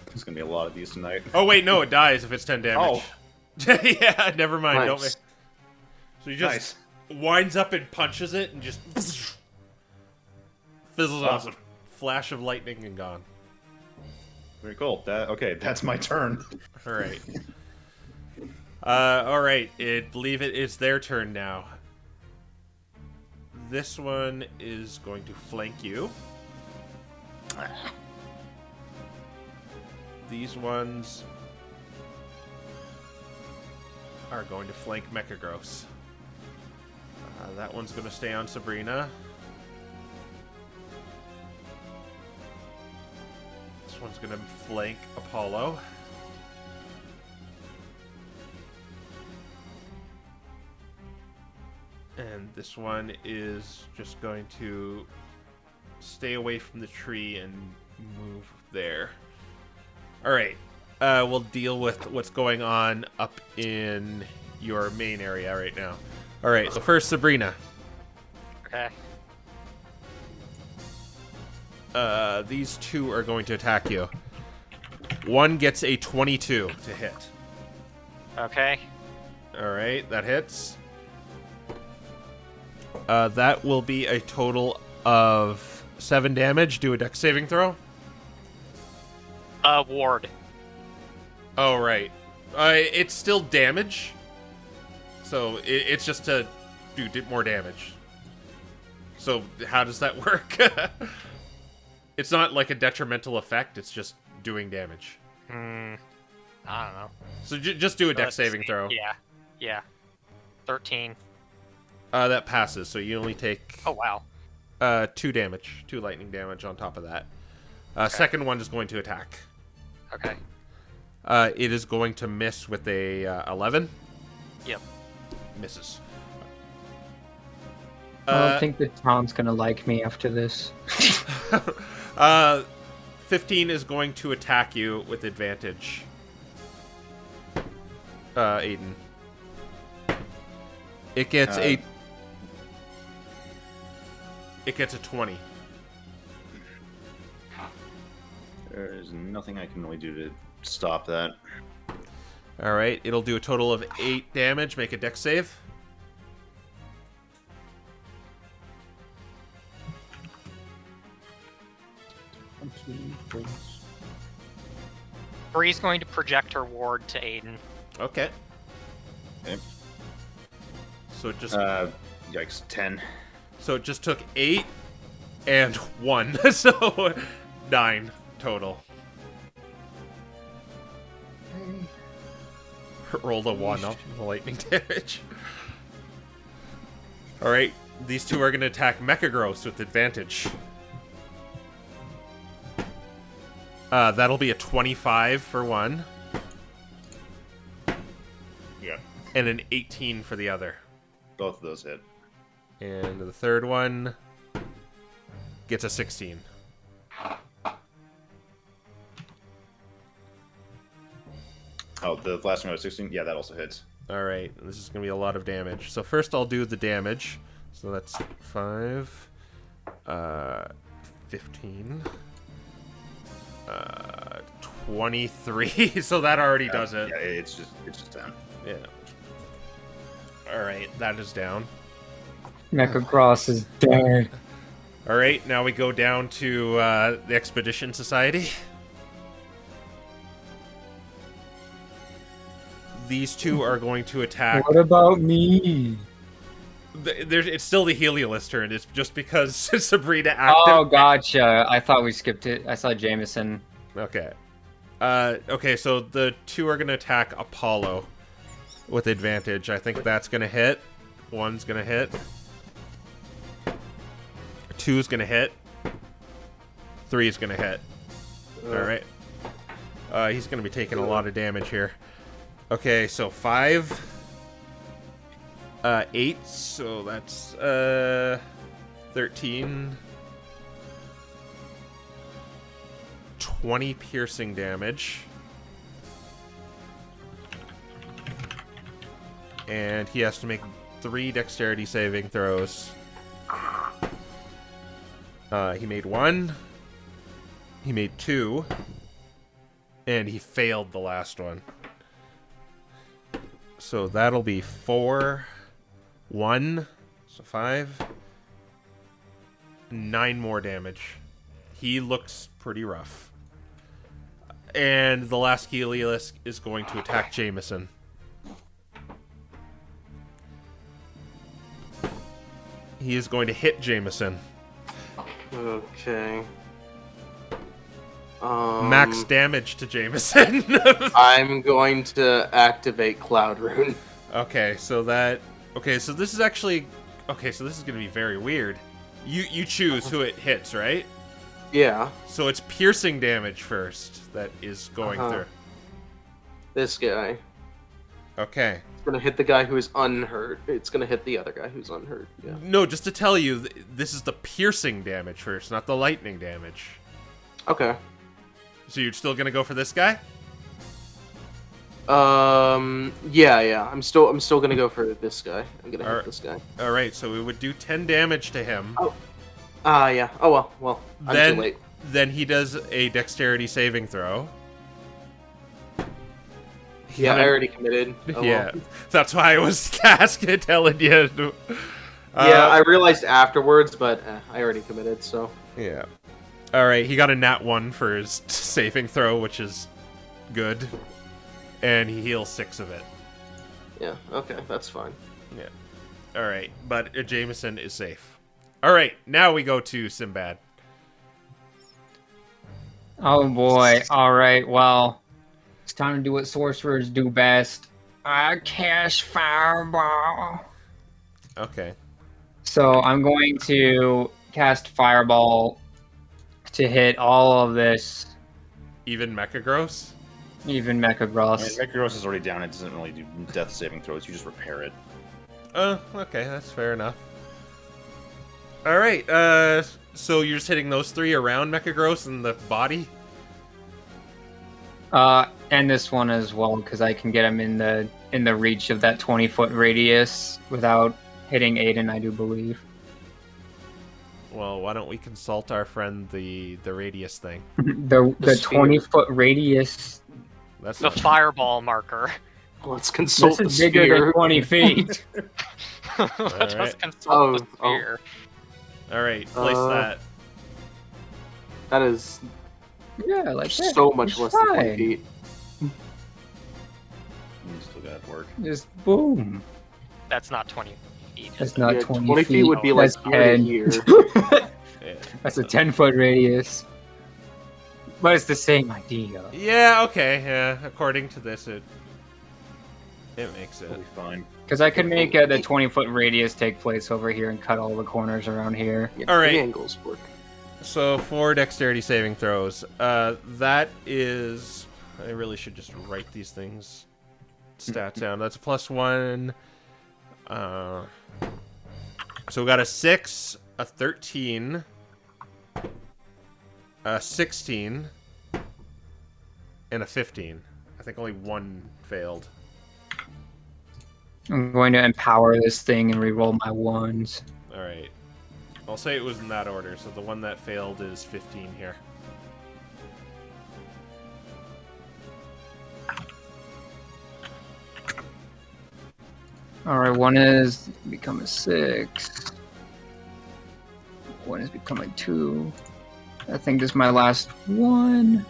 There's gonna be a lot of these tonight. Oh wait, no, it dies if it's 10 damage. Oh. Yeah, never mind. Nice. Don't make... So he just winds up and punches it and just fizzles off. Awesome. Flash of lightning and gone. Very cool. Okay, that's my turn. All right. All right. Believe it is their turn now. This one is going to flank you. These ones are going to flank Mechagross. That one's going to stay on Sabrina. This one's going to flank Apollo. And this one is just going to stay away from the tree and move there. All right. We'll deal with what's going on up in your main area right now. All right. So first, Sabrina. Okay. These two are going to attack you. One gets a 22 to hit. Okay. All right. That hits. That will be a total of 7 damage. Do a dex saving throw. Ward. Oh, right. It's still damage. So it's just to do more damage. So how does that work? It's not like a detrimental effect. It's just doing damage. I don't know. So just do a dex Let's saving see. throw. Yeah. 13. That passes. So you only take Oh, wow. 2 damage. 2 lightning damage on top of that. Okay. Second one is going to attack. Okay. It is going to miss with a 11. Yep. Misses. I don't think the town's gonna like me after this. 15 is going to attack you with advantage. Aiden. It gets It gets a 20. There's nothing I can really do to stop that. All right, it'll do a total of 8 damage. Make a dex save. Bree's going to project her ward to Aiden. Okay. Okay. So it just Yikes, 10. so it just took 8 and 1, so 9 total. Rolled a 1 up the lightning damage. All right, these two are going to attack Mechagross with advantage. That'll be a 25 for one. Yeah. And an 18 for the other. Both of those hit. And the third one gets a 16. Oh, the last one was 16? Yeah, that also hits. All right, this is going to be a lot of damage. So first I'll do the damage. So that's 5, 15, 23. So that already does it. Yeah, it's just 10. Yeah. All right, that is down. Mecha Cross is dead. All right, now we go down to the Expedition Society. These two are going to attack. What about me? It's still the Heliolist turn. It's just because Sabrina Oh, active. gotcha. I thought we skipped it. I saw Jameson. Okay. Okay, so the two are going to attack Apollo with advantage. I think that's going to hit. One's going to hit. Two's going to hit. Three's going to hit. All right. He's going to be taking a lot of damage here. Okay, so 5... 8, so that's 13. 20 piercing damage. And he has to make 3 dexterity saving throws. He made 1. He made 2. And he failed the last one. So that'll be 4... 1, so 5, 9 more damage. He looks pretty rough. And the last Helios is going to attack Jameson. He is going to hit Jameson. Okay. Max damage to Jameson. I'm going to activate Cloud Rune. Okay, so that... Okay, so this is actually... Okay, so this is going to be very weird. You choose who it hits, right? Yeah. So it's piercing damage first that is going through. This guy. Okay. It's going to hit the guy who is unhurt. It's going to hit the other guy who's unhurt. Yeah. No, just to tell you, this is the piercing damage first, not the lightning damage. Okay. So you're still going to go for this guy? Yeah. I'm still gonna go for this guy. I'm gonna hit this guy. All right, so we would do 10 damage to him. Oh. Yeah. Oh well. I'm too late. Then he does a dexterity saving throw. Yeah, I already committed. Oh, yeah, well. that's why I was telling you. Yeah, I realized afterwards, but I already committed. So. Yeah. All right, he got a nat 1 for his saving throw, which is good. And he heals 6 of it. Yeah, okay, that's fine. Yeah. Alright, but Jameson is safe. Alright, now we go to Sinbad. Oh boy. Alright, well, it's time to do what sorcerers do best. I cast Fireball. Okay. So I'm going to cast Fireball to hit all of this, Even Mechagross? even I mean, Mechagross. Mechagross is already down. It doesn't really do death saving throws. You just repair it. Okay, that's fair enough. Alright, so you're just hitting those 3 around Mechagross in the body? And this one as well, because I can get him in the reach of that 20-foot radius without hitting Aiden, I do believe. Well, why don't we consult our friend the radius thing? The sphere. 20-foot radius. That's The not- fireball marker. Let's consult This the is bigger sphere. than 20 feet. Let's Alright. consult the Oh. sphere. Alright, place that. That is Yeah, like that. so much It's less than 20 fine. feet. You still got it work. Just boom. That's not 20 feet. That's not Yeah, 20 feet would be like That's here to 10. here. Yeah. That's a 10-foot radius. But it's the same idea. Yeah, okay, yeah. According to this, it makes it. It'll be fine. Because I could make the 20-foot radius take place over here and cut all the corners around here. Yeah, All right. the angles work. So 4 dexterity saving throws. That is... I really should just write these things. Stats down. That's a +1. So we got a 6, a 13, a 16, and a 15. I think only 1 failed. I'm going to empower this thing and reroll my ones. Alright. I'll say it was in that order, so the one that failed is 15 here. Alright, one is become a 6. one is becoming 2. I think this is my last one.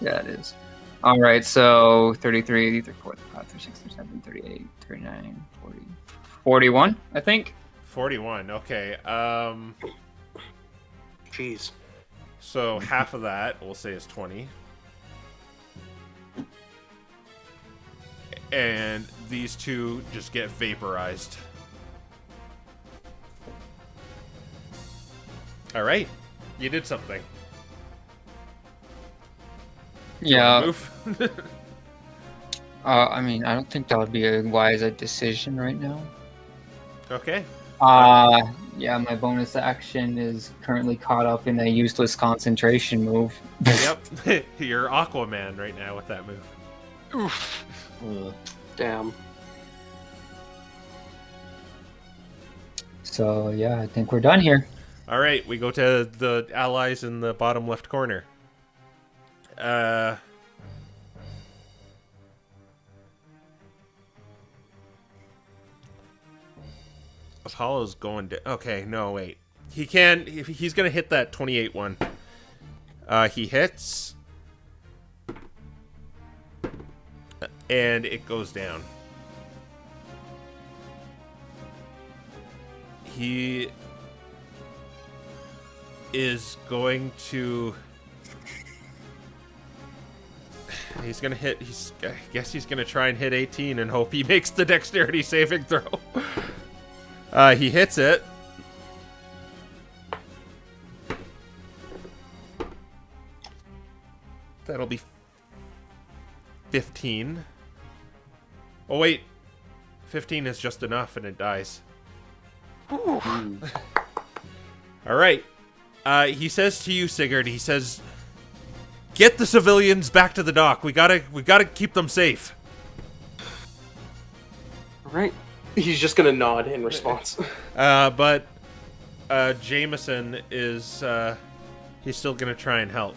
Yeah, it is. All right, so 33, 34, 35, 36, 37, 38, 39, 40, 41, I think. 41. Okay. Jeez. So half of that we'll say is 20. And these two just get vaporized. All right, you did something. Yeah. Move. I mean, I don't think that would be a wise decision right now. Okay. Yeah, my bonus action is currently caught up in a useless concentration move. Yep. You're Aquaman right now with that move. Oof. Damn. So, yeah, I think we're done here. All right, we go to the allies in the bottom left corner. Apollo's going to... Okay, no, wait. He can... He's going to hit that 28 one. He hits. And it goes down. He is going to... He's gonna hit... I guess he's gonna try and hit 18 and hope he makes the dexterity saving throw. He hits it. That'll be 15. Oh wait, 15 is just enough and it dies. All right. He says to you, Sigurd. He says, "Get the civilians back to the dock. We gotta keep them safe." All right. He's just gonna nod in response. But Jameson is he's still gonna try and help.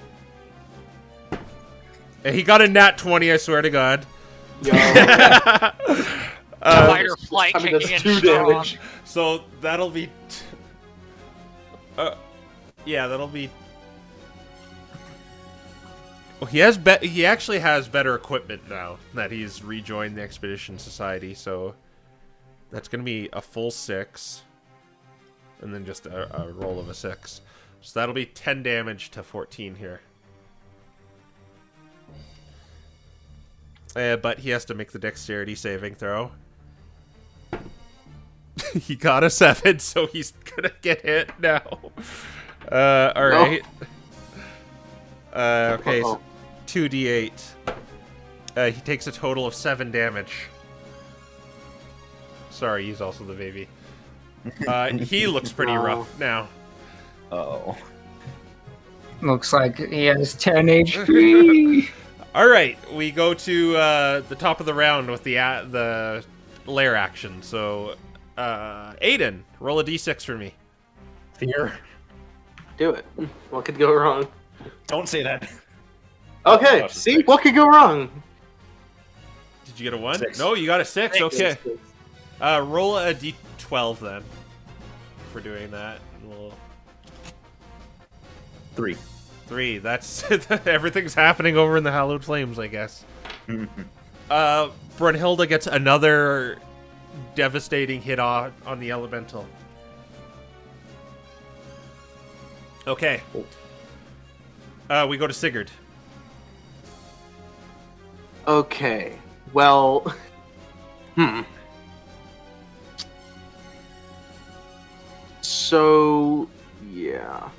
And he got a nat 20. I swear to God. Yo. Fight or flight I mean, kicking that's in 2 strong. damage. So that'll be. Yeah, that'll be. Well, he actually has better equipment now that he's rejoined the Expedition Society. So that's gonna be a full 6, and then just a roll of a 6. So that'll be 10 damage to 14 here. But he has to make the dexterity saving throw. He got a 7, so he's gonna get hit now. Alright. Okay, so 2d8. He takes a total of 7 damage. Sorry, he's also the baby. He looks pretty rough now. Oh. Looks like he has 10 HP. Alright, we go to the top of the round with the lair action. So, Aiden, roll a d6 for me. Fear. Do it. What could go wrong? Don't say that. Okay, Oh, see? What could go wrong? Did you get a 1? 6. No, you got a 6. Okay. Roll a d12 then. For doing that. We'll... 3. 3. That's everything's hallowed over in the Hallowed Flames, I guess. Brunhilde gets another devastating hit on the elemental. Okay. We go to Sigurd. Okay. Well, So, yeah.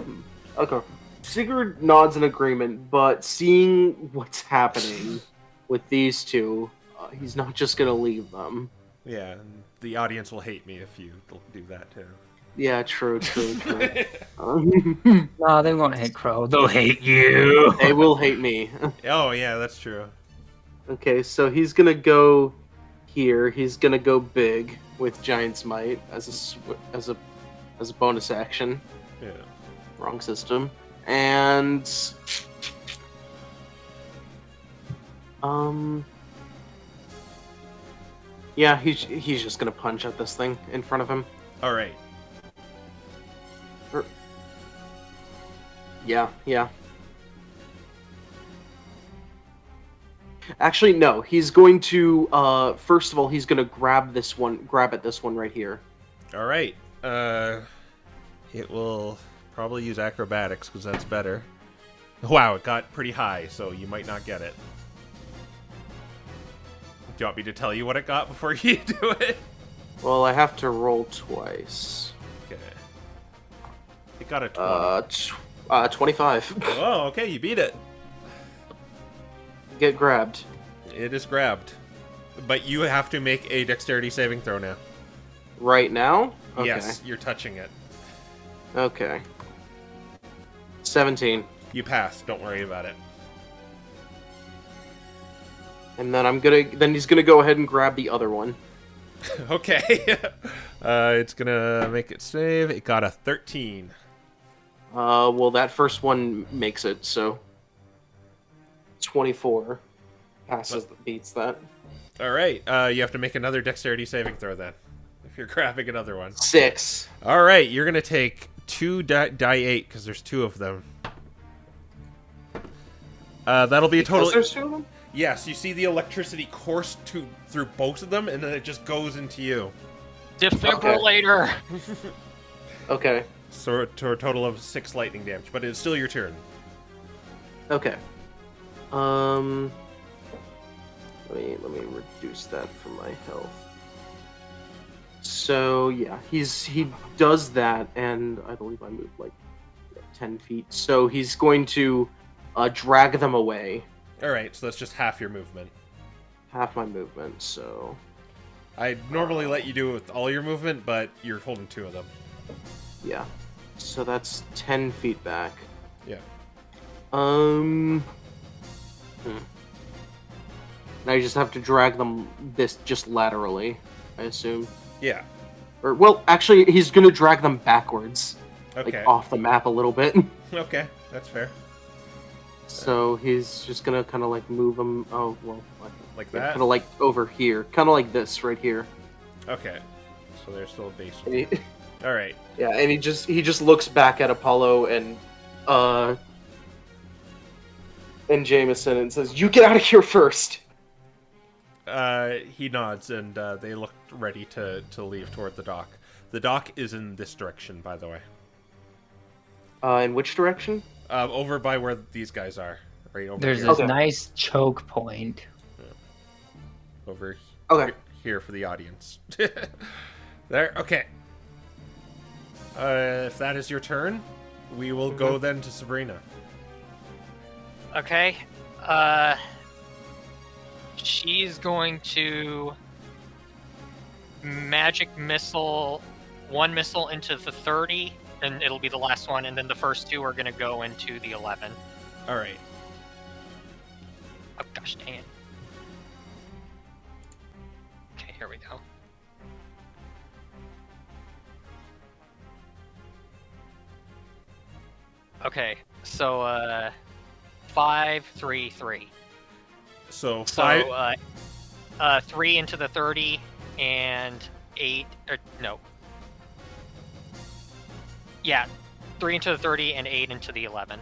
Okay. Sigurd nods in agreement, but seeing what's happening with these two, he's not just gonna leave them. Yeah, and the audience will hate me if you do that too. Yeah, true. No, they won't hate Crow. They'll hate you. They will hate me. Oh yeah, that's true. Okay, so he's gonna go here. He's gonna go big with Giant's Might as a bonus action. Yeah. Wrong system. And yeah, he's just gonna punch at this thing in front of him. All right. Yeah. Actually, no. He's going to first of all, he's going to grab this one right here. All right. It will probably use acrobatics because that's better. Wow, it got pretty high, so you might not get it. Do you want me to tell you what it got before you do it? Well, I have to roll twice. Okay. It got a 20. 25. Oh, okay, you beat it. Get grabbed. It is grabbed. But you have to make a dexterity saving throw now. Right now? Okay. Yes, you're touching it. Okay. 17. You pass. Don't worry about it. And then he's gonna go ahead and grab the other one. Okay. It's gonna make it save. It got a 13. Well, that first one makes it, so 24 beats that. All right. You have to make another dexterity saving throw then, if you're grabbing another one. 6. All right. You're gonna take 2 die 8 because there's 2 of them. That'll be a total. There's 2 of them? Yes. You see the electricity course through both of them, and then it just goes into you. Defibrillator. Okay. So to a total of 6 lightning damage, but it's still your turn. Okay. Let me reduce that from my health. So yeah, he does that, and I believe I moved like 10 feet. So he's going to drag them away. All right, so that's just half your movement. Half my movement. So I normally let you do it with all your movement, but you're holding 2 of them. yeah. So that's 10 feet back. Yeah. Now you just have to drag them just laterally, I assume. Yeah. Or well, actually, he's gonna drag them backwards, Okay. like off the map a little bit. Okay, that's fair. So he's just gonna kind of like move them. Oh well, Like that? kind of like over here, kind of like this right here. Okay. So there's still a base. And he, All right. yeah, and he just looks back at Apollo and Jameson and says, "You get out of here first." He nods, and they look ready to leave toward the dock. The dock is in this direction, by the way. In which direction? Over by where these guys are. Right over There's here. this Okay. nice choke point. Over Okay. here for the audience. There. Okay. If that is your turn, we will go then to Sabrina. Okay. She's going to magic missile one missile into the 30, and it'll be the last one, and then the first 2 are going to go into the 11. All right. Oh gosh dang it. Okay, here we go. Okay, so 5, 3, 3. So 5. So 3 into the 30 and 8. Or, no. Yeah, 3 into the 30 and 8 into the 11.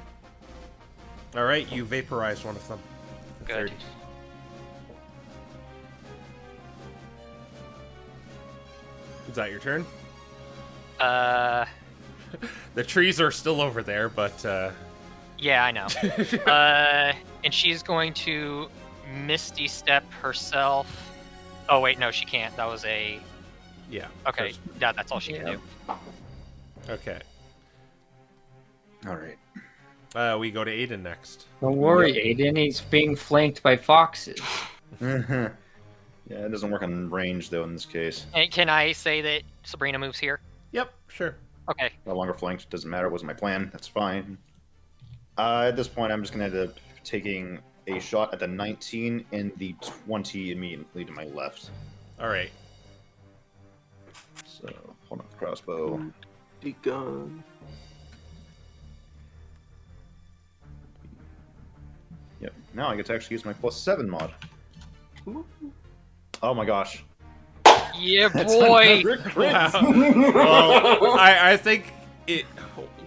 All right. You vaporized one of them. The Good. 30. Is that your turn? The trees are still over there, but Yeah, I know. And she's going to Misty Step herself. Oh wait, no, she can't. That was a. yeah. Okay, first- yeah, that's all she can do. Okay. All right. We go to Aiden next. Don't worry, Aiden. He's being flanked by foxes. Yeah, it doesn't work on range though in this case. And can I say that Sabrina moves here? Yep. Sure. Okay. No longer flanked. Doesn't matter. Wasn't my plan. That's fine. At this point, I'm just gonna end up taking a shot at the 19 and the 20 immediately to my left. All right. So hold on, crossbow. Gun. Yep. Now I get to actually use my +7 mod. Oh my gosh. Yeah, boy. Wow. Well, I think it.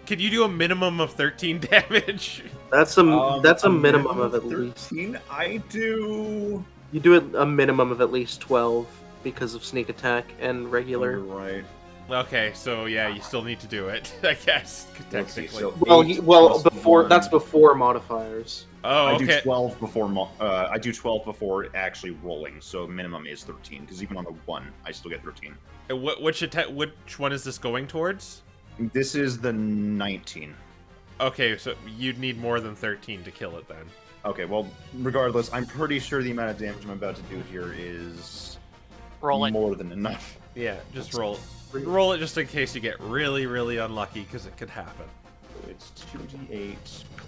Can you do a minimum of 13 damage? That's a minimum of at 13? least. I do. You do it a minimum of at least 12 because of sneak attack and You're regular. right. Okay, so yeah, you still need to do it, I guess, Let's see, technically. so Well, 8 plus before 1. that's before modifiers. Oh, I okay. do 12 before I do 12 before actually rolling, so minimum is 13. Because even on the 1, I still get 13. Which one is this going towards? This is the 19. Okay, so you'd need more than 13 to kill it then. Okay, well, regardless, I'm pretty sure the amount of damage I'm about to do here is Roll it. more than enough. Yeah, just roll. Roll it just in case you get really, really unlucky, because it could happen. It's 2d8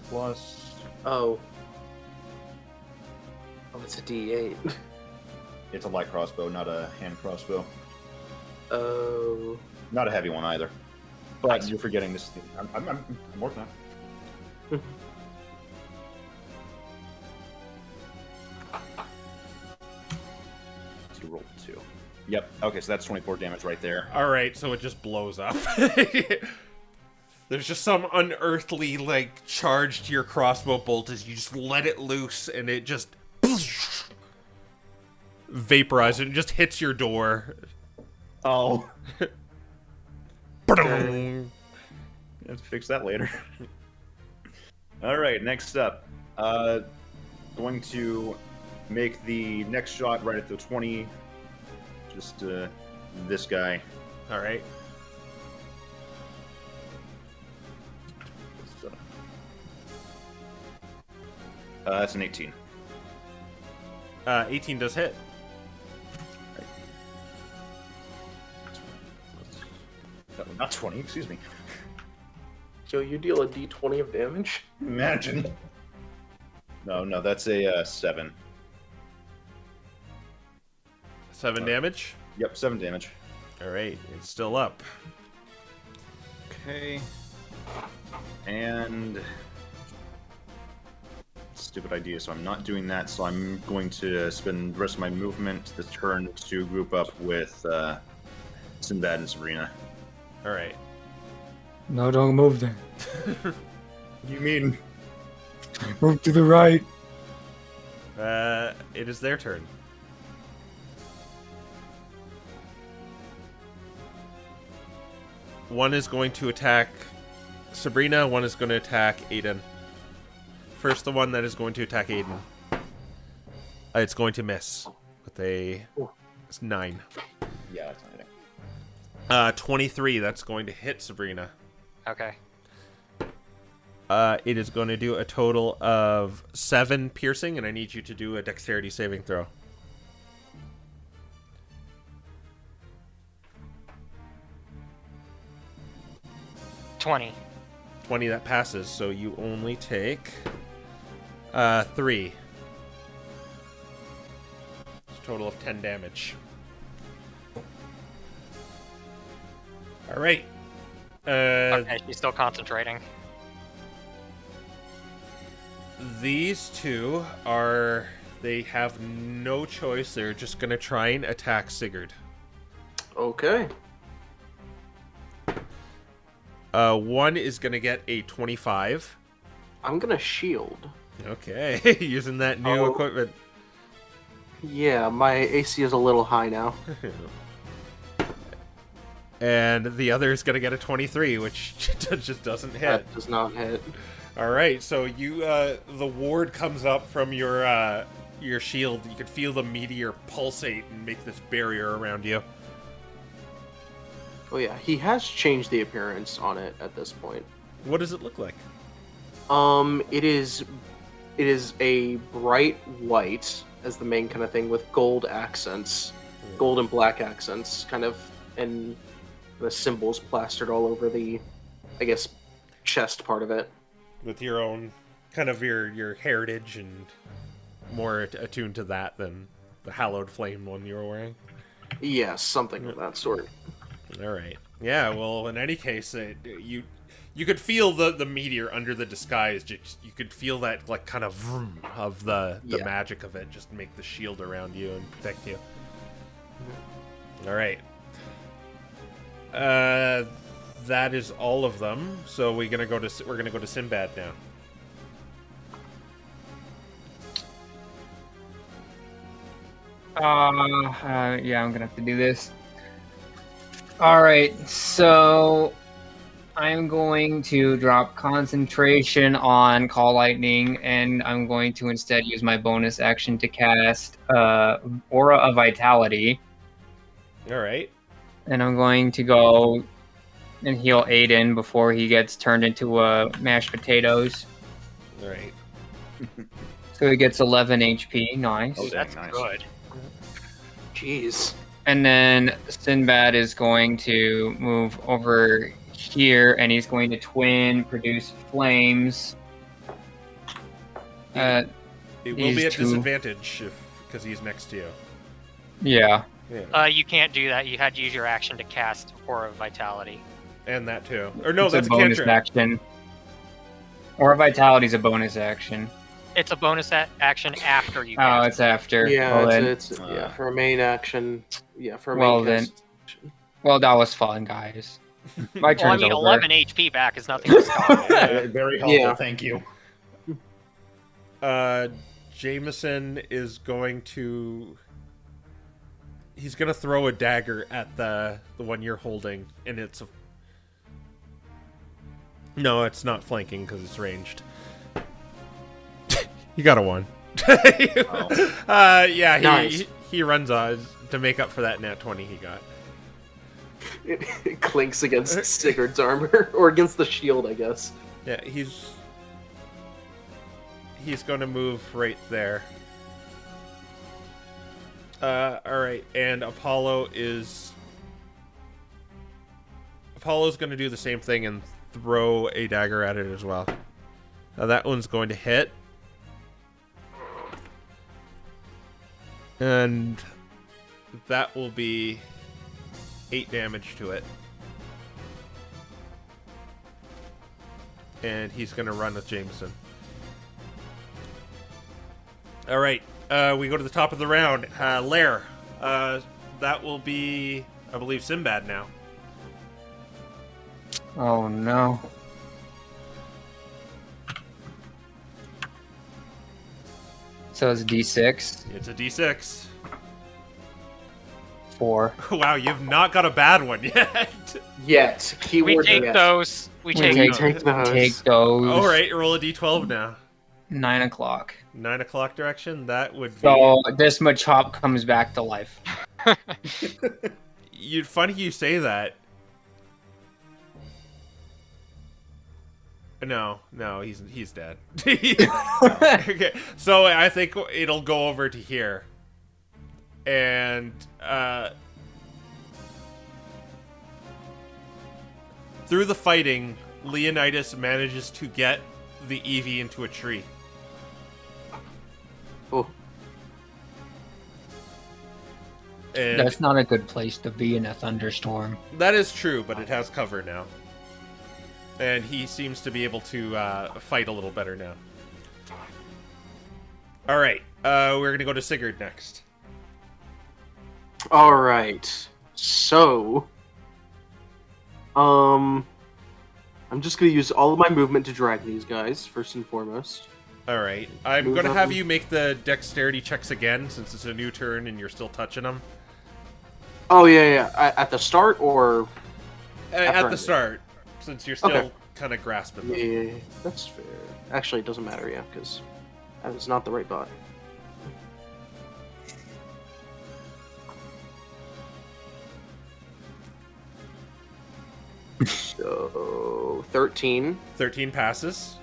plus. Oh, it's a D8. It's a light crossbow, not a hand crossbow. Oh, Not a heavy one either. But you're forgetting this. I'm working on it. So you rolled 2. Yep. Okay, so that's 24 damage right there. Alright, so it just blows up. There's just some unearthly, like, charge to your crossbow bolt as you just let it loose and it just vaporizes and it just hits your door. Oh. Ba-dum. Let's fix that later. All right, next up. Going to make the next shot right at the 20. Just this guy. Alright. That's an 18. 18 does hit. Not 20, excuse me. Joe, you deal a D20 of damage? Imagine. No, that's a 7. 7 damage. Yep, 7 damage. Alright, it's still up. Okay. And stupid idea, so I'm not doing that, so I'm going to spend the rest of my movement this turn to group up with Sinbad and Sabrina. Alright. No, don't move then. You mean? Move to the right. It is their turn. One is going to attack Sabrina, one is going to attack Aiden. First, the one that is going to attack Aiden. It's going to miss with a 9. Yeah, that's not hitting. 23, that's going to hit Sabrina. Okay. It is going to do a total of 7 piercing, and I need you to do a dexterity saving throw. $20. 20, that passes, so you only take 3. It's a total of 10 damage. Alright. Okay, she's still concentrating. These two are... They have no choice. They're just going to try and attack Sigurd. Okay. One is going to get a 25. I'm gonna shield. Okay, using that new equipment. Yeah, my AC is a little high now. And the other is going to get a 23, which just doesn't hit. That does not hit. All right, so you, the ward comes up from your shield. You can feel the meteor pulsate and make this barrier around you. Oh yeah, he has changed the appearance on it at this point. What does it look like? It is a bright white as the main kind of thing with gold accents, gold and black accents, kind of, and the symbols plastered all over the, I guess, chest part of it. With your own, kind of your heritage and more attuned to that than the hallowed flame one you were wearing. Yes, something of that sort. All right. Yeah. Well, in any case, you could feel the meteor under the disguise. You could feel that like kind of vroom of the magic of it, just make the shield around you and protect you. All right. that is all of them. So we're gonna go to Sinbad now. Yeah, I'm gonna have to do this. All right, so I'm going to drop concentration on Call Lightning, and I'm going to instead use my bonus action to cast Aura of Vitality. All right. And I'm going to go and heal Aiden before he gets turned into mashed potatoes. All right. So he gets 11 HP. Nice. Oh, That's nice. good. Jeez. And then Sinbad is going to move over here, and he's going to twin, produce flames. It will be These at two- disadvantage because he's next to you. Yeah. Yeah. You can't do that. You had to use your action to cast Aura of Vitality. And that too. Or no, It's that's a bonus cantrip. action. Or Vitality's a bonus action. It's a bonus action after you Oh, cast. it's after. Yeah, well, then, it's for a main action. Yeah, for a Well, main then- cast action. well, that was fun, guys. My Well, I turn's mean, over. 11 HP back is nothing to stop. Yeah. Very helpful. Yeah. Thank you. Jameson is going to. He's gonna throw a dagger at the one you're holding, and it's a. No, it's not flanking because it's ranged. You got a 1. Yeah, Nice. he runs on to make up for that nat 20 he got. It clinks against Sigurd's armor, or against the shield, I guess. Yeah, he's going to move right there. All right, and Apollo's going to do the same thing and throw a dagger at it as well. That one's going to hit. And that will be 8 damage to it. And he's going to run with Jameson. All right, we go to the top of the round. Lair, that will be, I believe, Sinbad now. Oh, no. So it's D6. It's a D6. 4. Wow, you've not got a bad one yet. Yet. We Keyword take yet. those. We We take take- those. Take those. Take those. All right, roll a D12 now. 9 o'clock. 9 o'clock direction. That would be. So this Machop comes back to life. Funny you say that. No, he's dead. Okay, so I think it'll go over to here, and through the fighting, Leonidas manages to get the Eevee into a tree. Oh, And That's not a good place to be in a thunderstorm. that is true, but it has cover now. And he seems to be able to fight a little better now. All right, we're gonna go to Sigurd next. all right. So, I'm just gonna use all of my movement to drag these guys first and foremost. All right, I'm Move gonna up. have you make the dexterity checks again since it's a new turn and you're still touching them. Oh yeah. At the start, or At After the I- start, since you're still Okay. kind of grasping them. yeah, that's fair. Actually, it doesn't matter, yeah, because that is not the right bot. So 13 13 passes.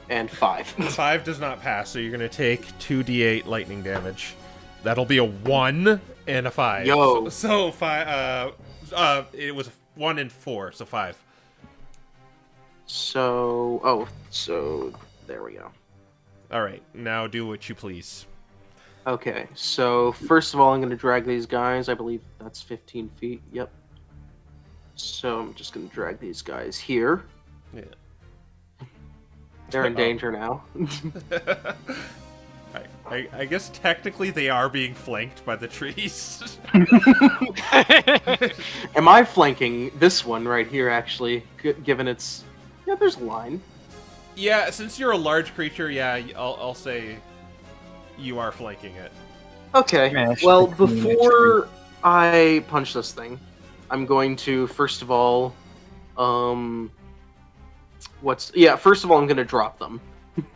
and 5. 5 does not pass, so you're gonna take 2d8 lightning damage. That'll be a 1 and a 5. Yo. So 5. It was 1 and 4, so 5. So there we go. All right, now do what you please. Okay, so first of all, I'm going to drag these guys. I believe that's 15 feet. Yep. So I'm just going to drag these guys here. Yeah. They're in danger now. Alright. I guess technically they are being flanked by the trees. Am I flanking this one right here, actually, given its... Yeah, there's a line. Yeah, since you're a large creature, yeah, I'll say you are flanking it. Okay, Smash well, the queen before I punch this thing, I'm going to, first of all, first of all, I'm going to drop them.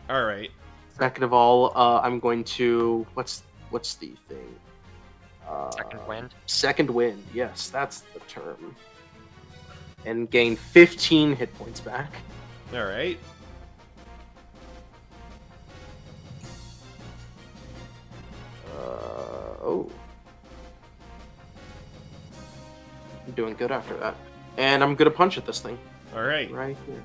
Alright. Second of all, I'm going to, what's the thing? Second wind. Second wind, yes, that's the term. And gain 15 hit points back. Alright. Oh. I'm doing good after that. And I'm gonna punch at this thing. Alright. Right here.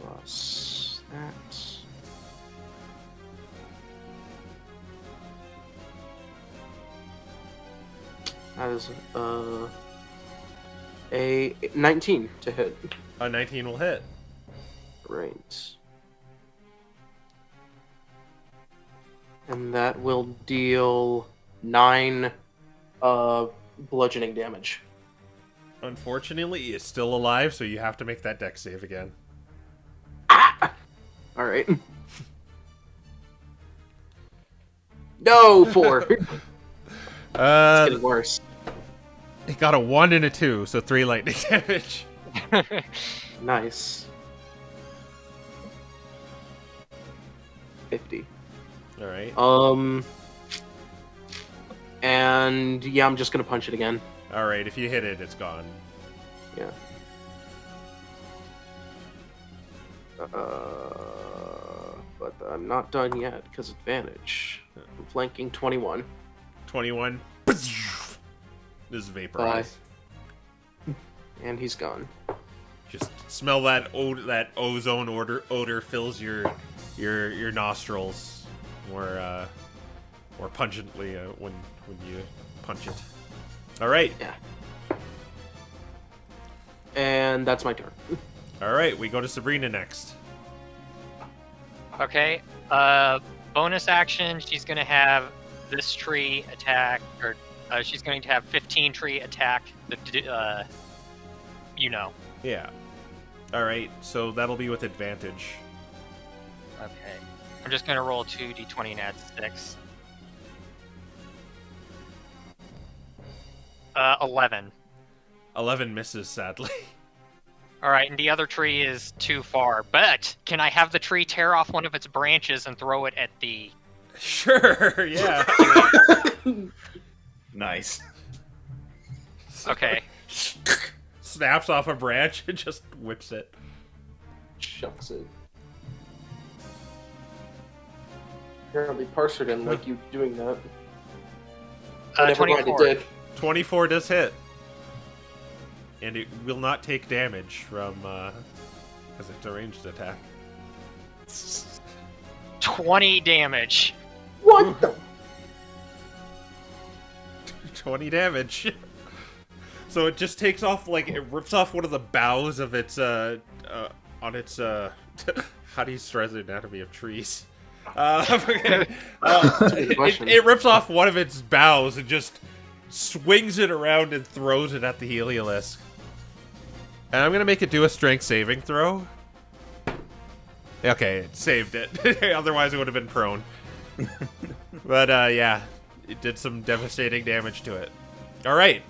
Plus that. That is a 19 to hit. A 19 will hit. Right. And that will deal 9 bludgeoning damage. Unfortunately, it's still alive, so you have to make that dex save again. Alright. No, 4. It's getting worse. It got a 1 and a 2, so 3 lightning damage. Nice. 50. Alright. And yeah, I'm just gonna punch it again. Alright, if you hit it, it's gone. Yeah. But I'm not done yet, because advantage. I'm flanking 21. 21. This is vaporized. And he's gone. Just smell that that ozone odor fills your nostrils more pungently when you punch it. All right. Yeah. And that's my turn. All right, we go to Sabrina next. Okay. Bonus action. She's gonna have this tree attack, or she's going to have 15 tree attack. Yeah. All right, so that'll be with advantage. Okay. I'm just gonna roll 2d20 and add 6. 11. 11 misses, sadly. All right, and the other tree is too far. But can I have the tree tear off one of its branches and throw it at the? Sure. Yeah. Nice. Okay. Snaps off a branch and just whips it. Shucks it. Apparently Parser didn't like you doing that. Never mind, 24. it did. 24 does hit. And it will not take damage from, because it's a ranged attack. 20 damage. What the? 20 damage. So it just takes off, like, it rips off one of the boughs of its, on its, how do you stress the anatomy of trees? It rips off one of its boughs and just swings it around and throws it at the Heliolisk. And I'm gonna make it do a strength saving throw. Okay, it saved it. Otherwise it would have been prone. But, yeah. It did some devastating damage to it. Alright,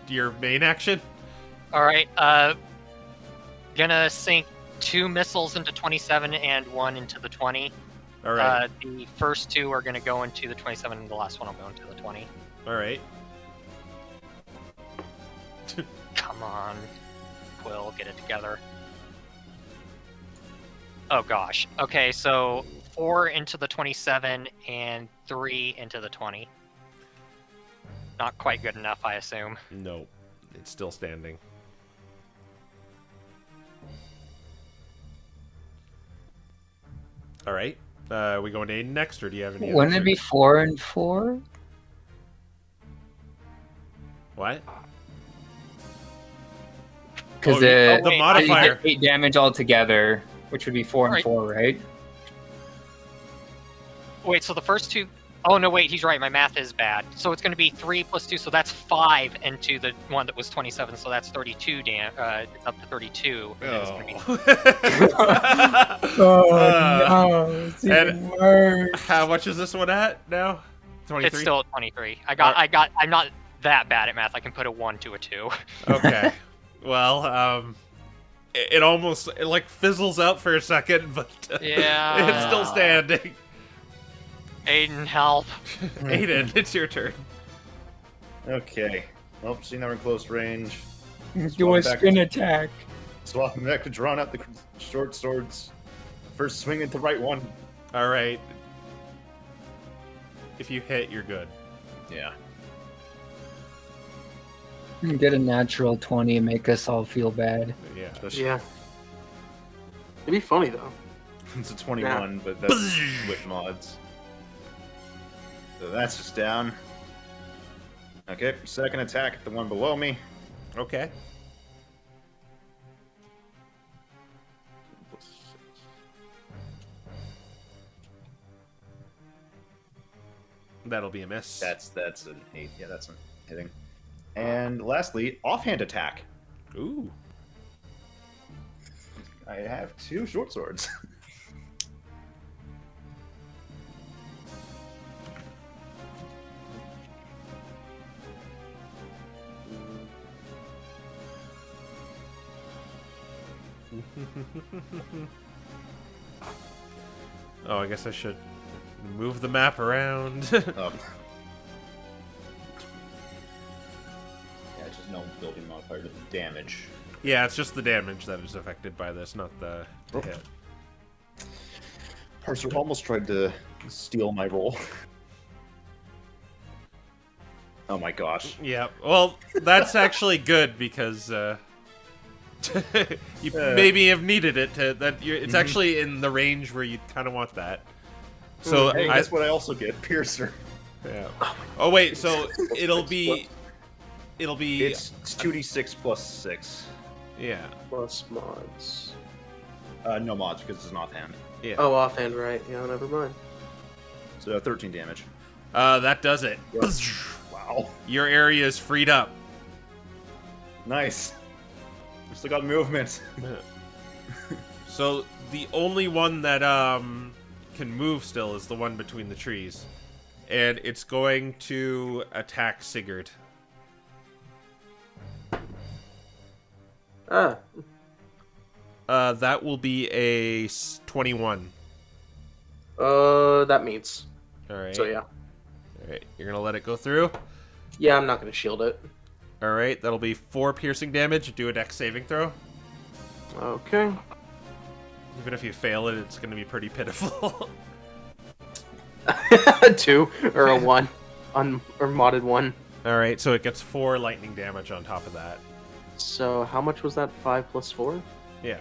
your main action? Alright, gonna sink 2 missiles into 27 and 1 into the 20. Alright. The first 2 are gonna go into the 27 and the last one will go into the 20. Alright. Come on, Quill, get it together. Oh gosh. Okay, so 4 into the 27 and 3 into the 20. Not quite good enough, I assume. Nope. It's still standing. Alright. We going to Aiden next, or do you have any Wouldn't other it be 4 and 4? What? Because the wait, modifier. 8 damage altogether. which would be 4 and Right. 4, right? Wait, so the first two... Oh, no, wait, he's right. My math is bad. So it's going to be 3 plus 2, so that's 5 into the one that was 27, so that's 32, it's up to 32. And then it's gonna be... Oh. It's even worse. How much is this one at now? 23? It's still at 23. I'm not that bad at math. I can put a 1 to a 2. Okay. Well, it almost like fizzles out for a second, but Yeah. it's still standing. Aiden, help. Aiden, it's your turn. Okay. Well, seeing that we're in close range, Do a back. spin attack. swapping back to drawing out the short swords. First swing at the right one. All right. If you hit, you're good. Yeah. Get a natural 20 and make us all feel bad. Yeah. Especially Yeah. It'd be funny though. It's a 21, but that's with mods. So that's just down. Okay, second attack at the one below me. Okay. That'll be a miss. That's an 8. Yeah, that's hitting. And lastly, offhand attack. Ooh. I have 2 short swords. Oh, I guess I should move the map around. Yeah, just no building modifier to the damage. Yeah, it's just the damage that is affected by this, not the hit. Parser almost tried to steal my roll. Oh my gosh. Yeah, well, that's actually good because you maybe have needed it to that. It's actually in the range where you kind of want that. So Hey, guess what I also get? Piercer. Yeah. Oh wait, so it'll be It's 2d6 plus 6. yeah. Plus mods. No mods because it's an offhand. Yeah. Oh, offhand, right? Yeah, never mind. So 13 damage. That does it. Wow. Your area is freed up. Nice. We still got movement. So the only one that can move still is the one between the trees, and it's going to attack Sigurd. Ah, That will be a 21. that meets. All right. So yeah. All right. You're gonna let it go through. Yeah, I'm not gonna shield it. All right. That'll be 4 piercing damage. Do a dex saving throw. Okay. Even if you fail it, it's gonna be pretty pitiful. 2 or a 1, or modded 1. All right. So it gets 4 lightning damage on top of that. So how much was that? 5 plus 4? Yeah.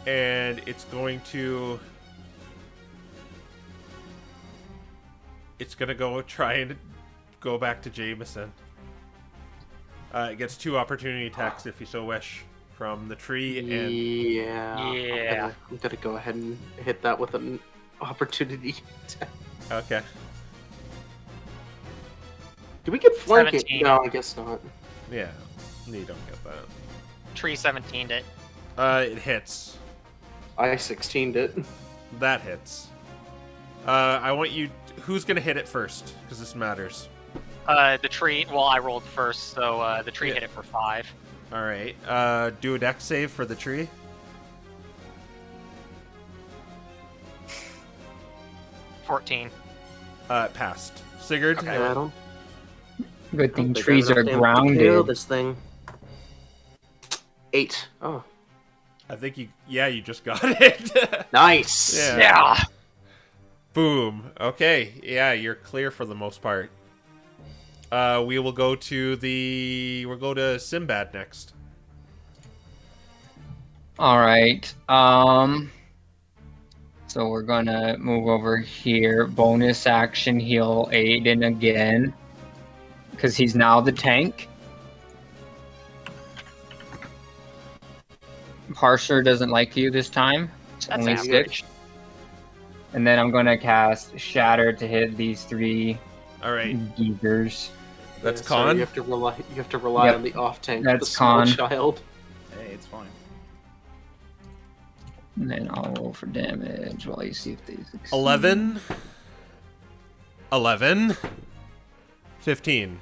And it's going to... It's going to go try and go back to Jameson. It gets 2 opportunity attacks if you so wish from the tree and... Yeah. Yeah. I'm gonna go ahead and hit that with an opportunity. Okay. Do we get flanking? 17. No, I guess not. Yeah. You don't get that. Tree 17'd it. It hits. I 16'd it. That hits. I want you... Who's going to hit it first? Because this matters. The tree, well, I rolled first, so the tree Yeah. hit it for 5. Alright. Do a dex save for the tree. 14. It passed. Sigurd? Okay. Yeah, I don't Good thing think I trees have are enough damage to kill grounded. this thing. 8. Oh, I think you... Yeah, you just got it. nice. Yeah. Yeah! Boom. Okay. Yeah, you're clear for the most part. We will go to the... We'll go to Sinbad next. All right. So we're gonna move over here. Bonus action heal Aiden again, because he's now the tank. Harsher doesn't like you this time. It's That's only average. 6. And then I'm going to cast Shatter to hit these 3 All right, geezers. that's So con. you have to rely Yep. on the off tank. That's the small con. child. Hey, it's fine. And then I'll roll for damage while you see if they succeed. 11. 11. 15.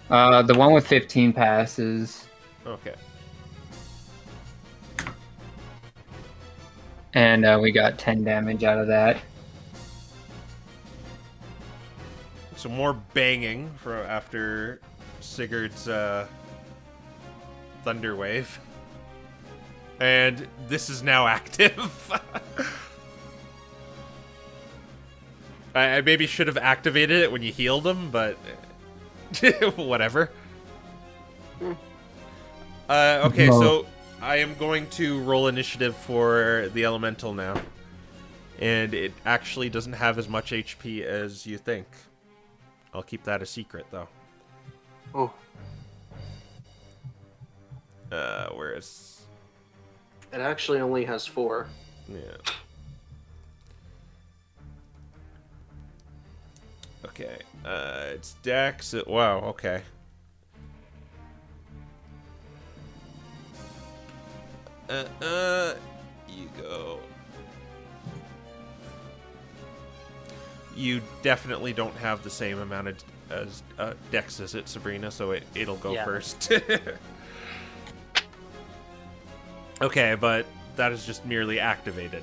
The one with 15 passes. Okay. And we got 10 damage out of that. Some more banging for after Sigurd's thunder wave. And this is now active. I maybe should have activated it when you healed him, but whatever. Okay, No. so I am going to roll initiative for the elemental now. And it actually doesn't have as much HP as you think. I'll keep that a secret, though. Oh, Where is... it actually only has 4. Yeah. Okay. It's Dex. Wow, okay. You go. You definitely don't have the same amount of as Dex as it, Sabrina, so it'll go Yeah. first. Okay, but that is just merely activated.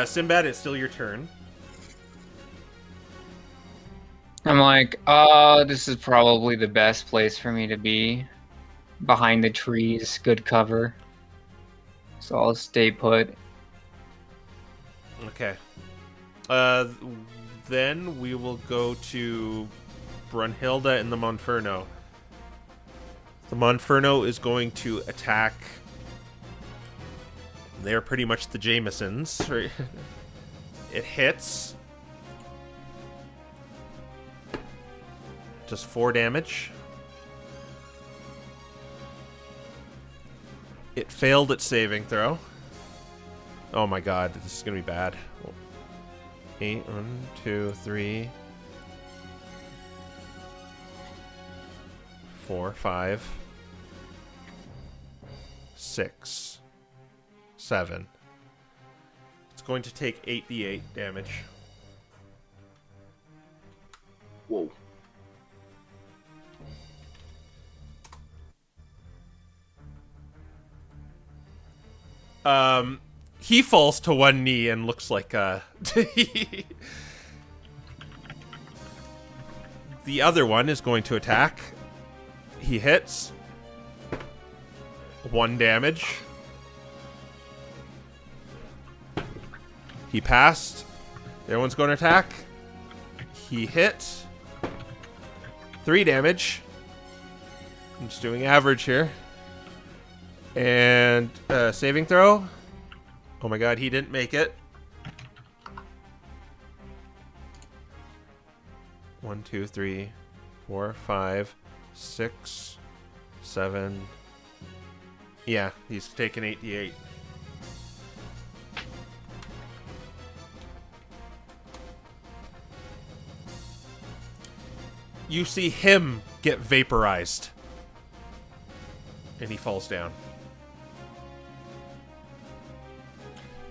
Sinbad, it's still your turn. I'm like, this is probably the best place for me to be. Behind the trees, good cover. So I'll stay put. Okay. Then we will go to Brunhilde and the Monferno. The Monferno is going to attack. They're pretty much the Jamesons. Right? It hits. Just 4 damage. It failed its saving throw. Oh my god, this is gonna be bad. 8, 1, 2, 3, 4, 5, 6, 7. It's going to take 8d8 damage. Whoa. He falls to one knee and looks like the other one is going to attack. He hits. 1 damage. He passed. The other one's going to attack. He hit. 3 damage. I'm just doing average here. And saving throw. Oh my god, he didn't make it. 1, 2, 3, 4, 5, 6, 7. Yeah, he's taken 8d8. You see him get vaporized. And he falls down.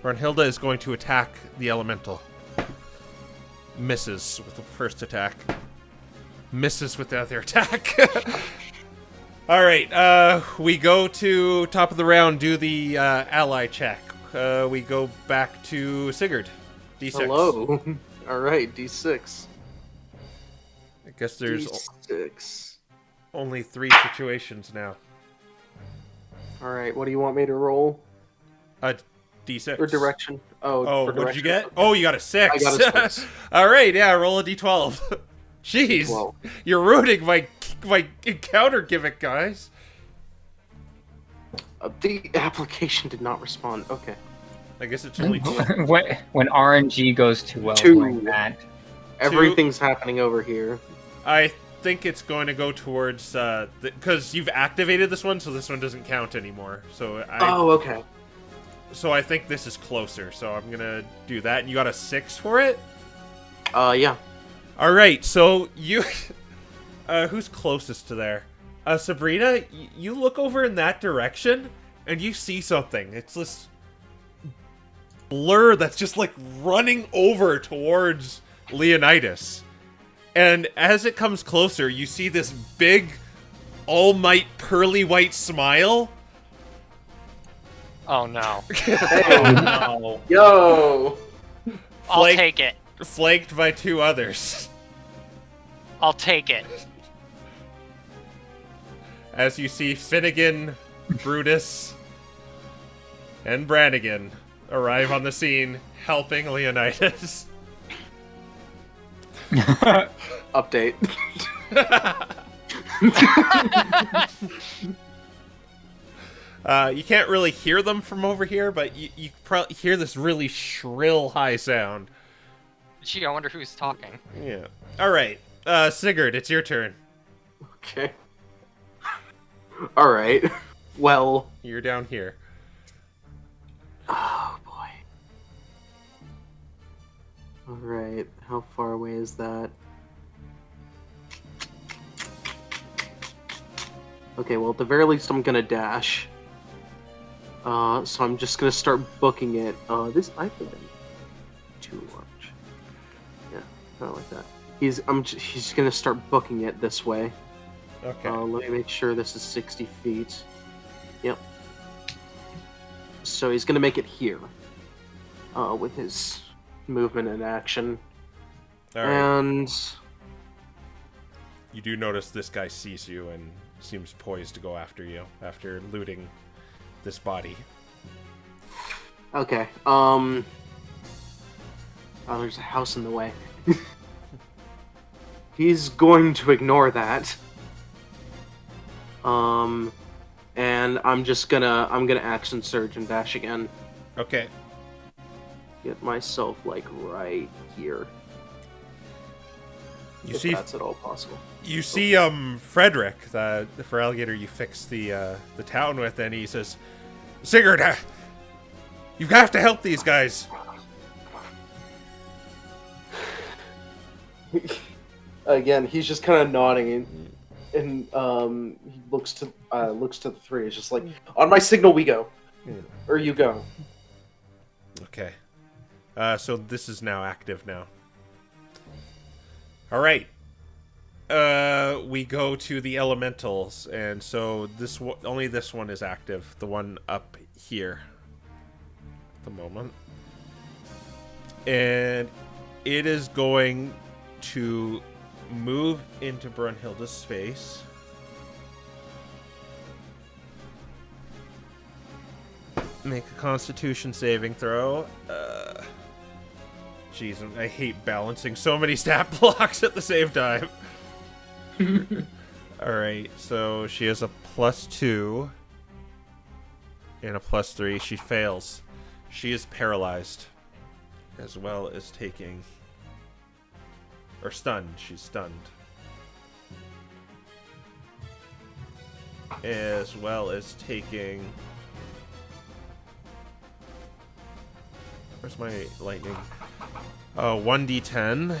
Brunhilde is going to attack the elemental. Misses with the first attack. Misses with the other attack. Alright, we go to top of the round, do the ally check. We go back to Sigurd. D6. Hello. All right, D6. I guess there's D6. only 3 situations now. All right, what do you want me to roll? D6. Or direction? Oh, Oh, for what did you direction. get? Oh, you got a 6. I got a 6. All right, yeah, roll a D12. Jeez, D12. you're ruining my encounter gimmick, guys. The application did not respond. Okay. I guess it's only 2. When RNG goes too well 2. like that. Everything's happening over here. I think it's going to go towards because you've activated this one, so this one doesn't count anymore. So okay. So I think this is closer. So I'm gonna do that. And you got a 6 for it. Yeah. All right. So you, who's closest to there? Sabrina, you look over in that direction and you see something. It's this blur that's just like running over towards Leonidas. And as it comes closer, you see this big, all-might, pearly white smile. Oh no. Hey, No. yo. I'll take it. Flanked by 2 others. I'll take it. As you see Finnegan, Brutus, and Brannigan arrive on the scene, helping Leonidas. Update. You can't really hear them from over here, but you probably hear this really shrill, high sound. Gee, I wonder who's talking. Yeah. All right, Sigurd, it's your turn. Okay. All right. Well. You're down here. Oh boy. All right. How far away is that? Okay. Well, at the very least, I'm gonna dash. So I'm just gonna start booking it. This I think I'm too large. Yeah, kind of like that. He's gonna start booking it this way. Okay. Let me make sure this is 60 feet. Yep. So he's gonna make it here. With his movement and action. All right. And You do notice this guy sees you and seems poised to go after you after looting this body. okay. Oh, there's a house in the way. He's going to ignore that. And I'm gonna action surge and dash again. Okay. Get myself like right here. You if see, that's at all possible. you see, Frederick, the alligator you fixed the town with, and he says, "Sigurd, you have to help these guys." Again, he's just kind of nodding, and he looks to the 3. It's just like, on my signal we go, or you go. Okay. So this is now active now. All right. We go to the elementals, and so only this one is active. The one up here at the moment, and it is going to move into Brunhilde's space. Make a Constitution saving throw. Jeez, I hate balancing so many stat blocks at the same time. Alright, so she has a +2 and a +3. She fails. She is paralyzed, as well as taking... Or stunned. She's stunned. As well as taking... Where's my lightning? 1d10.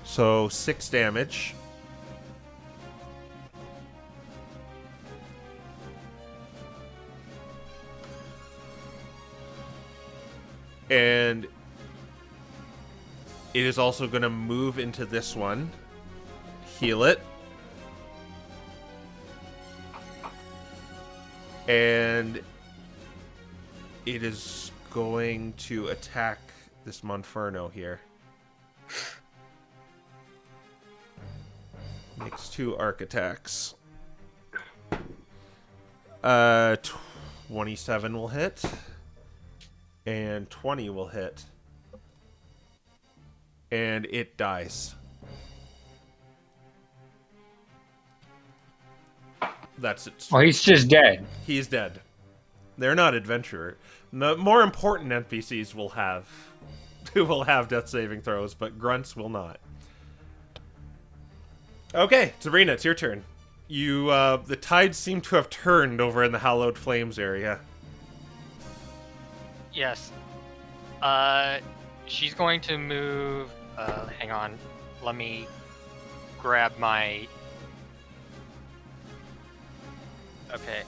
So 6 damage. And it is also going to move into this one. Heal it. And it is going to attack this Monferno here. Makes 2 arc attacks. 27 will hit. And 20 will hit. And it dies. That's it. Well, he's just dead. He's dead. They're not adventurer. The more important NPCs will have death saving throws, but grunts will not. Okay, Sabrina, it's your turn. You, the tides seem to have turned over in the hallowed flames area. Yes. She's going to move. Hang on. Let me grab my. Okay.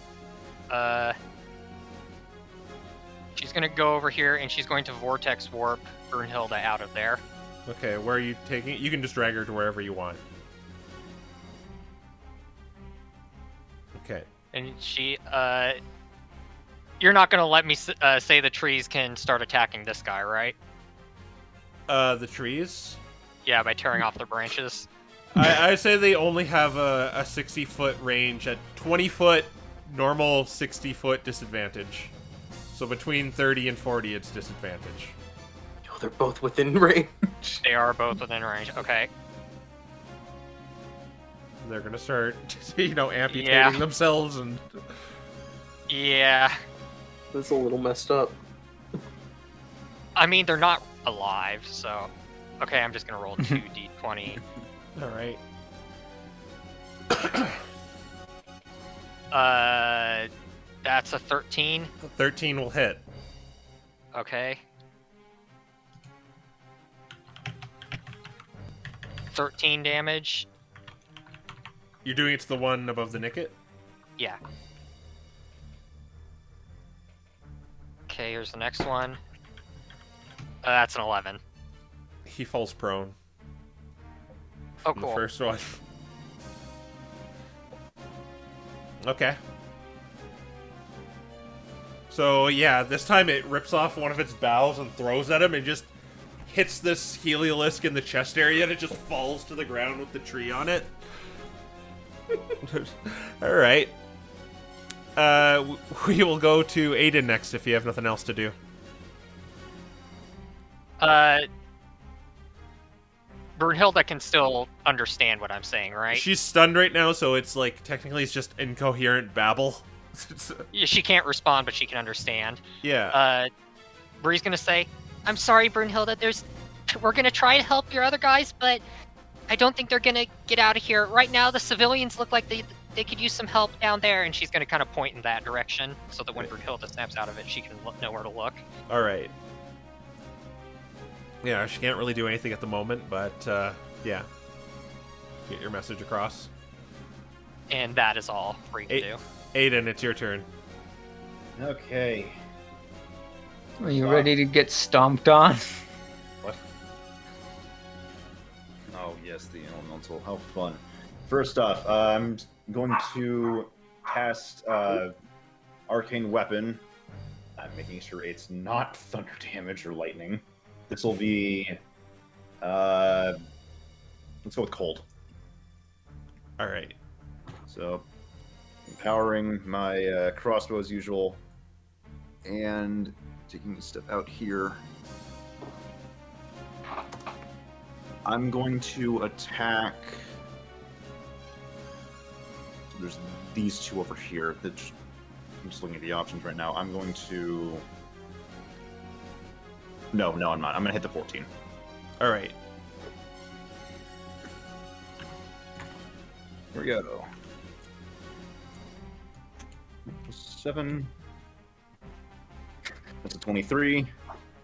She's gonna go over here and she's going to vortex warp Brunhilde out of there. Okay, where are you taking it? You can just drag her to wherever you want. Okay. And she, you're not gonna let me say the trees can start attacking this guy, right? The trees? Yeah, by tearing off their branches. I say they only have a 60-foot range. At 20-foot, normal, 60-foot disadvantage. So between 30 and 40, it's disadvantage. Oh, they're both within range. They are both within range. Okay. They're gonna start, amputating themselves and... Yeah. That's a little messed up. I mean, they're not alive, so... Okay, I'm just gonna roll 2d20. Alright. That's a 13. 13 will hit. Okay. 13 damage. You're doing it to the one above the Nicket? Yeah. Okay, here's the next one. That's an 11. He falls prone. Oh, from cool. The first one. Okay. So, yeah, this time it rips off one of its boughs and throws at him and just hits this Heliolisk in the chest area and it just falls to the ground with the tree on it. Alright. We will go to Aiden next if you have nothing else to do. Brunhilde can still understand what I'm saying, right? She's stunned right now, so it's like, technically it's just incoherent babble. Yeah, she can't respond, but she can understand. Yeah. Bree's gonna say, I'm sorry, Brunhilde. We're gonna try to help your other guys, but I don't think they're gonna get out of here. Right now, the civilians look like they could use some help down there. and she's gonna kind of point in that direction, so that when Brunhilde snaps out of it, she can know where to look. Alright. Yeah, she can't really do anything at the moment, but, yeah. Get your message across. And that is all Bree can do. Aiden, it's your turn. Okay. Are you ready to get stomped on? What? Oh, yes, the elemental. How fun. First off, I'm going to cast Arcane Weapon. I'm making sure it's not thunder damage or lightning. This will be... let's go with cold. Alright. So, empowering my crossbow as usual. And taking a step out here. I'm going to attack... There's these two over here. I'm just looking at the options right now. I'm going to... No, I'm not. I'm going to hit the 14. Alright. Here we go. 7. That's a 23.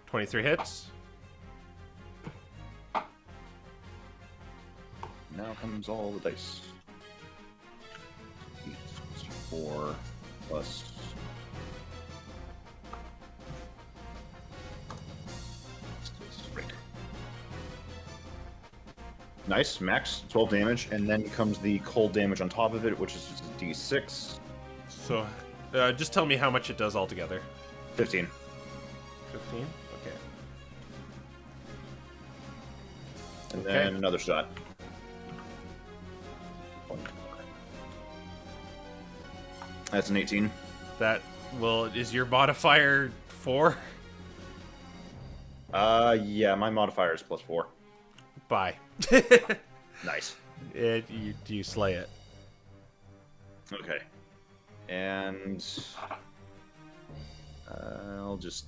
23 hits. Now comes all the dice. 8 plus 4 plus... Nice, max 12 damage, and then comes the cold damage on top of it, which is just a d6. So, just tell me how much it does altogether. 15. 15? Okay. And Okay. then another shot. That's an 18. That is your modifier 4? Yeah, my modifier is plus 4. Bye. Nice. You slay it. Okay. And I'll just...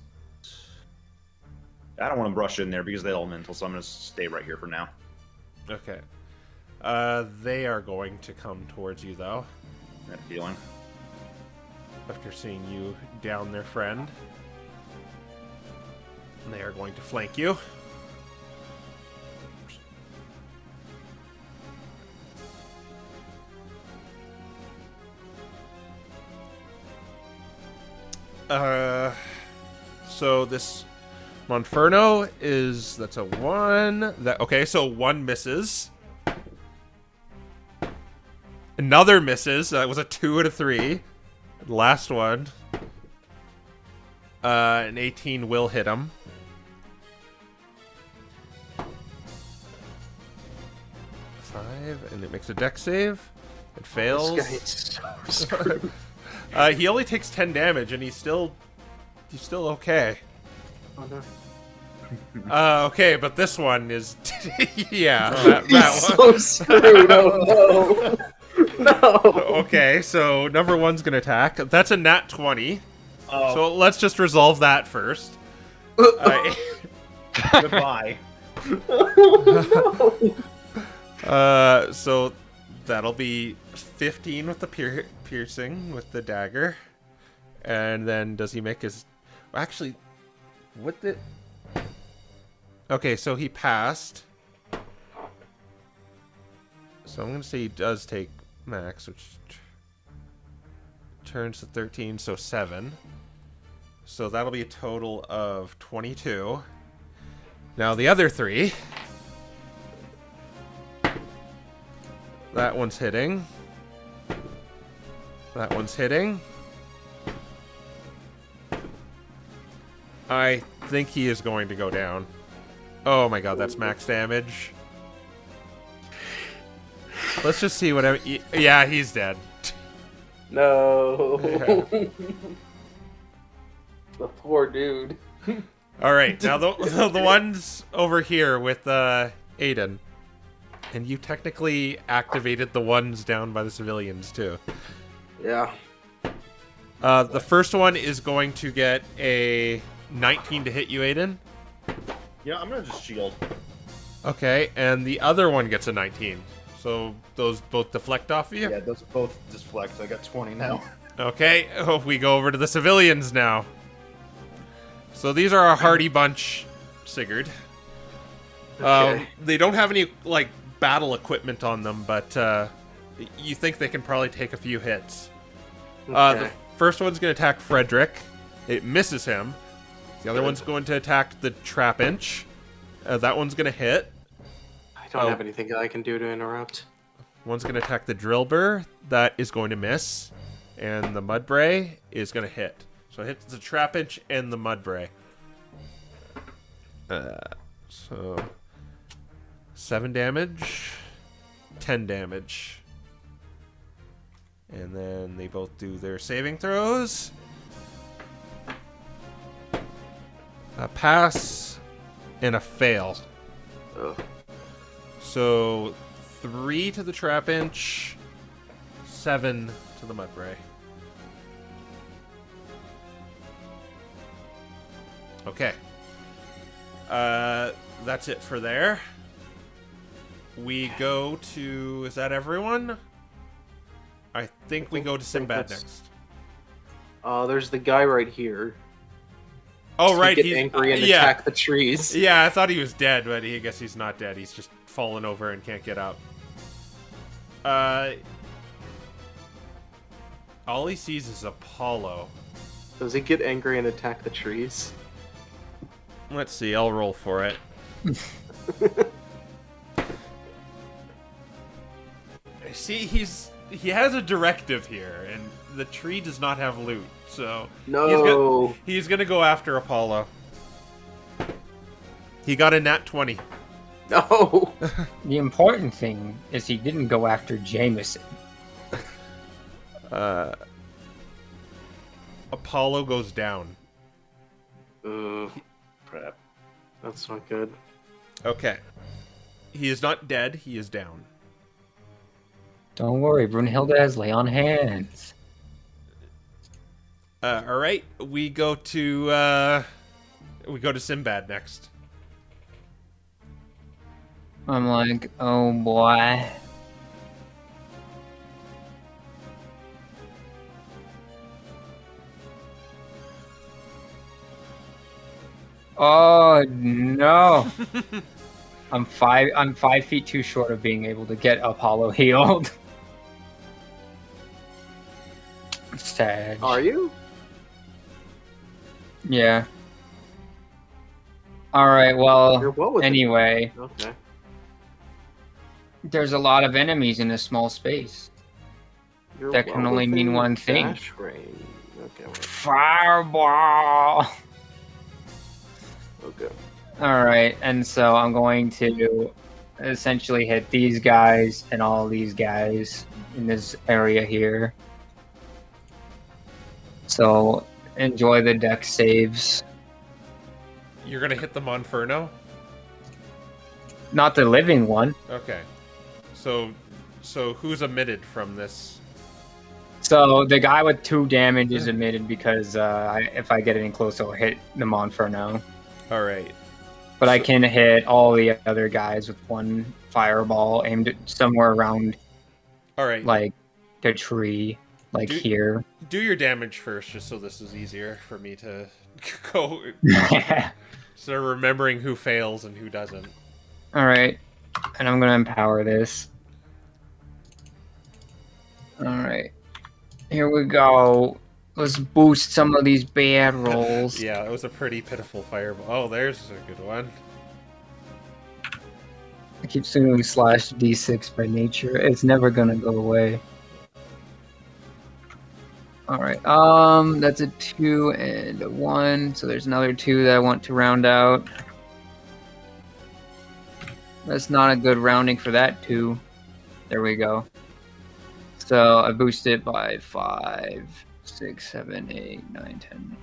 I don't want to brush in there because they elemental, so I'm going to stay right here for now. Okay. They are going to come towards you, though, That feeling. after seeing you down their friend. And they are going to flank you. So this Monferno that's a 1. Okay, so 1 misses. Another misses. That was a 2 and a 3. Last one. An 18 will hit him. And it makes a dex save. It fails. This guy is so screwed. He only takes 10 damage, and he's still okay. Oh, no. Okay, but this one is yeah. He's That one. so screwed. Oh no. No. Okay, so number 1's gonna attack. That's a nat 20. Oh, So let's just resolve that first. goodbye. So that'll be 15 with the piercing with the dagger, and then does he make his? Actually, what the? Okay, so he passed. So I'm gonna say he does take max, which turns to 13, so 7. So that'll be a total of 22. Now the other 3. That one's hitting. That one's hitting. I think he is going to go down. Oh my god, that's max damage. Let's just see whatever. Yeah, he's dead. No. Yeah. The poor dude. All right, now the ones over here with Aiden, and you technically activated the ones down by the civilians too. Yeah. The first one is going to get a 19 to hit you, Aiden. Yeah, I'm gonna just shield. Okay, and the other one gets a 19. So those both deflect off of you? Yeah, those both deflect. I got 20 now. Okay, we go over to the civilians now. So these are a hardy bunch, Sigurd. Okay. They don't have any, like, battle equipment on them, but you think they can probably take a few hits. The Okay. first one's going to attack Frederick. It misses him. The other one's going to attack the Trapinch. That one's going to hit. I don't have anything I can do to interrupt. One's going to attack the Drillbur. That is going to miss. And the Mudbray is going to hit. So it hits the Trapinch and the Mudbray. So 7 damage, 10 damage. And then they both do their saving throws. A pass and a fail. Ugh. So 3 to the Trapinch, 7 to the Mudbray. Okay. That's it for there. We go to... Is that everyone? I think we go to Sinbad that's- next. There's the guy right here. Oh, right. Get He's angry and yeah. attack the trees. Yeah, I thought he was dead, but I guess he's not dead. He's just fallen over and can't get up. All he sees is Apollo. Does he get angry and attack the trees? Let's see. I'll roll for it. See, he has a directive here, and the tree does not have loot, so No. he's gonna go after Apollo. He got a nat 20. No. The important thing is he didn't go after Jameson. Apollo goes down. Ugh, Crap. that's not good. Okay. He is not dead, he is down. Don't worry, Brunhilde has lay on hands. Alright, we go to Sinbad next. I'm like, oh boy. Oh no! I'm 5 feet too short of being able to get Apollo healed. Sad. Are you? Yeah. All right. You're Well. well within. Anyway, Okay. there's a lot of enemies in a small space. You're That can only mean within one thing. dash range. Okay. Fireball. Okay. All right, and so I'm going to essentially hit these guys and all these guys in this area here. So enjoy the deck saves. You're gonna hit the Monferno? Not the living one. Okay. So who's omitted from this? So the guy with 2 damage is omitted because if I get any close, I'll hit the Monferno. All right. But I can hit all the other guys with 1 fireball aimed at somewhere around, All right. like, the tree, like Do- here. Do your damage first, just so this is easier for me to go. Start remembering who fails and who doesn't. All right, and I'm gonna empower this. All right, here we go. Let's boost some of these bad rolls. Yeah, that was a pretty pitiful fireball. Oh, there's a good one. I keep saying slash d6 by nature. It's never gonna go away. All right, that's a 2 and a 1. So there's another 2 that I want to round out. That's not a good rounding for that 2. There we go. So I boost it by 5, 6, 7, 8, 9, 10,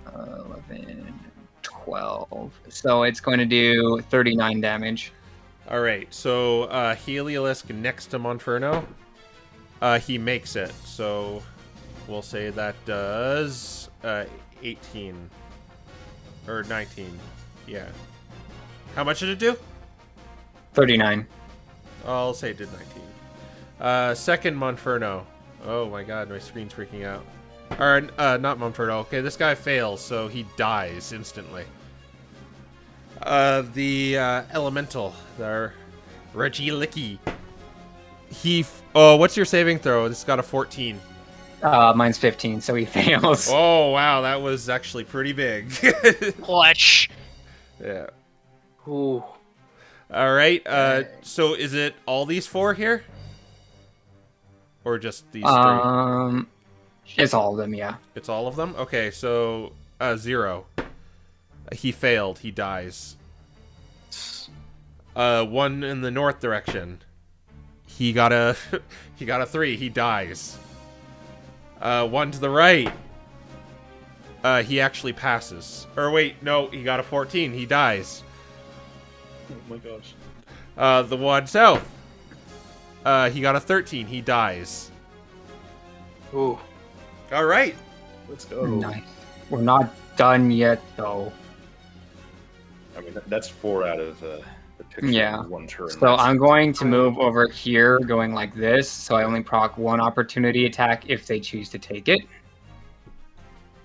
11, 12. So it's going to do 39 damage. All right, so Heliolisk next to Monferno, he makes it. So we'll say that does 18 or 19. Yeah. How much did it do? 39. I'll say it did 19. Second Monferno. Oh my god, my screen's freaking out. Or, not Monferno. Okay, this guy fails, so he dies instantly. The Elemental, the Regilicky. What's your saving throw? This got a 14. Mine's 15, so he fails. Oh, wow, that was actually pretty big. Clutch. Yeah. Ooh. All right, so is it all these 4 here? Or just these 3? It's all of them, yeah. It's all of them? Okay, so 0. He failed. He dies. 1 in the north direction. He got a 3. He dies. 1 to the right. He actually passes. Or wait, no, he got a 14. He dies. Oh my gosh. The one south. He got a 13. He dies. Ooh. All right. Let's go. Nice. We're not done yet, though. I mean, that's 4 out of the picture. Yeah. 1 turn. So I'm going to move over here, going like this, so I only proc 1 opportunity attack if they choose to take it.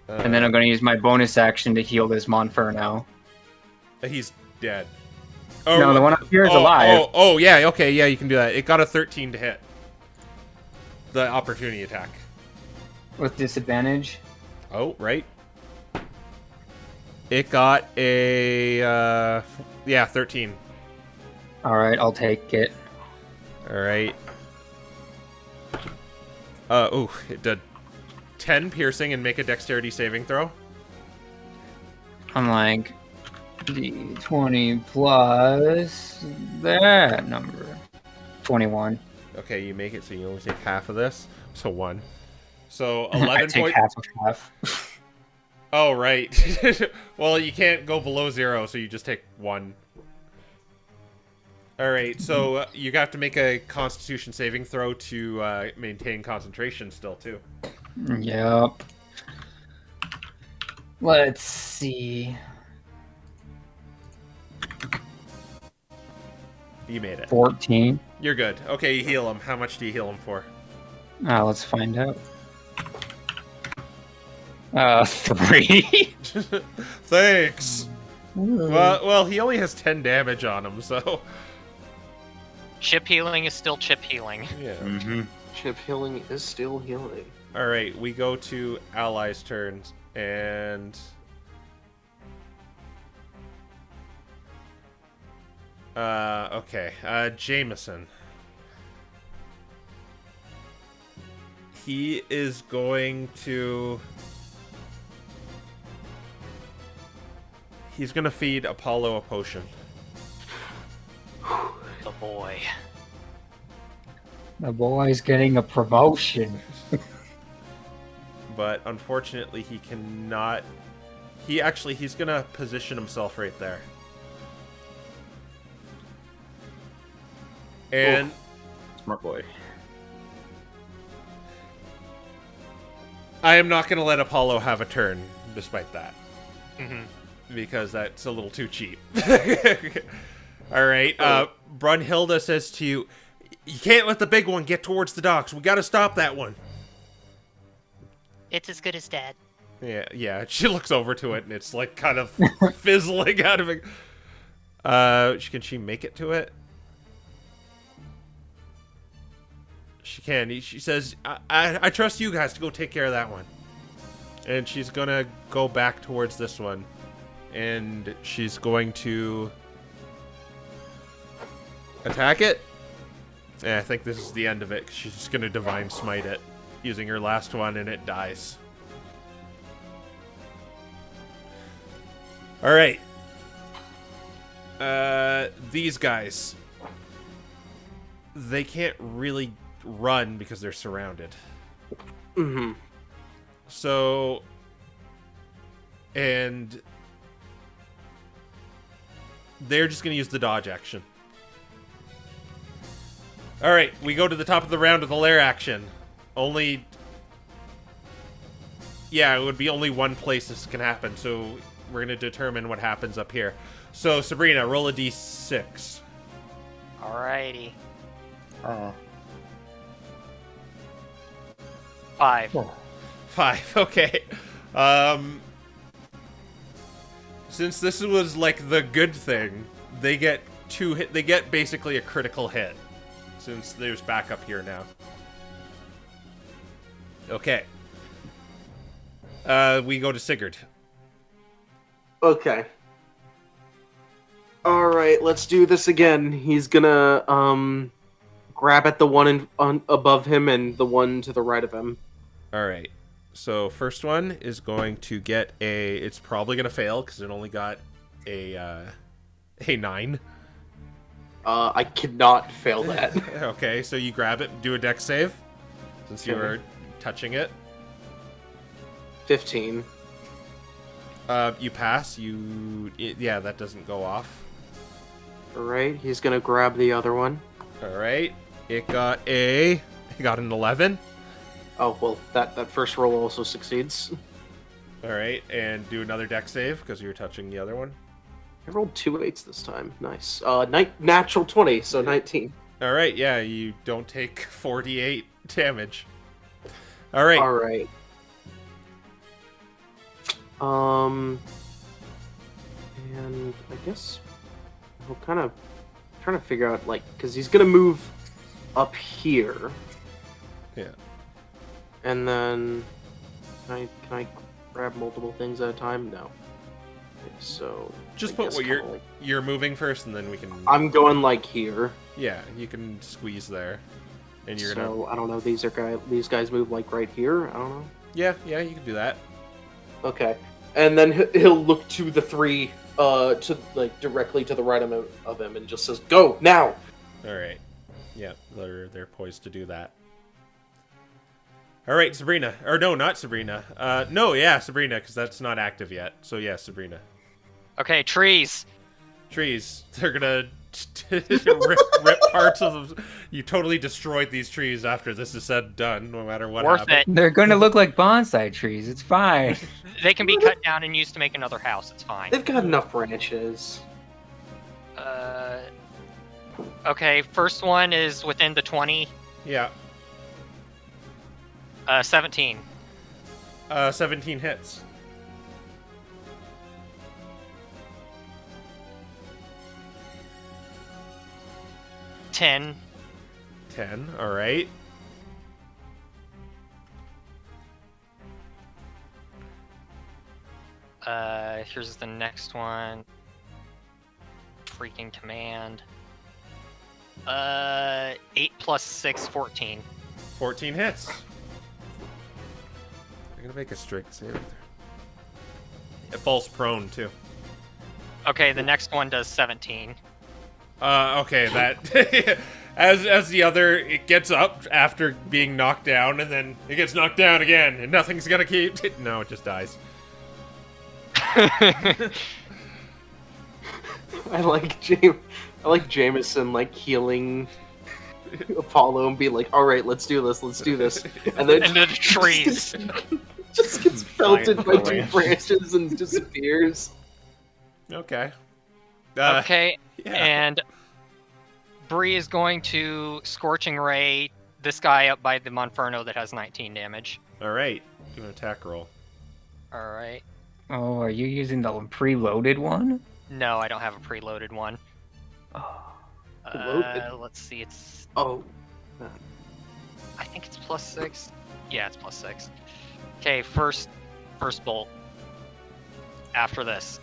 And then I'm going to use my bonus action to heal this Monferno. He's dead. No, the one up here is alive. Oh, yeah, okay, yeah, you can do that. It got a 13 to hit. The opportunity attack. With disadvantage. Oh, right. It got a, 13. Alright, I'll take it. All right. It did 10 piercing and make a dexterity saving throw. I'm like, D20 plus that number. 21. Okay, you make it, so you only take half of this. So 1. So I 11 take points. half of half. Oh, right. Well, you can't go below 0, so you just take 1. All right, so you have to make a Constitution saving throw to maintain concentration still, too. Yep. Let's see. You made it. 14. You're good. Okay, you heal him. How much do you heal him for? Let's find out. 3. Thanks. Well, he only has 10 damage on him, so Chip healing is still chip healing. yeah. Mm-hmm. Chip healing is still healing. All right, we go to allies' turns, and okay, Jameson. He is going to. He's gonna feed Apollo a potion. The boy. The boy's getting a promotion. But unfortunately, he cannot. He's gonna position himself right there. And Smart boy. I am not gonna let Apollo have a turn, despite that. Mm-hmm. Because that's a little too cheap. Alright, Brunhilde says to you, you can't let the big one get towards the docks. We gotta stop that one. It's as good as dead. Yeah, she looks over to it, and it's, like, kind of fizzling out of it. Can she make it to it? She can. She says, I trust you guys to go take care of that one. And she's gonna go back towards this one. And she's going to attack it. Yeah, I think this is the end of it. 'Cause she's just gonna divine smite it, using her last one, and it dies. All right. These guys. They can't really run because they're surrounded. Mm-hmm. So, and they're just going to use the dodge action. All right, we go to the top of the round with the lair action. Only, yeah, it would be only one place this can happen. So we're going to determine what happens up here. So Sabrina, roll a d6. Alrighty. Oh. 5. 5, okay. Since this was like the good thing, they get 2 hit. They get basically a critical hit. Since there's backup here now. Okay. We go to Sigurd. Okay. All right, let's do this again. He's gonna grab at the one above him and the one to the right of him. All right. So first one is going to get a. It's probably gonna fail because it only got a 9. I cannot fail that. Okay, so you grab it, do a dex save, since you Okay. were touching it. 15. You pass. Yeah, that doesn't go off. All right, he's gonna grab the other one. All right. It got an 11. Oh well, that first roll also succeeds. All right, and do another dex save because you're touching the other one. I rolled 2 8s this time. Nice. Natural 20, so 19. All right, yeah, you don't take 48 damage. All right. All right. And I guess we'll kind of trying to figure out because he's gonna move up here. Yeah. And then can I grab multiple things at a time? No. Okay, so Just I put guess what kinda you're moving first, and then we can. I'm going here. Yeah, you can squeeze there, and you're So gonna. I don't know. These guys move right here. I don't know. Yeah, you can do that. Okay, and then he'll look to the 3, directly to the right of him, and just says, "Go now!" All right. Yeah, they're poised to do that. All right, Sabrina. Or no, not Sabrina. Sabrina, because that's not active yet. So yeah, Sabrina. Okay, trees. Trees. They're gonna rip parts of them. You totally destroyed these trees after this is said and done, no matter what Worth happened. it. They're gonna look like bonsai trees. It's fine. They can be cut down and used to make another house. It's fine. They've got enough branches. Okay, first one is within the 20. Yeah. 17. 17 hits. 10. 10. All right. Here's the next one. Freaking command. 8 plus 6, 14. 14 hits. I'm gonna make a strength save. It falls prone too. Okay, the next one does 17. Okay, that as the other, it gets up after being knocked down, and then it gets knocked down again, and nothing's gonna keep. No, it just dies. I like Jameson like healing Apollo and be like, all right, let's do this, and then Into the trees. just gets pelted by two branches. branches and disappears. Okay. Okay, Yeah. and Bree is going to Scorching Ray this guy up by the Monferno that has 19 damage. All right. Do an attack roll. Alright. Oh, are you using the preloaded one? No, I don't have a preloaded one. Oh, Preloaded? Let's see, it's... Oh, I think it's plus 6. Yeah, it's plus 6. Okay, first bolt. After this.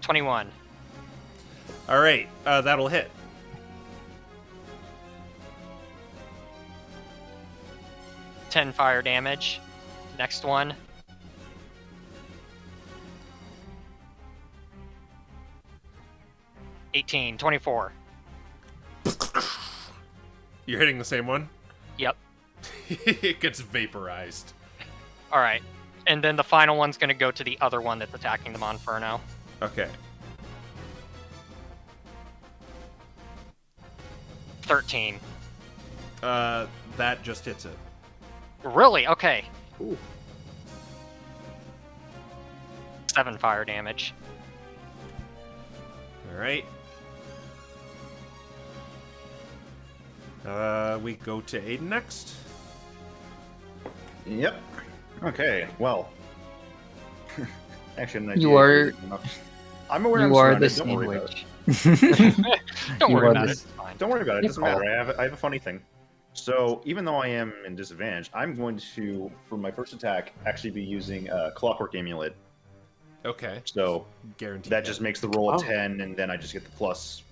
21. All right. That'll hit. Ten fire damage. Next one. $18, 24. You're hitting the same one? Yep. It gets vaporized. All right, and then the final one's going to go to the other one that's attacking the Monferno. Okay. 13. That just hits it. Really? Okay. Ooh. 7 fire damage. All right. We go to Aiden next. Yep. Okay. Well. Actually, I'm You are- I'm aware I'm you are the surrounded. Don't worry about it. sandwich. Don't You worry are about the- it. It's fine. Don't worry about it. It doesn't It's matter. I have a funny thing. So even though I am in disadvantage, I'm going to, for my first attack, actually be using Clockwork Amulet. Okay. So Guaranteed. that just makes the roll a Oh. 10, and then I just get the plus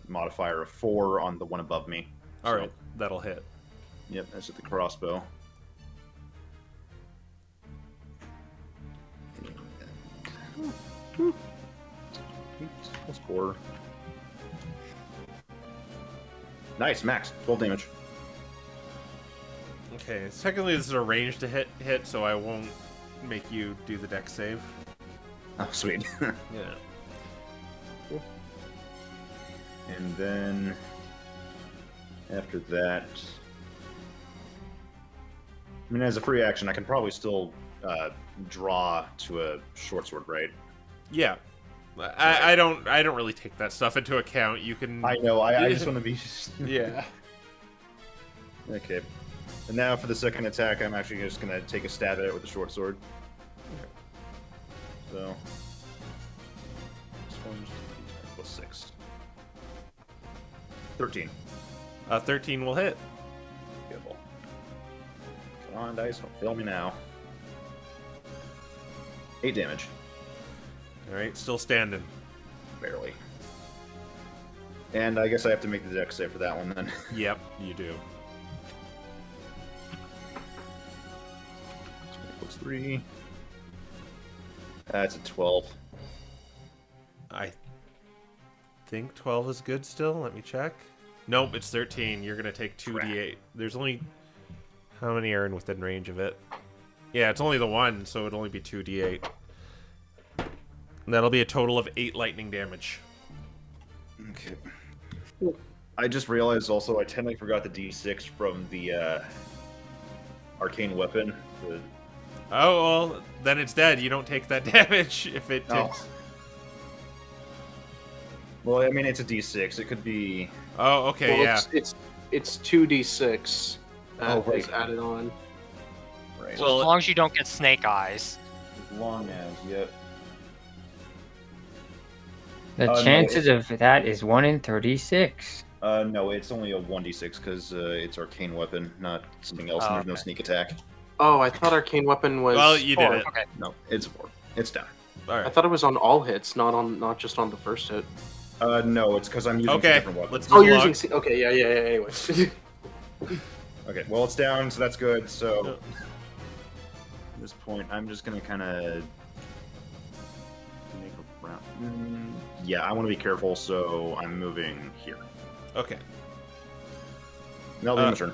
modifier of 4 on the one above me. All So, right. That'll hit. Yep, that's at the crossbow. Plus 4. Nice, max. 12 damage. Okay. Technically, this is a range to hit, so I won't make you do the dex save. Oh, sweet. Yeah. And then after that, I mean, as a free action, I can probably still draw to a short sword, right? Yeah. I don't really take that stuff into account. You can. I know. I just want to be. Yeah. Okay. And now for the second attack, I'm actually just gonna take a stab at it with the short sword. So. This one's plus 6. 13. 13 will hit. Beautiful. Come on, dice. Don't fail me now. 8 damage. All right. Still standing. Barely. And I guess I have to make the dex save for that one then. Yep. You do. Plus 3. That's a 12. I think 12 is good still. Let me check. Nope, it's 13. You're going to take 2d8. There's only... How many are in within range of it? Yeah, it's only the one, so it'd only be 2d8. And that'll be a total of 8 lightning damage. Okay. I just realized also I totally forgot the d6 from the arcane weapon. Oh, well, then it's dead. You don't take that damage if it Oh. takes... Well, I mean, it's a d6. It could be... Oh, okay, well, yeah. it's 2d6 that Oh, right. is added on. Right. So as long as you don't get snake eyes. As long as, yep. The No, chances of that is 1 in 36. No, it's only a 1d6 because it's arcane weapon, not something else, and there's no okay. sneak attack. Oh, I thought arcane weapon was. Well, you did 4. it. Okay. No, it's a 4. It's down. All I right. thought it was on all hits, not just on the first hit. No, it's because I'm using two Okay. different weapons. Let's Oh, move you're along. using. Okay, yeah. Anyways. Okay, well, it's down, so that's good. So at this point, I'm just gonna kind of make a round. Yeah, I want to be careful, so I'm moving here. Okay. Now the turn.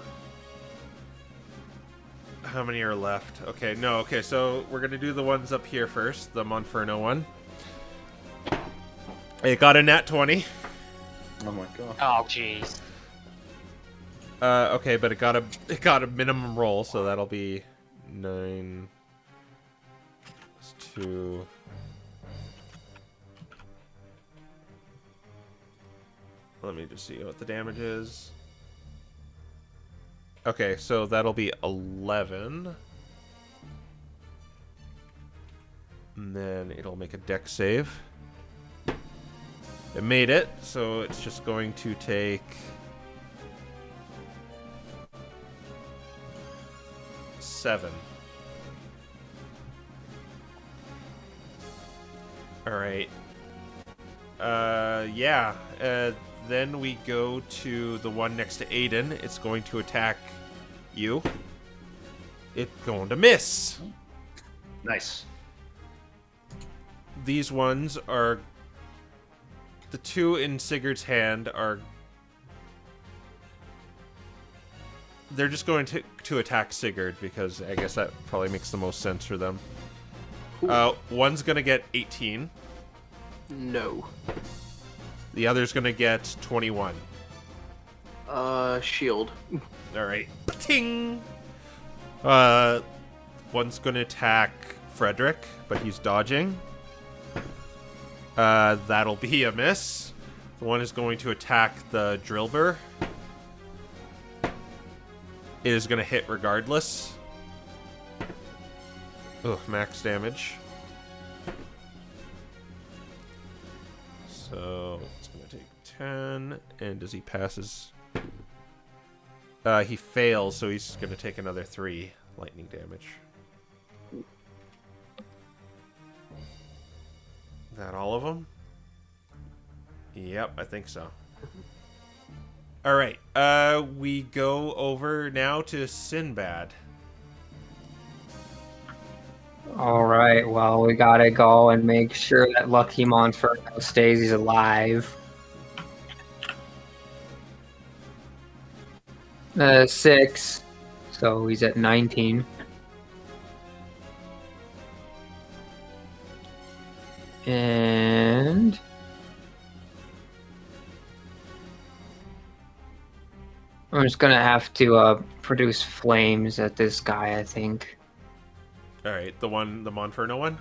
How many are left? Okay, no. Okay, so we're gonna do the ones up here first. The Monferno one. It got a nat 20. Oh my god. Oh, jeez. Okay, but it got a minimum roll, so that'll be 9 plus 2. Let me just see what the damage is. Okay, so that'll be 11. And then it'll make a dex save. It made it, so it's just going to take 7. Alright. Yeah. Then we go to the one next to Aiden. It's going to attack you. It's going to miss. Nice. These ones are... The two in Sigurd's hand are... They're just going to attack Sigurd, because I guess that probably makes the most sense for them. One's going to get 18. No. The other's going to get 21. Shield. Alright. Ting! One's going to attack Frederick, but he's dodging. That'll be a miss. The one is going to attack the Drillbur. It is going to hit regardless. Ugh, max damage. So it's going to take 10. And does he pass his... he fails, so he's going to take another 3 lightning damage. That all of them? Yep, I think so. Alright, we go over now to Sinbad. Alright, well, we gotta go and make sure that Lucky Monferno stays he's alive. 6, so he's at 19. And... I'm just gonna have to produce flames at this guy, I think. Alright, the Monferno one?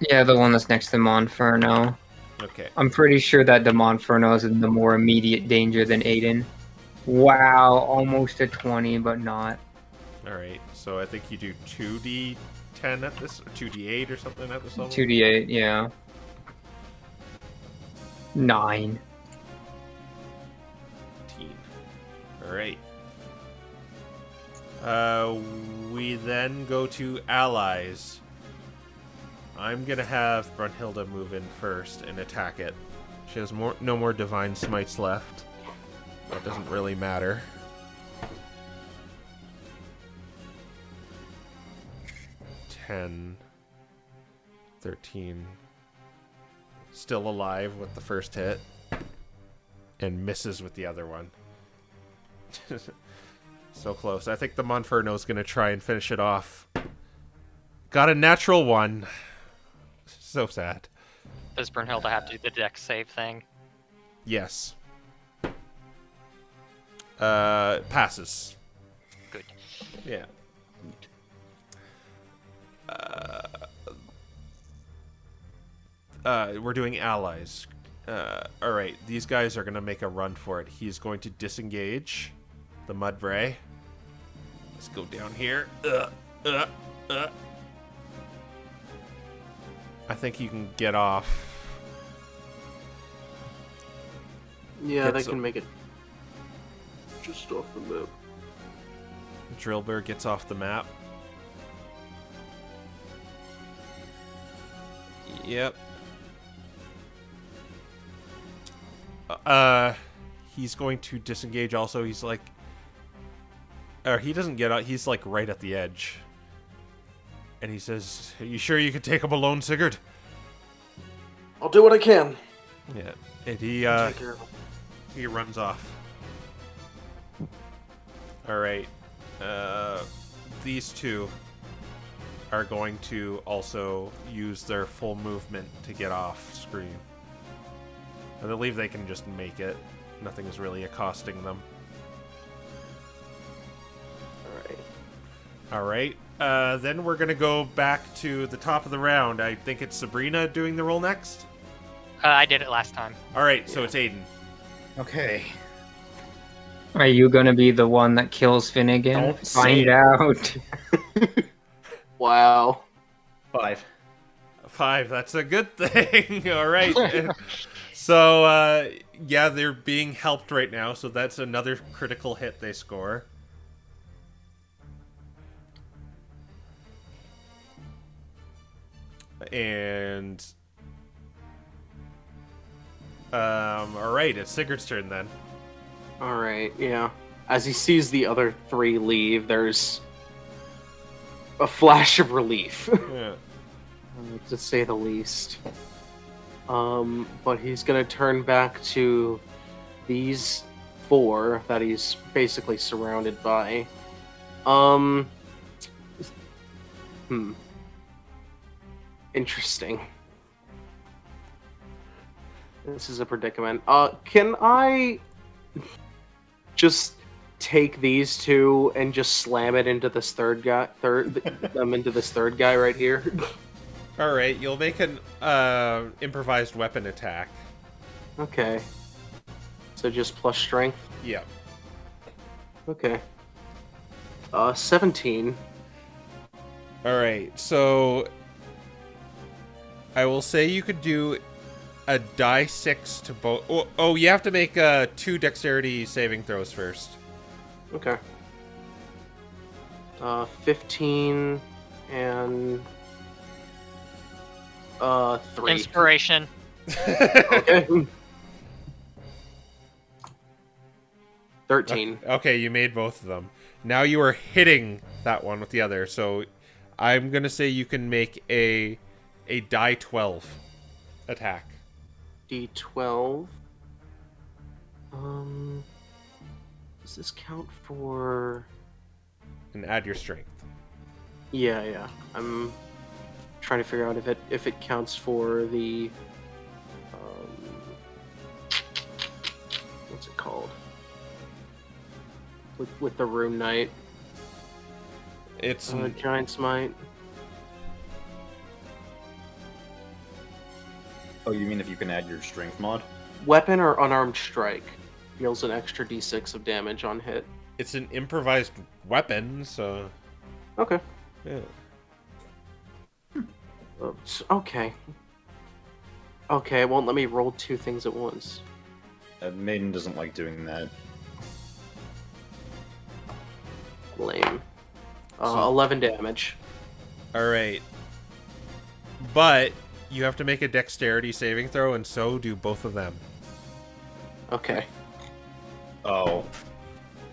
Yeah, the one that's next to Monferno. Okay. I'm pretty sure that the Monferno is in the more immediate danger than Aiden. Wow, almost a 20, but not. Alright, so I think you do 2d10 at this, or 2d8 or something at this level? 2d8, yeah. 9. 18. Alright. We then go to allies. I'm gonna have Brunhilde move in first and attack it. She has no more divine smites left. That doesn't really matter. (10) 13. Still alive with the first hit. And misses with the other one. So close. I think the Monferno is going to try and finish it off. Got a natural 1. So sad. Does Brunhilde have to do the dex save thing? Yes. Passes. Good. Yeah. We're doing allies. Alright, these guys are going to make a run for it. He's going to disengage the Mudbray. Let's go down here. I think you can get off. Yeah, they Gets can make it just off the map. Drillbur gets off the map. Yep. He's going to disengage also. He's like... Or he doesn't get out. He's like right at the edge. And he says, "Are you sure you could take him alone, Sigurd?" I'll do what I can. Yeah. And Take care of him. he runs off. Alright. These two are going to also use their full movement to get off screen. I believe they can just make it. Nothing's really accosting them. Alright. Alright. Then we're going to go back to the top of the round. I think it's Sabrina doing the roll next. I did it last time. Alright, so it's Aiden. Okay. Are you gonna be the one that kills Finnegan? Don't Find say out. Wow. 5. 5, that's a good thing. Alright. So, yeah, they're being helped right now, so that's another critical hit they score. And... alright, it's Sigurd's turn then. Alright, yeah. As he sees the other three leave, there's a flash of relief, Yeah. to say the least. But he's gonna turn back to these 4 that he's basically surrounded by. Interesting. This is a predicament. Can I just take these 2 and just slam it into this third guy right here? Alright, you'll make an improvised weapon attack. Okay. So just plus strength. Yeah. Okay. 17. Alright, so I will say you could do a die 6 to both. Oh, you have to make 2 dexterity saving throws first. Okay. 15 and 3. Inspiration. Okay. 13. Okay, you made both of them. Now you are hitting that one with the other, so I'm gonna say you can make a die 12 attack. D12. Does this count for... And add your strength. Yeah. I'm trying to figure out if it counts for the... what's it called? With the Rune Knight. It's Giant's Might. Oh, you mean if you can add your strength mod? Weapon or unarmed strike deals an extra d6 of damage on hit. it's an improvised weapon, so Okay. yeah. Okay. Okay, it won't let me roll 2 things at once. Maiden doesn't like doing that. Lame. So- 11 damage. All right. But you have to make a dexterity saving throw, and so do both of them. Okay. Oh.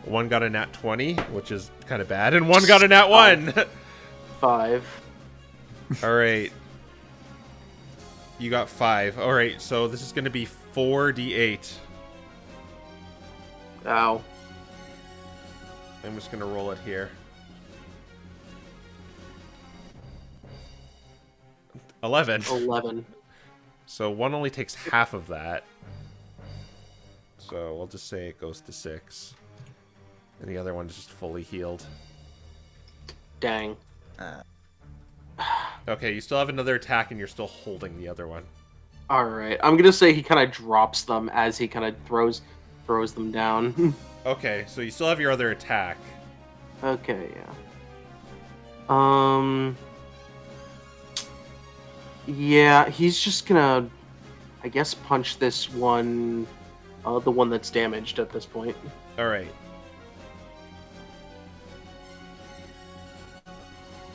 One got a nat 20, which is kind of bad, and one got a nat 1. 5. All right. You got 5. All right, so this is going to be 4d8. Ow. I'm just going to roll it here. 11. 11. So one only takes half of that. So we'll just say it goes to 6. And the other one is just fully healed. Dang. Okay, you still have another attack and you're still holding the other one. Alright. I'm gonna say he kind of drops them as he kind of throws them down. Okay, so you still have your other attack. Okay, yeah. Yeah, he's just gonna, I guess, punch this one The one that's damaged at this point. All right.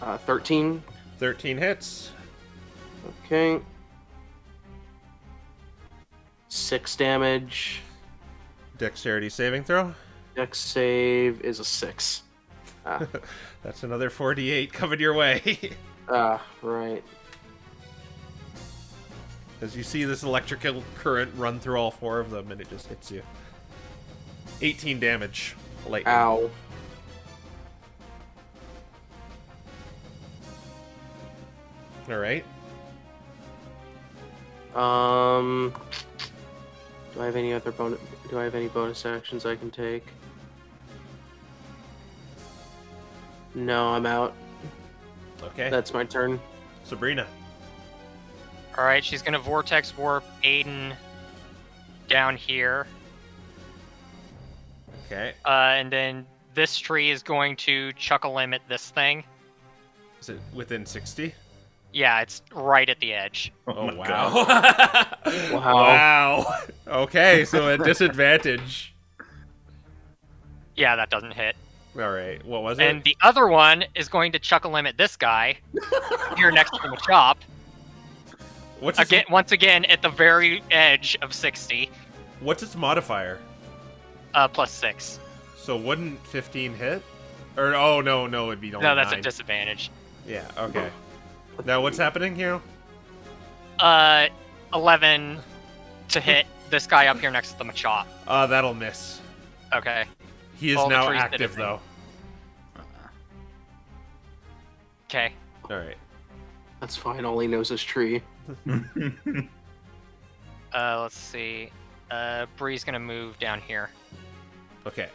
13. 13 hits. Okay. 6 damage. Dexterity saving throw. Dex save is a 6. That's another 4d8 coming your way. Right. As you see this electrical current run through all 4 of them, and it just hits you. 18 damage. Lightning. Ow. All right. Do I have any other bonus? Do I have any bonus actions I can take? No, I'm out. Okay. That's my turn. Sabrina. All right, she's gonna vortex warp Aiden down here, Okay. and then this tree is going to chuckle limit this thing. Is it within 60? Yeah, it's right at the edge. Oh, my wow. Wow. Wow. Okay, so at disadvantage. Yeah, that doesn't hit. All right. What was it? And the other one is going to chuckle limit this guy here next to the shop. What's its, Once again, at the very edge of 60, what's its modifier? +6. So wouldn't 15 hit? Or oh no, it'd be only No, that's 9. a disadvantage. Yeah. Okay. Now what's happening here? 11 to hit this guy up here next to the Machop. That'll miss. Okay. He is All the now trees did active it. though. Okay. All right. That's fine. All he knows is tree. Let's see. Bree's gonna move down here. Okay.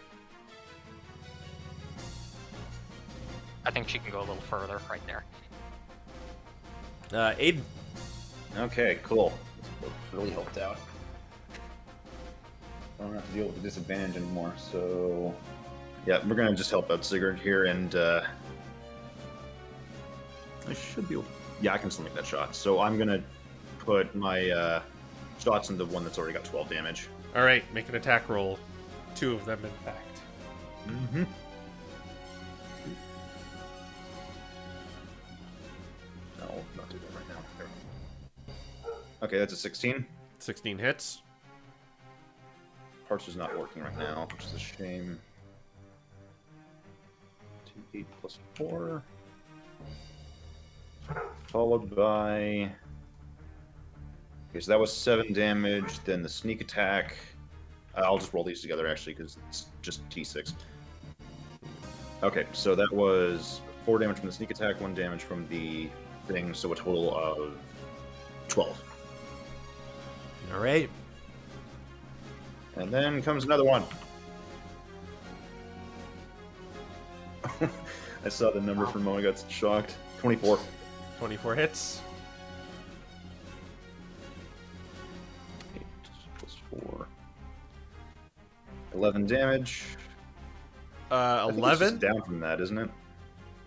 I think she can go a little further right there. Aiden. Okay, cool. This really helped out. I don't have to deal with the disadvantage anymore, so... Yeah, we're gonna just help out Sigurd here, and, I should be able... Yeah, I can still make that shot. So I'm gonna put my, shots into the one that's already got 12 damage. All right. Make an attack roll. 2 of them, in fact. Mm-hmm. No, not do that right now. There. Okay, that's a 16. 16 hits. Parts is not working right now, which is a shame. 2d8 plus 4. Followed by... Okay, so that was 7 damage, then the sneak attack. I'll just roll these together, actually, because it's just T6. Okay, so that was 4 damage from the sneak attack, 1 damage from the thing, so a total of 12. All right. And then comes another one. I saw the number from Mo, I got shocked. 24. 24 hits. 8 plus 4. 11 damage. I think it's just 11? down from that, isn't it?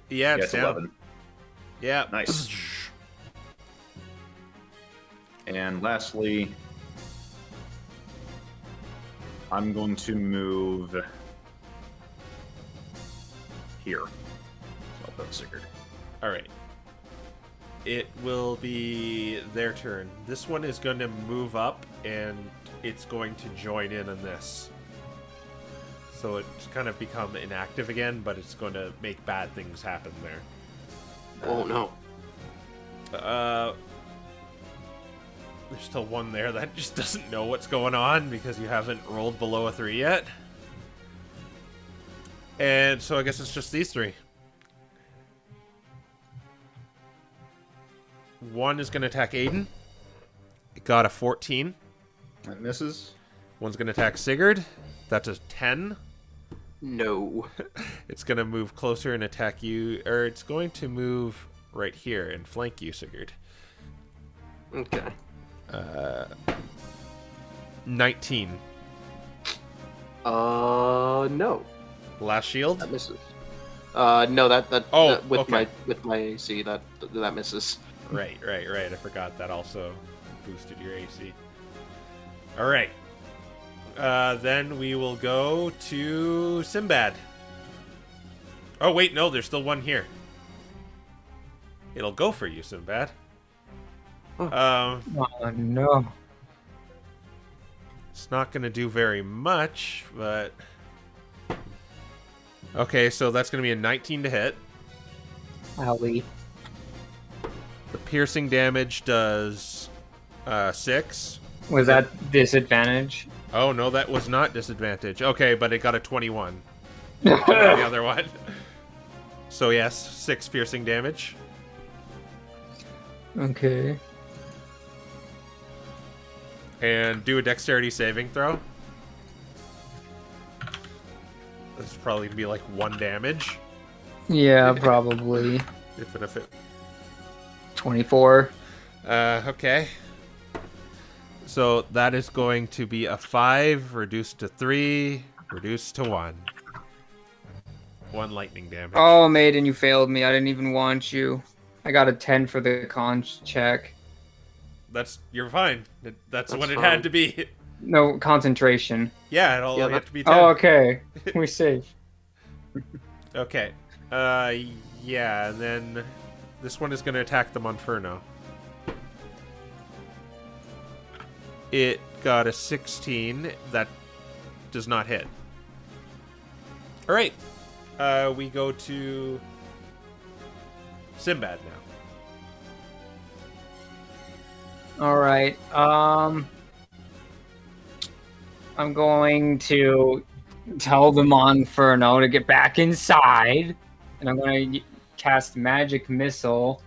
Yeah, Yeah, it's it's down. 11. Yeah. Nice. And lastly, I'm going to move here. So I'll put Sigurd. All right. It will be their turn. This one is going to move up, and it's going to join in on this. So it's kind of become inactive again, but it's going to make bad things happen there. Oh no. There's still one there that just doesn't know what's going on because you haven't rolled below a 3 yet. And so I guess it's just these 3. One is going to attack Aiden. It got a 14. That misses. One's going to attack Sigurd. That's a 10. No. It's going to move closer and attack you, or it's going to move right here and flank you, Sigurd. Okay. 19. No. Last shield? That misses. No, that Oh, that- with okay. my AC that misses. Right. I forgot that also boosted your AC. All right. Then we will go to Sinbad. Oh, wait, no, there's still one here. It'll go for you, Sinbad. Oh no. It's not going to do very much, but... Okay, so that's going to be a 19 to hit. Owie. The piercing damage does 6. Was that disadvantage? Oh, no, that was not disadvantage. Okay, but it got a 21. The other one. So, yes, 6 piercing damage. Okay. And do a dexterity saving throw. This is probably going to be like 1 damage. Yeah, probably. If it 24. Okay. So that is going to be a 5, reduced to 3, reduced to 1. 1 lightning damage. Oh, Maiden, you failed me. I didn't even want you. I got a 10 for the con check. You're fine. That's what it fine. had to be. No, concentration. Yeah, it all Yeah, had to be 10. Oh, okay. We're safe. Okay. Yeah, and then this one is going to attack the Monferno. It got a 16. That does not hit. All right. We go to Sinbad now. All right. I'm going to tell the Monferno to get back inside, and I'm going to cast Magic Missile,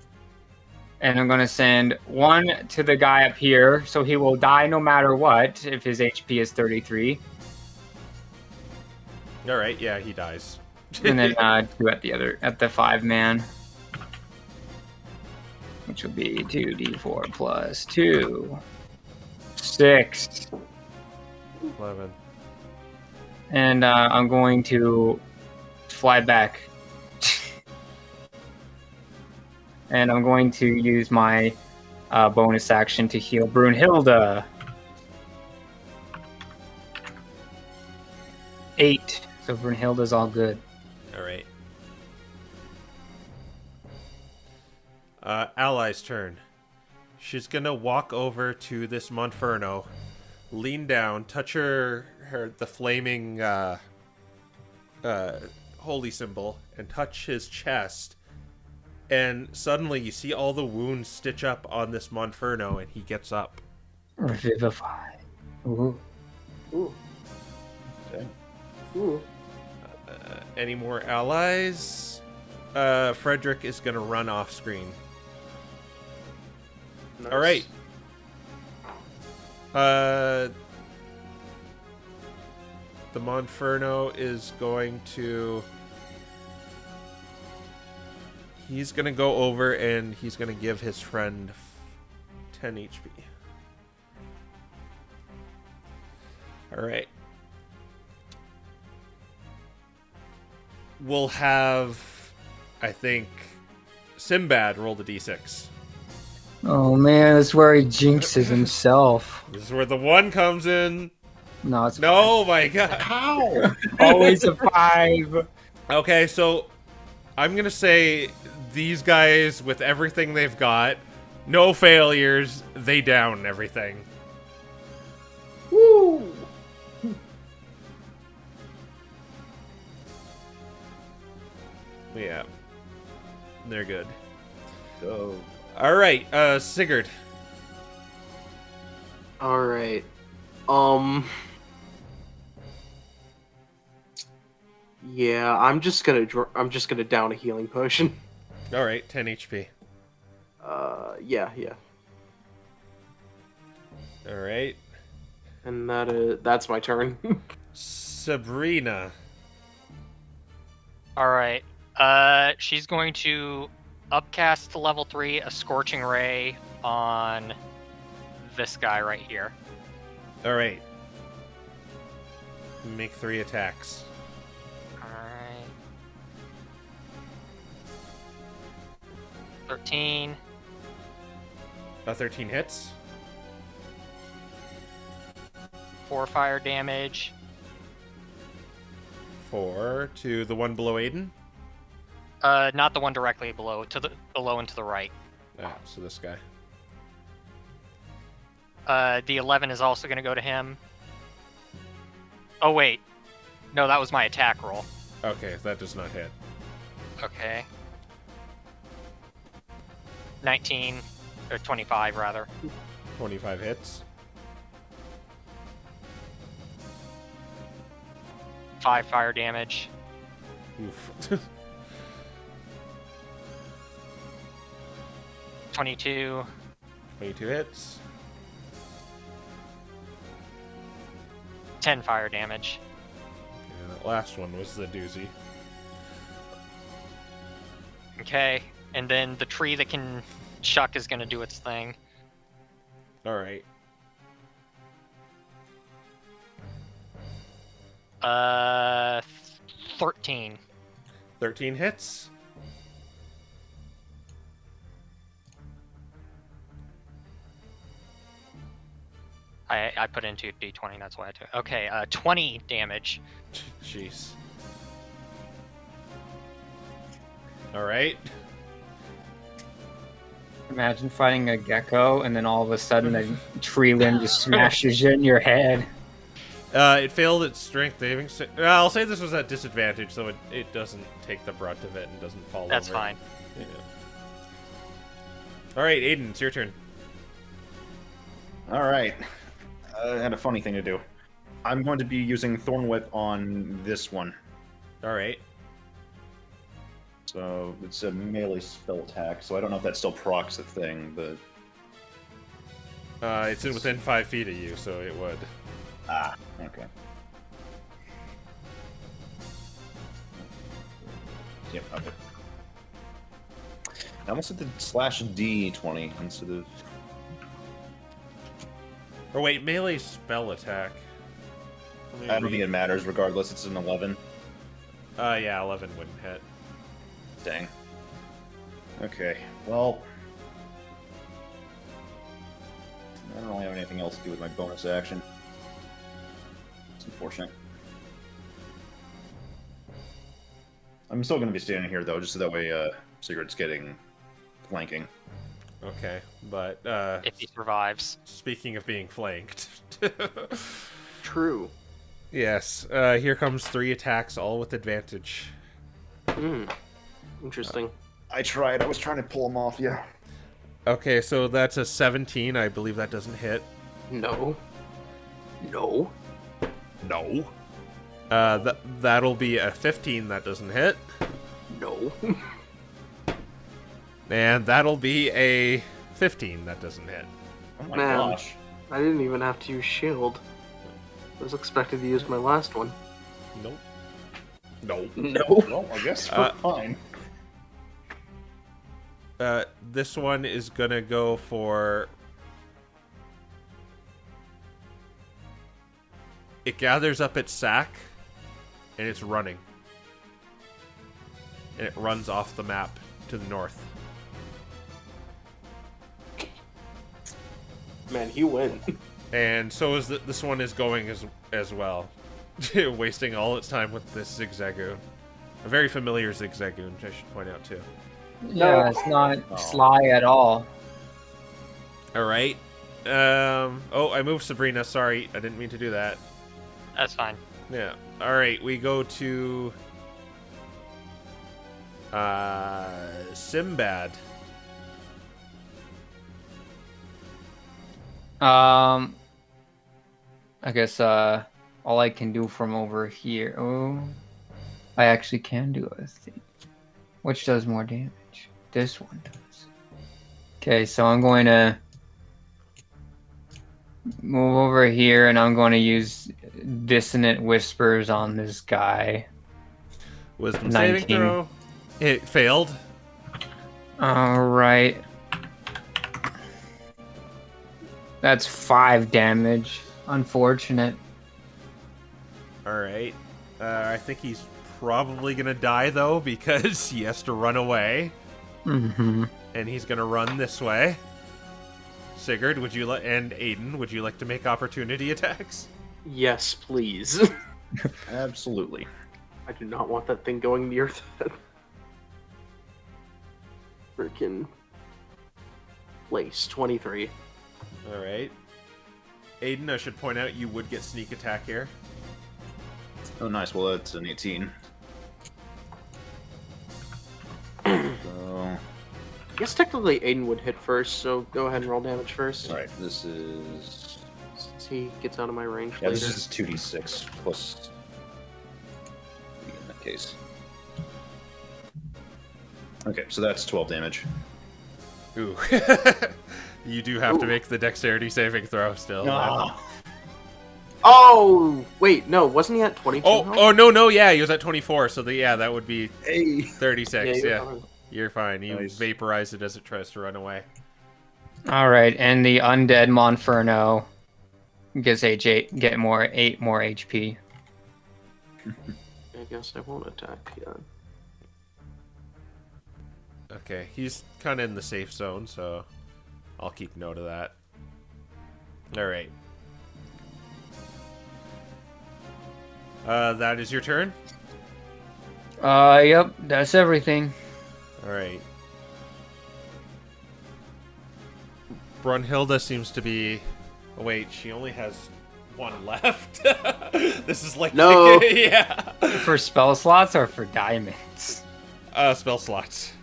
and I'm going to send one to the guy up here, so he will die no matter what if his HP is 33, All right. Yeah, he dies. and then 2 at the 5-man, which will be 2d4 plus 2, 6. 11. And I'm going to fly back. And I'm going to use my bonus action to heal Brunhilde. 8. So Brunhilde's all good. All right. Ally's turn. She's gonna walk over to this Monferno, lean down, touch the flaming holy symbol, and touch his chest. And suddenly you see all the wounds stitch up on this Monferno, and he gets up. Revivify. Ooh. Ooh. Okay. Ooh. Any more allies? Frederick is gonna run off screen. Nice. All right. The Monferno is going to... He's going to go over and he's going to give his friend 10 HP. All right. We'll have, I think, Sinbad roll the d6. Oh man, that's where he jinxes himself. This is where the 1 comes in. No, it's No, my God. How? always a 5. Okay, so I'm going to say these guys, with everything they've got, no failures, they down everything. Woo! Yeah. They're good. Go. All right, Sigurd. All right. Yeah, I'm just gonna down a healing potion. All right, 10 HP. Yeah. All right. And that's my turn. Sabrina. All right. She's going to upcast to level 3 a Scorching Ray on this guy right here. All right. Make 3 attacks. All right. 13. 13 hits. 4 fire damage. 4 to the one below Aiden. Not the one directly below, below and to the right. Ah, so this guy. The 11 is also going to go to him. Oh wait, no, that was my attack roll. Okay, that does not hit. Okay. 19 or 25 rather. 25 hits. 5 fire damage. Oof. 22. 22 hits. 10 fire damage. And that last one was the doozy. Okay, and then the tree that can chuck is going to do its thing. All right. 13. 13 hits. I put into d20, that's why I took. Okay, 20 damage. Jeez. All right. Imagine fighting a gecko and then all of a sudden a tree limb just smashes you in your head. It failed its strength saving. I'll say this was at disadvantage, so it doesn't take the brunt of it and doesn't fall That's over. fine. Yeah. All right, Aiden, it's your turn. All right. I had a funny thing to do. I'm going to be using Thorn Whip on this one. All right. So it's a melee spell attack, so I don't know if that still procs a thing, but... It's in within 5 feet of you, so it would. Ah, okay. Yep, okay. I almost hit the slash D20 instead of... Or wait, melee spell attack. I don't think it matters regardless, it's an 11. Yeah, 11 wouldn't hit. Dang. Okay, well... I don't really have anything else to do with my bonus action. It's unfortunate. I'm still going to be standing here, though, just so that way Sigurd's getting flanking. Okay, but If he survives. speaking of being flanked. True. Yes, here comes 3 attacks, all with advantage. Interesting. I tried. I was trying to pull him off, yeah. Okay, so that's a 17. I believe that doesn't hit. No. No. No. That'll be a 15. That doesn't hit. No. And that'll be a 15. That doesn't hit. Oh my Man. gosh. I didn't even have to use shield. I was expected to use my last one. Nope. Nope. No. Well, I guess we're fine. This one is gonna go for... It gathers up its sack, and it's running. And it runs off the map to the north. Man, he went. And so is this one is going as well. Wasting all its time with this Zigzagoon. A very familiar Zigzagoon, I should point out too. Yeah, it's not sly at all. Alright. Oh, I moved Sabrina. Sorry, I didn't mean to do that. That's fine. Yeah. Alright, we go to... Sinbad. I guess all I can do from over here. Oh, I actually can do a thing. Which does more damage? This one does. Okay, so I'm going to move over here and I'm going to use Dissonant Whispers on this guy. Wisdom saving 19. throw. It failed. Alright. That's 5 damage. Unfortunate. Alright. I think he's probably gonna die though because he has to run away. Mm-hmm. And he's gonna run this way. Sigurd, would you and Aiden, would you like to make opportunity attacks? Yes, please. Absolutely. I do not want that thing going near that freaking place. 23. All right. Aiden, I should point out you would get sneak attack here. Oh, nice. Well, that's an 18. So, I guess technically Aiden would hit first, so go ahead and roll damage first. all right. This is He gets out of my range yeah. later. This is 2d6 plus. In that case. Okay, so that's 12 damage. Ooh. You do have to make the dexterity saving throw still. Ah. Oh, wait, no, wasn't he at 22? Oh, no, yeah, he was at 24, so that would be Hey. 36, you're yeah. fine. You're fine. You Nice. vaporize it as it tries to run away. All right, and the undead Monferno gets eight more HP. I guess I won't attack yet. Okay, he's kind of in the safe zone, so I'll keep note of that. Alright. That is your turn? Yep, that's everything. Alright. Brunhilde seems to be... Oh, wait, she only has one left. This is like... No. Yeah. For spell slots or for diamonds? Spell slots.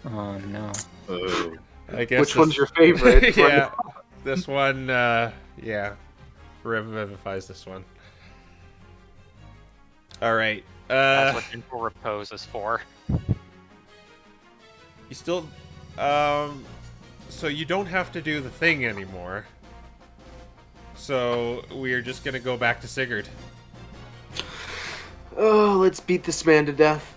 Oh no. Oh. I guess Which one's your favorite? Yeah. This one, yeah. Revivifies this one. Alright. That's what Info Repose is for. You still, so you don't have to do the thing anymore. So we're just gonna go back to Sigurd. Oh, let's beat this man to death.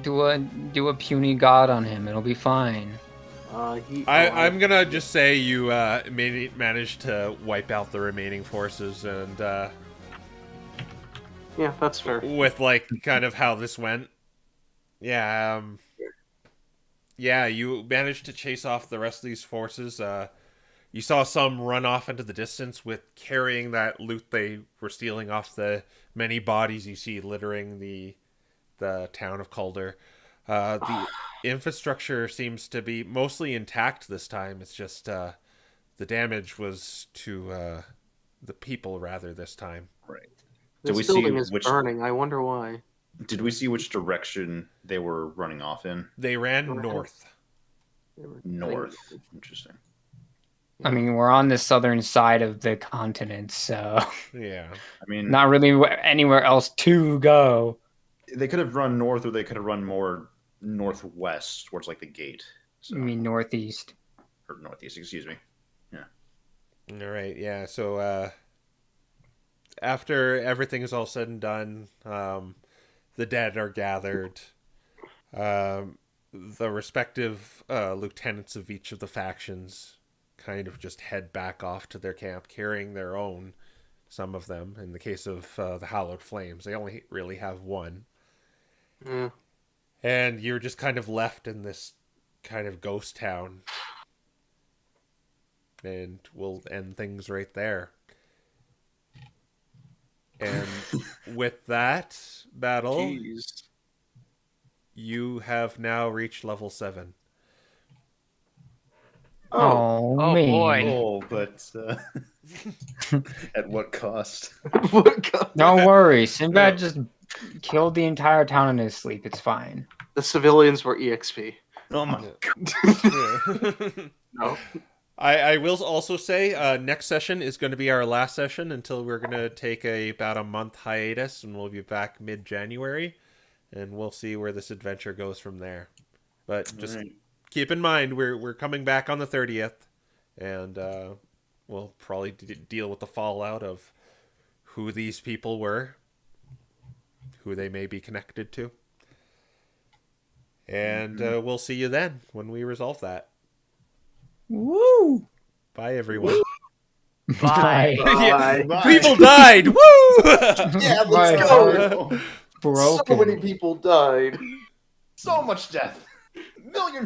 Do a puny god on him. It'll be fine. I'm gonna just say you managed to wipe out the remaining forces, and Yeah, that's fair. with like kind of how this went. Yeah, yeah, you managed to chase off the rest of these forces. You saw some run off into the distance with carrying that loot they were stealing off the many bodies you see littering the town of Calder. The infrastructure seems to be mostly intact this time. It's just the damage was to the people rather this time. Right. This we see building is which- burning. I wonder why. Did we see which direction they were running off in? They ran Right. north. North. Interesting. I mean, we're on the southern side of the continent, so Yeah. I mean, not really anywhere else to go. they could have run north, or they could have run more northwest towards like the gate. So, I mean, northeast. or northeast. Excuse me. All right. Yeah. So after everything is all said and done, the dead are gathered. The respective lieutenants of each of the factions kind of just head back off to their camp, carrying their own. Some of them, in the case of the Hallowed Flames, they only really have one. Yeah. And you're just kind of left in this kind of ghost town. And we'll end things right there. And with that battle, Jeez. you have now reached level 7. Oh, Oh, man. boy. Oh, but at what cost? What God? Don't worry. Sinbad just killed the entire town in his sleep. It's fine. The civilians were EXP. Oh my! No. I will also say next session is going to be our last session until we're going to take about a month hiatus, and we'll be back mid-January, and we'll see where this adventure goes from there. But just keep in mind, we're coming back on the 30th, and we'll probably deal with the fallout of who these people were, who they may be connected to. And we'll see you then when we resolve that. Woo! Bye, everyone. Bye. Yeah, Bye. people died! Woo! Yeah, My let's heart go. broken. So many people died. So much death. Million